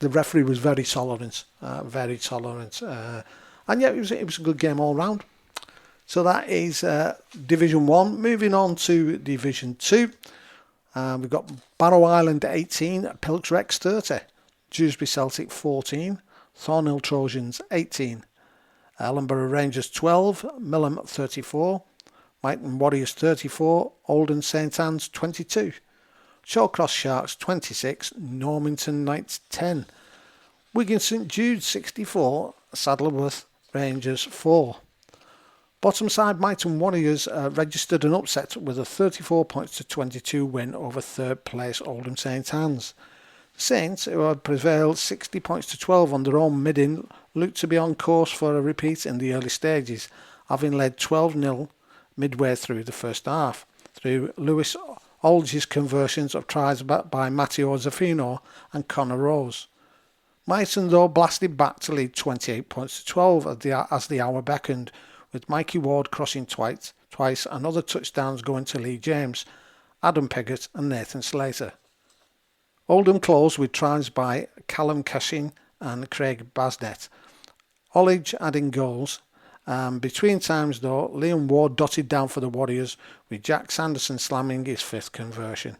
referee was very tolerant. And yeah, it was a good game all round. So that is Division 1. Moving on to Division 2. We've got Barrow Island 18, Pilks Rex 30, Dewsbury Celtic 14, Thornhill Trojans 18, Ellenborough Rangers 12, Millham 34, Myton Warriors 34, Oldham St Anne's 22, Shawcross Sharks 26, Normanton Knights 10, Wigan St Jude 64, Saddleworth Rangers 4. Bottom side Myton Warriors registered an upset with a 34 points to 22 win over third place Oldham St Anne's. Saints, who had prevailed 60 points to 12 on their own mid-in, looked to be on course for a repeat in the early stages, having led 12-0 midway through the first half, through Lewis Aldge's conversions of tries by Matteo Zaffino and Connor Rose. Myton, though, blasted back to lead 28 points to 12 as the hour beckoned, with Mikey Ward crossing twice and other touchdowns going to Lee James, Adam Peggott and Nathan Slater. Oldham closed with tries by Callum Cashin and Craig Basnet. Ollage adding goals. Between times, though, Liam Ward dotted down for the Warriors, with Jack Sanderson slamming his fifth conversion.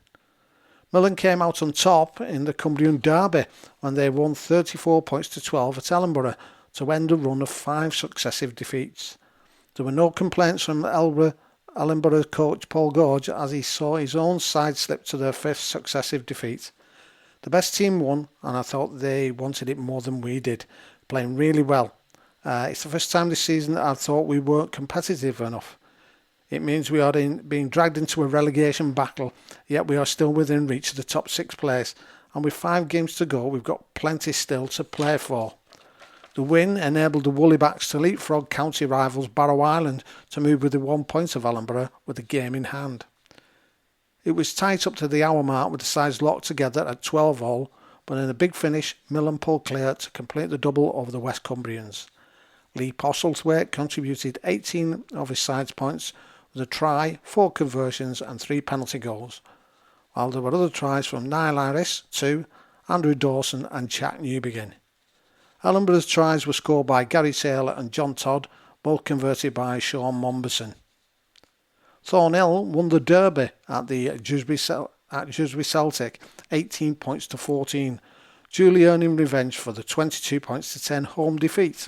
Millen came out on top in the Cumbrian Derby when they won 34 points to 12 at Ellenborough to end a run of 5 successive defeats. There were no complaints from Ellenborough coach Paul Gorge as he saw his own side slip to their 5th successive defeat. The best team won, and I thought they wanted it more than we did, playing really well. It's the first time this season that I thought we weren't competitive enough. It means we are being dragged into a relegation battle, yet we are still within reach of the top 6 place, and with 5 games to go, we've got plenty still to play for. The win enabled the Woolleybacks to leapfrog county rivals Barrow Island to move within 1 point of Ellenborough with the game in hand. It was tight up to the hour mark with the sides locked together at 12 all, but in a big finish, Millham pulled clear to complete the double over the West Cumbrians. Lee Postlethwaite contributed 18 of his side's points with a try, 4 conversions and 3 penalty goals, while there were other tries from Niall Harris, 2, Andrew Dawson and Jack Newbegin. Ellenborough's tries were scored by Gary Taylor and John Todd, both converted by Sean Momberson. Thornhill won the Derby at the Dewsbury Celtic, 18 points to 14, duly earning revenge for the 22 points to 10 home defeat.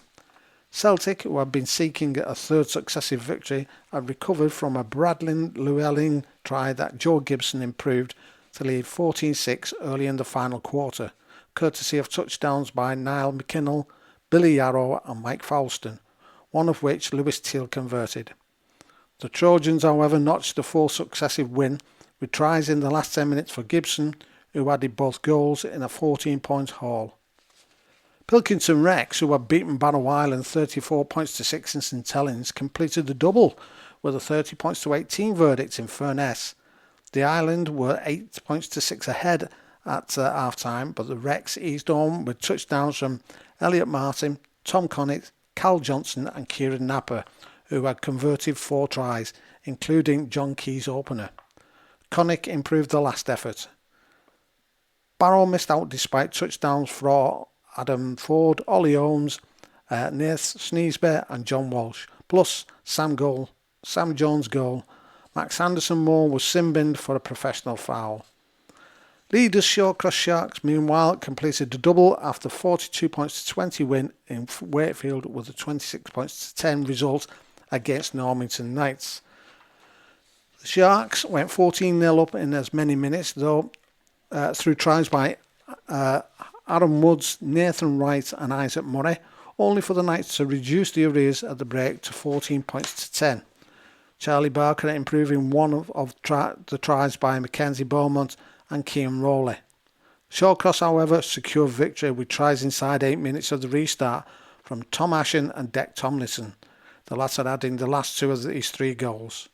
Celtic, who had been seeking a 3rd successive victory, had recovered from a Bradley Llewellyn try that Joe Gibson improved to lead 14-6 early in the final quarter, courtesy of touchdowns by Niall McKinnell, Billy Yarrow and Mike Falston, one of which Lewis Teal converted. The Trojans, however, notched a 4th successive win, with tries in the last 10 minutes for Gibson, who added both goals in a 14-point haul. Pilkington Rex, who had beaten Barrow Island 34 points to 6 in St Helens, completed the double with a 30 points to 18 verdict in Furness. The Island were 8 points to 6 ahead at half-time, but the Rex eased on with touchdowns from Elliot Martin, Tom Connick, Cal Johnson and Kieran Napper, who had converted 4 tries, including John Key's opener. Connick improved the last effort. Barrow missed out despite touchdowns for Adam Ford, Ollie Holmes, Nath Sneesby and John Walsh, plus Sam Jones' goal. Max Anderson Moore was sin-binned for a professional foul. Leaders Shawcross Sharks, meanwhile, completed the double after 42 points to 20 win in Wakefield with a 26 points to 10 result against Normanton Knights. The Sharks went 14-0 up in as many minutes, though, through tries by Aaron Woods, Nathan Wright and Isaac Murray, only for the Knights to reduce the arrears at the break to 14 points to 10. Charlie Barker improving one of the tries by Mackenzie Beaumont and Cian Rowley. Shawcross, however, secured victory with tries inside 8 minutes of the restart from Tom Ashen and Deck Tomlinson, the latter adding the last 2 of his 3 goals.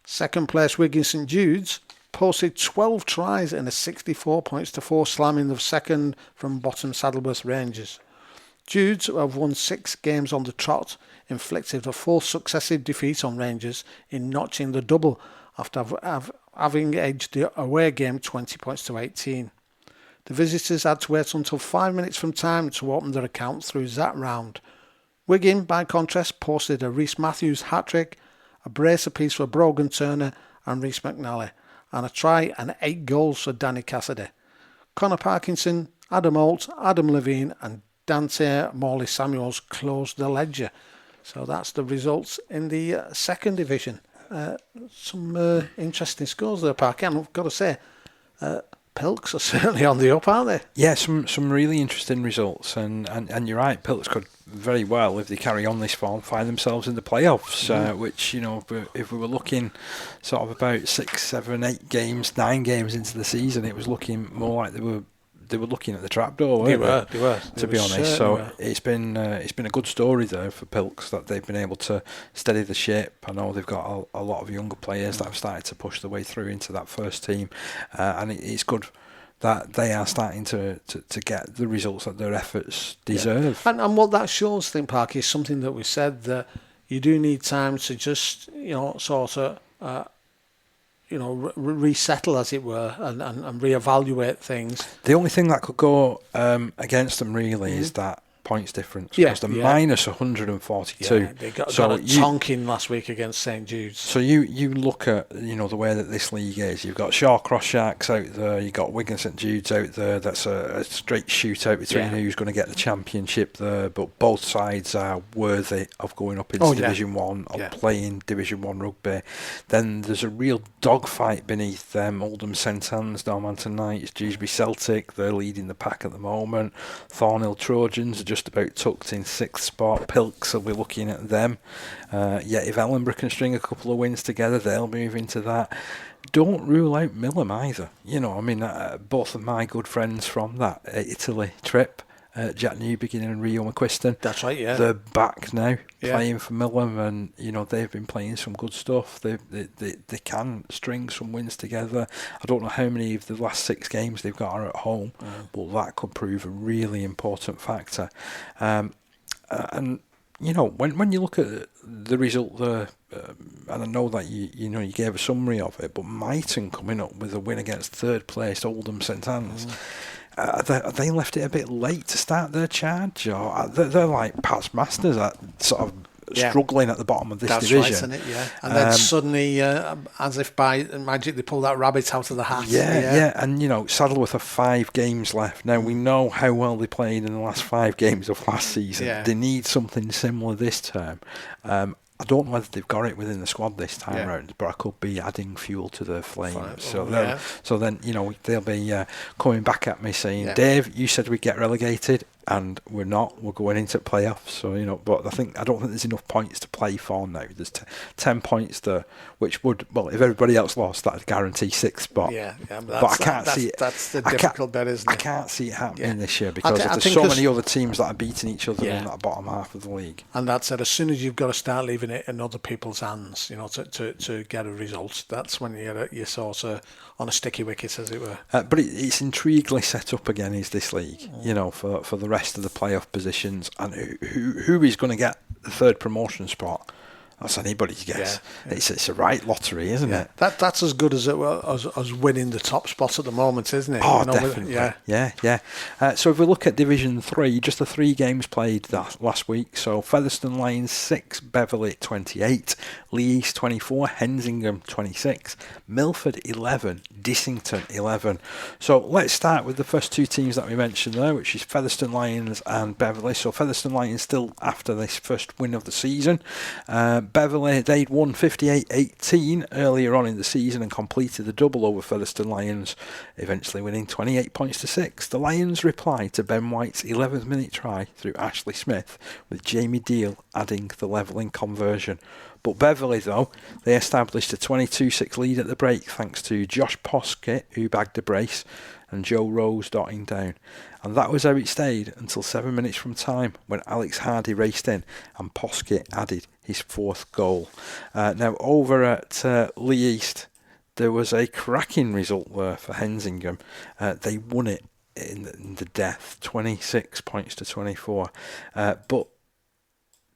Second place Wigan St Jude's posted 12 tries in a 64 points to 4 slamming of second from bottom Saddleworth Rangers. Jude's, who have won 6 games on the trot, inflicted a 4th successive defeat on Rangers in notching the double after having edged the away game 20 points to 18. The visitors had to wait until 5 minutes from time to open their account through that round. Wigan, by contrast, posted a Rhys Matthews hat-trick, a brace apiece for Brogan Turner and Rhys McNally, and a try and 8 goals for Danny Cassidy. Connor Parkinson, Adam Holt, Adam Levine and Dante Morley Samuels closed the ledger. So that's the results in the second division. Some interesting scores there, Parky, and I've got to say, Pilks are certainly on the up, aren't they? Yeah, some really interesting results, and you're right, Pilks could very well, if they carry on this form, find themselves in the playoffs, which, you know, if we were looking sort of about 6, 7, 8 games, 9 games into the season, it was looking more like they were looking at the trapdoor, weren't they? They were. To be honest, so it's been a good story there for Pilks that they've been able to steady the ship. I know they've got a lot of younger players that have started to push their way through into that first team, and it's good that they are starting to get the results that their efforts deserve. Yeah. And what that shows, I think, Parky, is something that we said, that you do need time to just, you know, sort of, resettle, as it were, and reevaluate things. The only thing that could go against them really is that points difference, because they're minus 142. Yeah, they got a tonking last week against St Jude's. So you look at, you know, the way that this league is. You've got Shawcross Sharks out there, you've got Wigan St Jude's out there. That's a straight shootout between who's going to get the championship there. But both sides are worthy of going up into Division 1 or playing Division 1 rugby. Then there's a real dogfight beneath them. Oldham St Anne's, Normanton Knights, Dewsbury Celtic, they're leading the pack at the moment. Thornhill Trojans are just about tucked in 6th spot. Pilks will be looking at them. If Ellenborough can string a couple of wins together, they'll move into that. Don't rule out Millom either. You know, I mean, both of my good friends from that Italy trip, Jack Newbegin and Rio McQuiston. That's right, yeah. They're back now playing for Millom, and you know they've been playing some good stuff. They can string some wins together. I don't know how many of the last 6 games they've got are at home, but that could prove a really important factor. And you know, when you look at the result there, and I know that you know you gave a summary of it, but Myton coming up with a win against third placed Oldham St Anne's. They left it a bit late to start their charge, or they're like past masters at sort of struggling at the bottom of this division. That's right, isn't it? Yeah. And then suddenly, as if by magic, they pull that rabbit out of the hat. Yeah. And you know, Saddleworth have 5 games left. Now we know how well they played in the last 5 games of last season. Yeah. They need something similar this term. I don't know whether they've got it within the squad this time round, but I could be adding fuel to their flame. So then, you know, they'll be coming back at me saying, Dave, you said we'd get relegated, and we're not. We're going into playoffs. So, you know, but I don't think there's enough points to play for now. There's 10 points there, which would, well, if everybody else lost, that'd guarantee 6th spot. But I can't see it. That's the difficult bit, isn't it? I can't see it happening this year because there's so many other teams that are beating each other in that bottom half of the league. And that said, as soon as you've got to start leaving it in other people's hands, you know, to get a result, that's when you're sort of on a sticky wicket, as it were. But it's intriguingly set up again, is this league, you know, for the rest of the playoff positions, and who is going to get the 3rd promotion spot. That's anybody's guess. It's a right lottery, isn't it? That's as good as winning the top spot at the moment, isn't it? Oh, definitely. Yeah. So if we look at Division 3, just the 3 games played last week. So Featherstone Lions 6, Beverley 28, Lee East 24, Hensingham 26, Milford 11, Dissington 11. So let's start with the first 2 teams that we mentioned there, which is Featherstone Lions and Beverley. So Featherstone Lions still after this first win of the season. Beverley, they'd won 58-18 earlier on in the season and completed the double over Featherstone Lions, eventually winning 28 points to 6. The Lions replied to Ben White's 11th minute try through Ashley Smith, with Jamie Deal adding the levelling conversion. But Beverley, though, they established a 22-6 lead at the break thanks to Josh Poskett, who bagged a brace, and Joe Rose dotting down. And that was how it stayed until 7 minutes from time, when Alex Hardy raced in and Poskett added his 4th goal. Now over at Lee East, there was a cracking result there for Hensingham. They won it in the death, 26 points to 24. But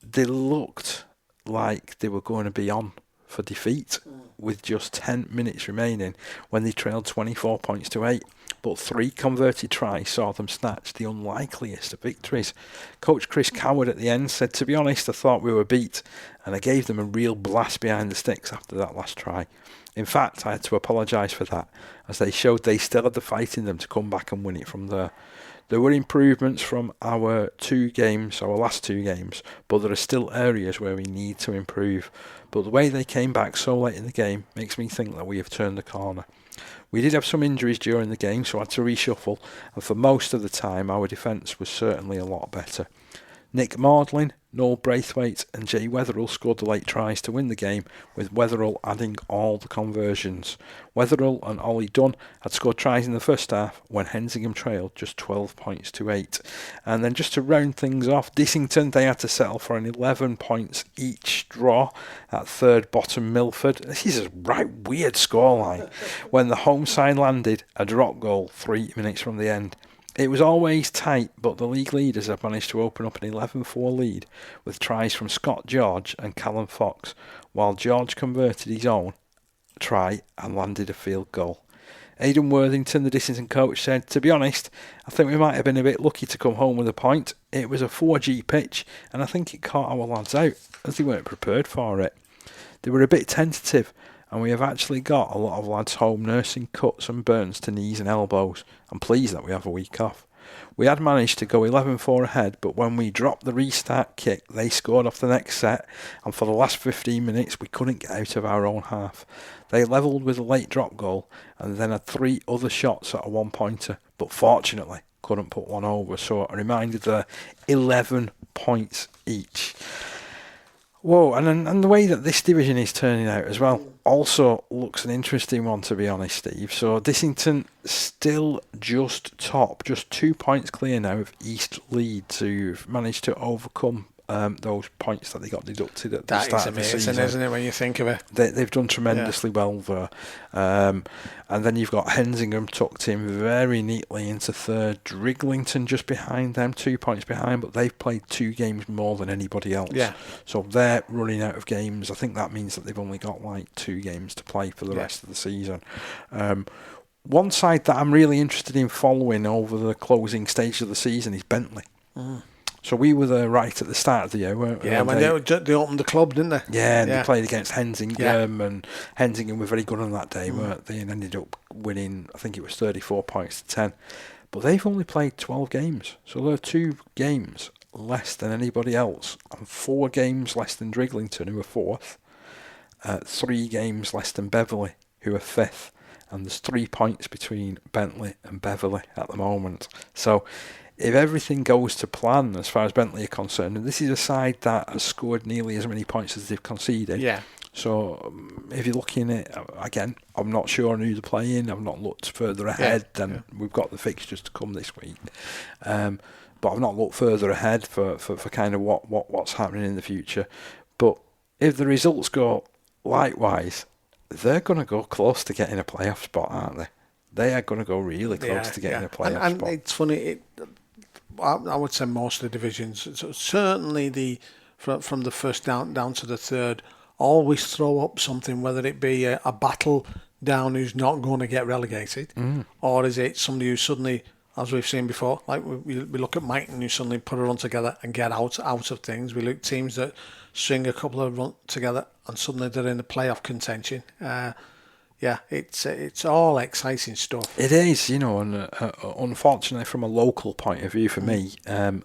they looked like they were going to be on for defeat with just 10 minutes remaining when they trailed 24 points to 8. but 3 converted tries saw them snatch the unlikeliest of victories. Coach Chris Coward at the end said, "To be honest, I thought we were beat, and I gave them a real blast behind the sticks after that last try. In fact, I had to apologise for that, as they showed they still had the fight in them to come back and win it from there. There were improvements from our last 2 games, but there are still areas where we need to improve. But the way they came back so late in the game makes me think that we have turned the corner. We did have some injuries during the game, so I had to reshuffle, and for most of the time our defence was certainly a lot better. Nick Maudlin, Noel Braithwaite and Jay Wetherill scored the late tries to win the game, with Wetherill adding all the conversions. Wetherill and Ollie Dunn had scored tries in the first half when Hensingham trailed just 12 points to 8. And then just to round things off, Dissington, they had to settle for an 11 points each draw at third bottom Milford. This is a right weird scoreline when the home side landed a drop goal 3 minutes from the end. It was always tight, but the league leaders have managed to open up an 11-4 lead with tries from Scott George and Callum Fox, while George converted his own try and landed a field goal. Aidan Worthington, the Dissington coach, said, "To be honest, I think we might have been a bit lucky to come home with a point. It was a 4G pitch, and I think it caught our lads out, as they weren't prepared for it. They were a bit tentative, and we have actually got a lot of lads home nursing cuts and burns to knees and elbows. I'm pleased that we have a week off. We had managed to go 11-4 ahead, but when we dropped the restart kick, they scored off the next set, and for the last 15 minutes we couldn't get out of our own half. They levelled with a late drop goal, and then had 3 other shots at a one-pointer, but fortunately couldn't put one over, so a reminder there, 11 points each." Whoa, and the way that this division is turning out as well also looks an interesting one, to be honest, Steve. So Dissington still just top, just 2 points clear now of East Leeds, who've managed to overcome those points that they got deducted at the start of the season. That is amazing, isn't it, when you think of it? They've done tremendously well there. And then you've got Hensingham tucked in very neatly into third. Driglington just behind them, 2 points behind, but they've played 2 games more than anybody else. Yeah. So they're running out of games. I think that means that they've only got like 2 games to play for the rest of the season. One side that I'm really interested in following over the closing stage of the season is Bentley. So we were there right at the start of the year, weren't we? Yeah, when they opened the club, didn't they? Yeah, and they played against Hensingham, and Hensingham were very good on that day, weren't they? And ended up winning, I think it was 34 points to 10. But they've only played 12 games, so they're 2 games less than anybody else, and 4 games less than Driglington, who are 4th, 3 games less than Beverley, who are 5th, and there's 3 points between Bentley and Beverley at the moment. So if everything goes to plan as far as Bentley are concerned, and this is a side that has scored nearly as many points as they've conceded. Yeah. So if you're looking at, again, I'm not sure who they're playing. I've not looked further ahead than we've got the fixtures to come this week. But I've not looked further ahead for kind of what's happening in the future. But if the results go likewise, they're going to go close to getting a playoff spot, aren't they? They are going to go really close to getting a playoff spot. And it's funny, I would say most of the divisions, so certainly from the first down to the third, always throw up something, whether it be a battle down who's not going to get relegated, or is it somebody who suddenly, as we've seen before, like we look at Mighton, who suddenly put a run together and get out of things. We look at teams that string a couple of runs together and suddenly they're in the playoff contention. It's all exciting stuff. It is, and unfortunately from a local point of view for me,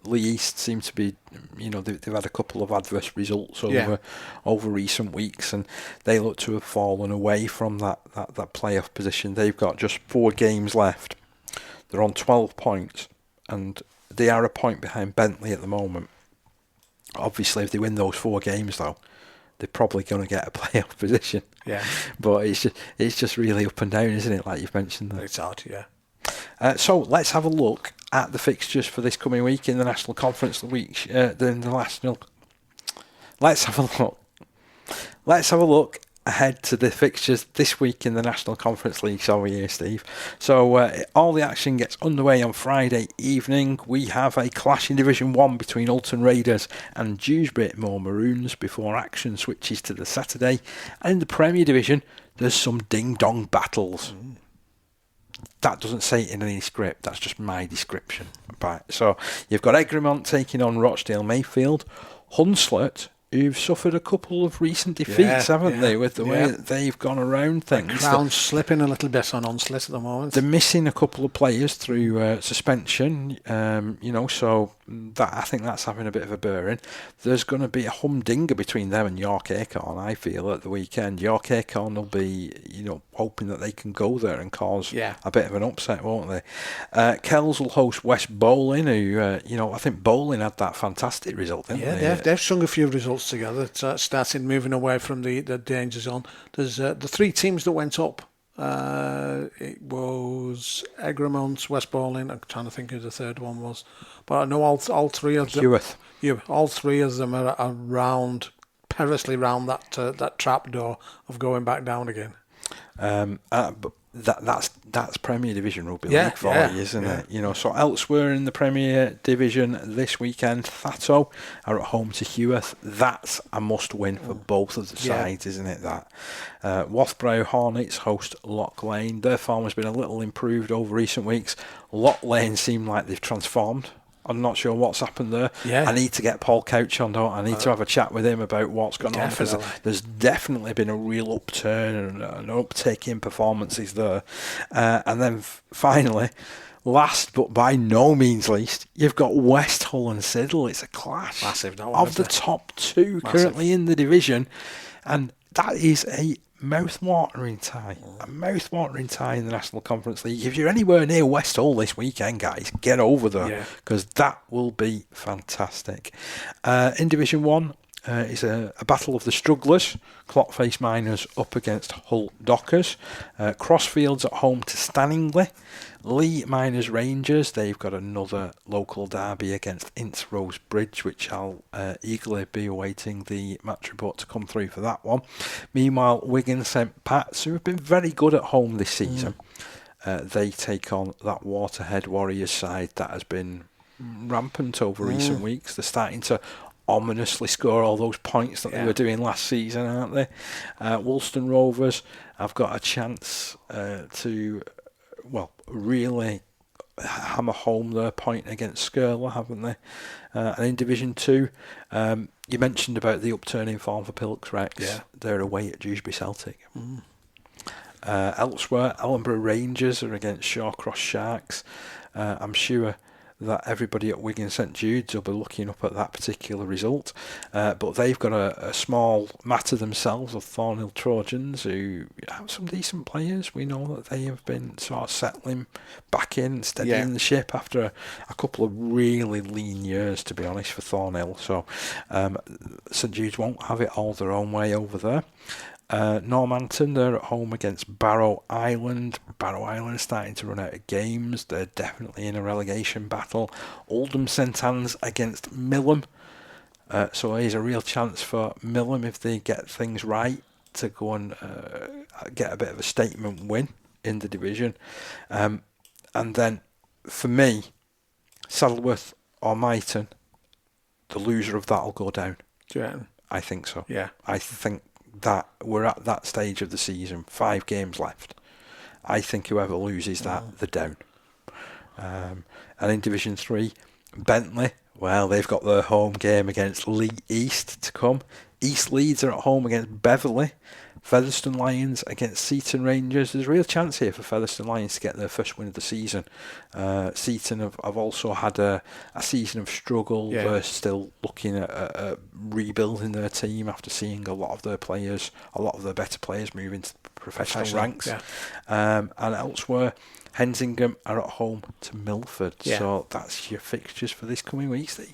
Lee East seem to be, they've had a couple of adverse results over recent weeks, and they look to have fallen away from that playoff position. They've got just 4 games left. They're on 12 points, and they are a point behind Bentley at the moment. Obviously, if they win those 4 games, though, they're probably going to get a playoff position. Yeah. But it's just really up and down, isn't it, like you've mentioned there? It's hard, yeah. So let's have a look at the fixtures for this coming week in the National Conference League. Let's have a look ahead to the fixtures this week in the National Conference League, shall we here, Steve? So all the action gets underway on Friday evening. We have a clash in Division 1 between Ulton Raiders and Dewsbury Moor Maroons before action switches to the Saturday. And in the Premier Division, there's some ding-dong battles. that doesn't say it in any script. That's just my description. Right. So you've got Egremont taking on Rochdale Mayfield, Hunslet, who've suffered a couple of recent defeats, haven't they, with the way that they've gone around things. The crown's slipping a little bit on Hunslet at the moment. They're missing a couple of players through suspension, so that I think that's having a bit of a bearing. There's going to be a humdinger between them and York Acorn, I feel, at the weekend. York Acorn will be, hoping that they can go there and cause a bit of an upset, won't they? Kells will host West Bowling, who, I think Bowling had that fantastic result, didn't they? Yeah, they've strung a few results together. It started moving away from the danger zone. There's the three teams that went up. It was Egremont, West Bowling. I'm trying to think who the third one was, but I know all three of them. Wath. Yeah, all three of them are around, perilously round that trap door of going back down again. But that's Premier Division Rugby League for you, isn't it? So elsewhere in the Premier Division this weekend, Thatto are at home to Heworth. That's a must-win for both of the sides, isn't it? That Wathbrow Hornets host Loch Lane. Their form has been a little improved over recent weeks. Loch Lane seem like they've transformed. I'm not sure what's happened there. I need to get Paul Couch on, don't I? I need to have a chat with him about what's gone on, because there's definitely been a real upturn and an uptick in performances there. And then finally, last but by no means least, you've got West Hull and Siddle. It's a clash of the top two currently in the division, and that is a mouth-watering tie. A mouth-watering tie in the National Conference League. If you're anywhere near West Hull this weekend, guys, get over there, because that will be fantastic. In Division 1 is a battle of the strugglers. Clockface Miners up against Hull Dockers. Crossfields at home to Stanningley. Lee Miners Rangers, they've got another local derby against Ince Rose Bridge, which I'll eagerly be awaiting the match report to come through for that one. Meanwhile, Wigan St Pat's, who have been very good at home this season, they take on that Waterhead Warriors side that has been rampant over recent weeks. They're starting to ominously score all those points that they were doing last season, aren't they? Woolston Rovers have got a chance to really hammer home their point against Skirler, haven't they? And in Division 2, you mentioned about the upturning form for Pilks Rex. They're away at Dewsbury Celtic. Elsewhere, Ellenborough Rangers are against Shawcross Sharks. I'm sure that everybody at Wigan St Jude's will be looking up at that particular result, but they've got a small matter themselves of Thornhill Trojans, who have some decent players. We know that they have been sort of settling back in, steadying the ship after a couple of really lean years, to be honest, for Thornhill. So St Jude's won't have it all their own way over there. Normanton, they're at home against Barrow Island. Barrow Island starting to run out of games. They're definitely in a relegation battle. Oldham St Anne's against Millom. So here's a real chance for Millom, if they get things right, to go and get a bit of a statement win in the division. And then for me, Saddleworth or Myton, the loser of that will go down. Do you reckon? I think so. Yeah. I think that we're at that stage of the season, 5 games left. I think whoever loses that, they're down. And in Division 3, Bentley, well, they've got their home game against Lee East to come. East Leeds are at home against Beverley. Featherstone Lions against Seaton Rangers. There's a real chance here for Featherstone Lions to get their first win of the season. Seaton have also had a season of struggle. They're still looking at rebuilding their team after seeing a lot of their better players move into professional ranks. And elsewhere, Hensingam are at home to Milford. So that's your fixtures for this coming week, Steve.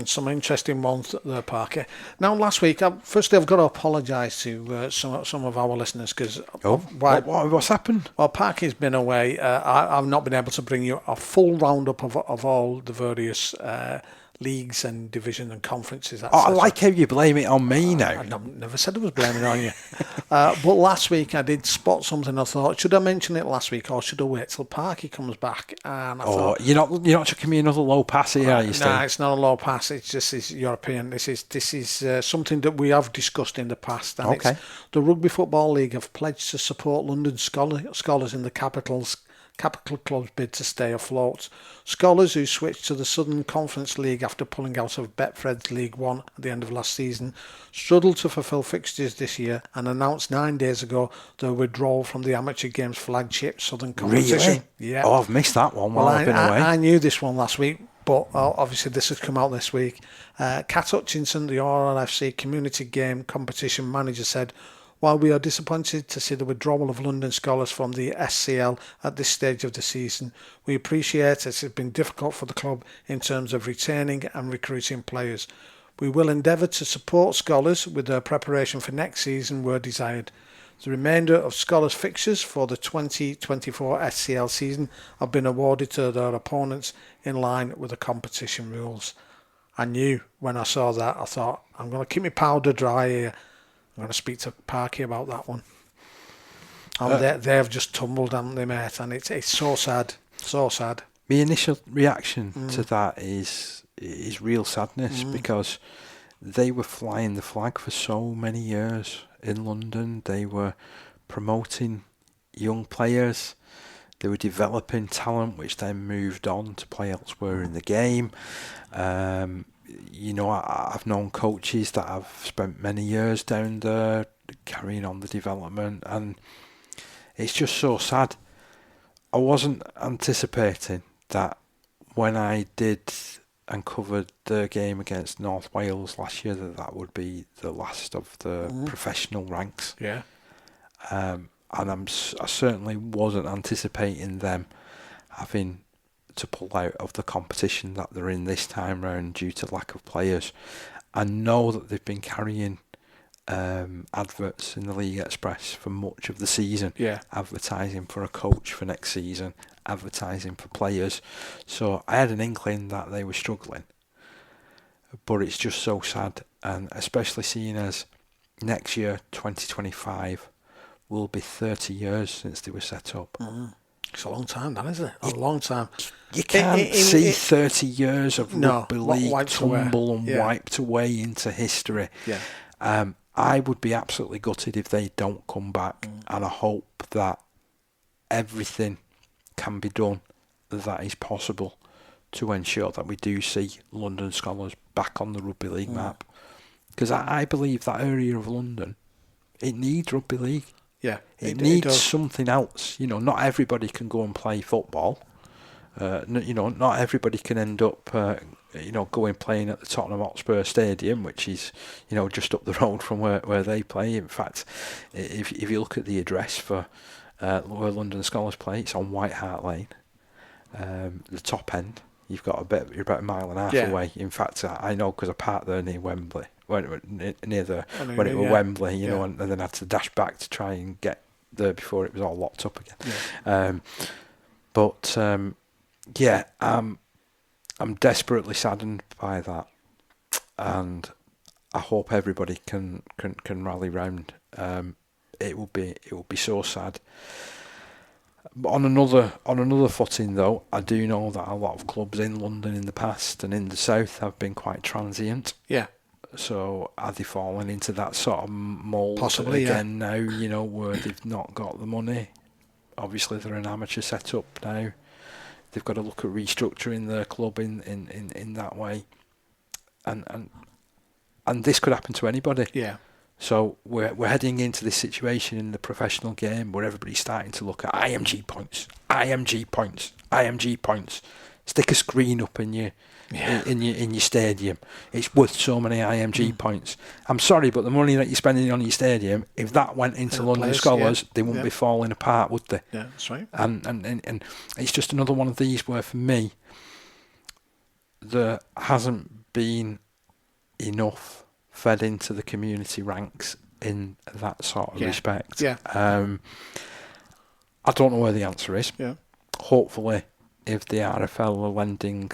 Some interesting ones there, Parky. Now, last week, firstly, I've got to apologise to some of our listeners, because what's happened? Well, Parky's been away. I've not been able to bring you a full roundup of all the various leagues and division and conferences. I like how you blame it on me now. I never said I was blaming it on you. But last week I did spot something. I thought, should I mention it last week, or should I wait till Parky comes back? And I thought, you're not chucking me another low pass here, are you, Steve? No, it's not a low pass. It's just European. This is something that we have discussed in the past. And it's the Rugby Football League have pledged to support London scholars in the capital's Capital Club's bid to stay afloat. Scholars, who switched to the Southern Conference League after pulling out of Betfred's League One at the end of last season, struggled to fulfil fixtures this year and announced 9 days ago their withdrawal from the Amateur Games flagship Southern competition. Really? Yeah. Oh, I've missed that one while I've been away. I knew this one last week, but obviously this has come out this week. Kat Hutchinson, the RLFC Community Game Competition Manager, said, "While we are disappointed to see the withdrawal of London Scholars from the SCL at this stage of the season, we appreciate it has been difficult for the club in terms of retaining and recruiting players. We will endeavour to support Scholars with their preparation for next season where desired. The remainder of Scholars fixtures for the 2024 SCL season have been awarded to their opponents in line with the competition rules." I knew when I saw that, I thought, I'm going to keep my powder dry here. I'm going to speak to Parky about that one. And they have just tumbled, haven't they, mate? And it's so sad, so sad. My initial reaction to that is real sadness, because they were flying the flag for so many years in London. They were promoting young players. They were developing talent, which then moved on to play elsewhere in the game. I've known coaches that have spent many years down there carrying on the development, and it's just so sad. I wasn't anticipating that when I did and covered the game against North Wales last year, that would be the last of the professional ranks. Yeah. And I certainly wasn't anticipating them having to pull out of the competition that they're in this time round due to lack of players. I know that they've been carrying adverts in the League Express for much of the season, advertising for a coach for next season, advertising for players. So I had an inkling that they were struggling, but it's just so sad, and especially seeing as next year, 2025, will be 30 years since they were set up. It's a long time, that, isn't it? A long time. You can't see 30 years of rugby league tumble and wiped away into history. Yeah. I would be absolutely gutted if they don't come back, and I hope that everything can be done that is possible to ensure that we do see London Scholars back on the rugby league map. Because I believe that area of London, it needs rugby league. Yeah, it needs something else. Not everybody can go and play football. Not everybody can end up, going playing at the Tottenham Hotspur Stadium, which is, just up the road from where they play. In fact, if you look at the address for where London Scholars play, it's on White Hart Lane, the top end. You're about a mile and a half away. In fact, I know because I parked there near Wembley. Near there when it was Wembley, and then had to dash back to try and get there before it was all locked up again. I'm desperately saddened by that, and I hope everybody can rally round. It will be so sad. But on another footing, though, I do know that a lot of clubs in London in the past and in the south have been quite transient. Yeah. So are they falling into that sort of mould Possibly, again now, where they've not got the money? Obviously, they're an amateur setup now. They've got to look at restructuring their club in that way. And this could happen to anybody. Yeah. So we're heading into this situation in the professional game where everybody's starting to look at IMG points. Stick a screen up in your stadium. It's worth so many IMG points. I'm sorry, but the money that you're spending on your stadium, if that went into London Scholars, they wouldn't be falling apart, would they? Yeah, that's right. And it's just another one of these where, for me, there hasn't been enough fed into the community ranks in that sort of respect. Yeah. I don't know where the answer is. Yeah. Hopefully, if the RFL are lending,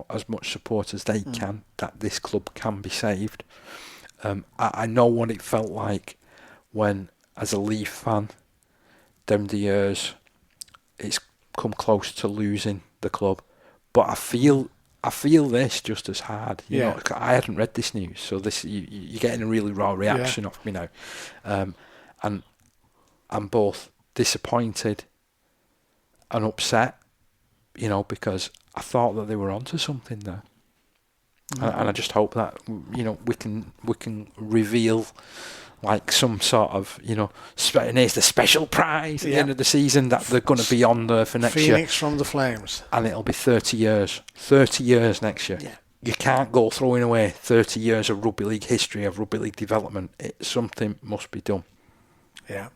as much support as they can, that this club can be saved. I know what it felt like when, as a Leaf fan, down the years, it's come close to losing the club. But I feel this just as hard. You know, I hadn't read this news, so this you're getting a really raw reaction off me now, and I'm both disappointed and upset, you know, because I thought that they were onto something there. And I just hope that, you know, we can reveal like some sort of, you know, and here's the special prize at the end of the season that they're going to be on there for next year. Phoenix from the Flames. And it'll be 30 years. 30 years next year. Yeah. You can't go throwing away 30 years of rugby league history, of rugby league development. Something must be done. Yeah.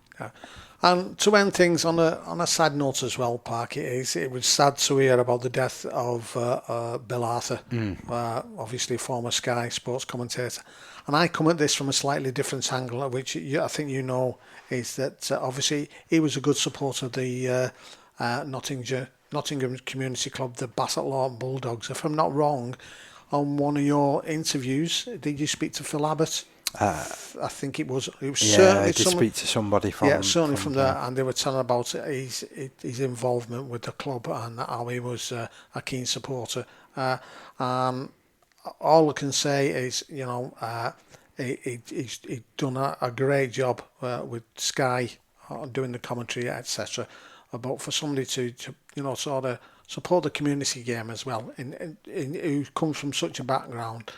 And to end things on a sad note as well, Parky, it was sad to hear about the death of Bill Arthur, obviously former Sky Sports commentator. And I come at this from a slightly different angle, which I think you know, is that obviously he was a good supporter of the Nottingham Community Club, the Bassetlaw Bulldogs. If I'm not wrong, on one of your interviews, did you speak to Phil Abbott? I think it was certainly I did speak to somebody from from there, and they were telling about his involvement with the club and how he was a keen supporter. All I can say is, you know, he's done a great job with Sky doing the commentary, etc. But for somebody to you know, sort of support the community game as well, who comes from such a background.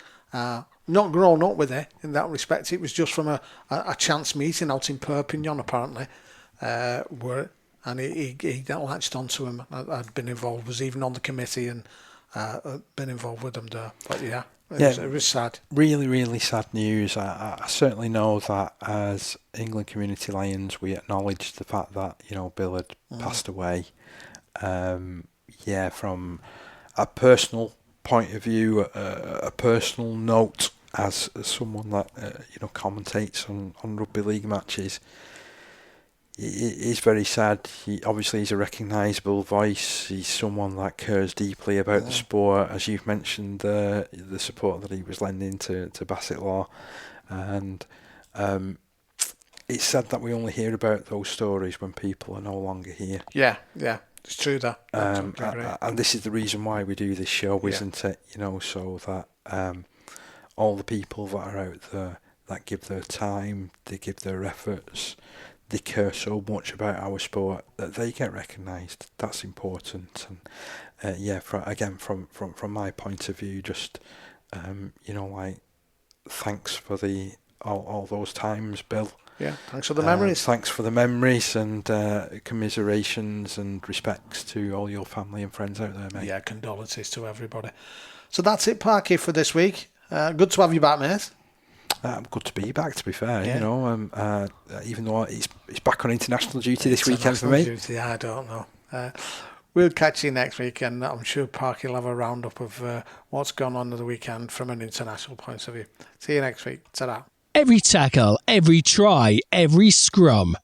Not grown up with it in that respect. It was just from a chance meeting out in Perpignan, apparently, and he latched onto him. I'd been involved, was even on the committee, and been involved with them there. But it was sad. Really, really sad news. I certainly know that as England Community Lions, we acknowledge the fact that, you know, Bill had passed away. From a personal point of view, a personal note, as someone that you know, commentates on rugby league matches, it is very sad. He's a recognisable voice. He's someone that cares deeply about the sport, as you've mentioned, the support that he was lending to Bassetlaw, and it's sad that we only hear about those stories when people are no longer here. Yeah. It's true that. And this is the reason why we do this show, isn't it? You know, so that all the people that are out there that give their time, they give their efforts, they care so much about our sport, that they get recognised. That's important. And from my point of view, just you know, like, thanks for all those times, Bill. Yeah, thanks for the memories. Thanks for the memories, and commiserations and respects to all your family and friends out there, mate. Yeah, condolences to everybody. So that's it, Parky, for this week. Good to have you back, mate. Good to be back, to be fair. You know, even though it's back on international duty this weekend for me. Duty, I don't know. We'll catch you next week, and I'm sure Parky will have a roundup of what's gone on the weekend from an international point of view. See you next week. Ta-da. Every tackle, every try, every scrum.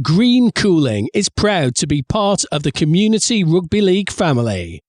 Green Cooling is proud to be part of the Community Rugby League family.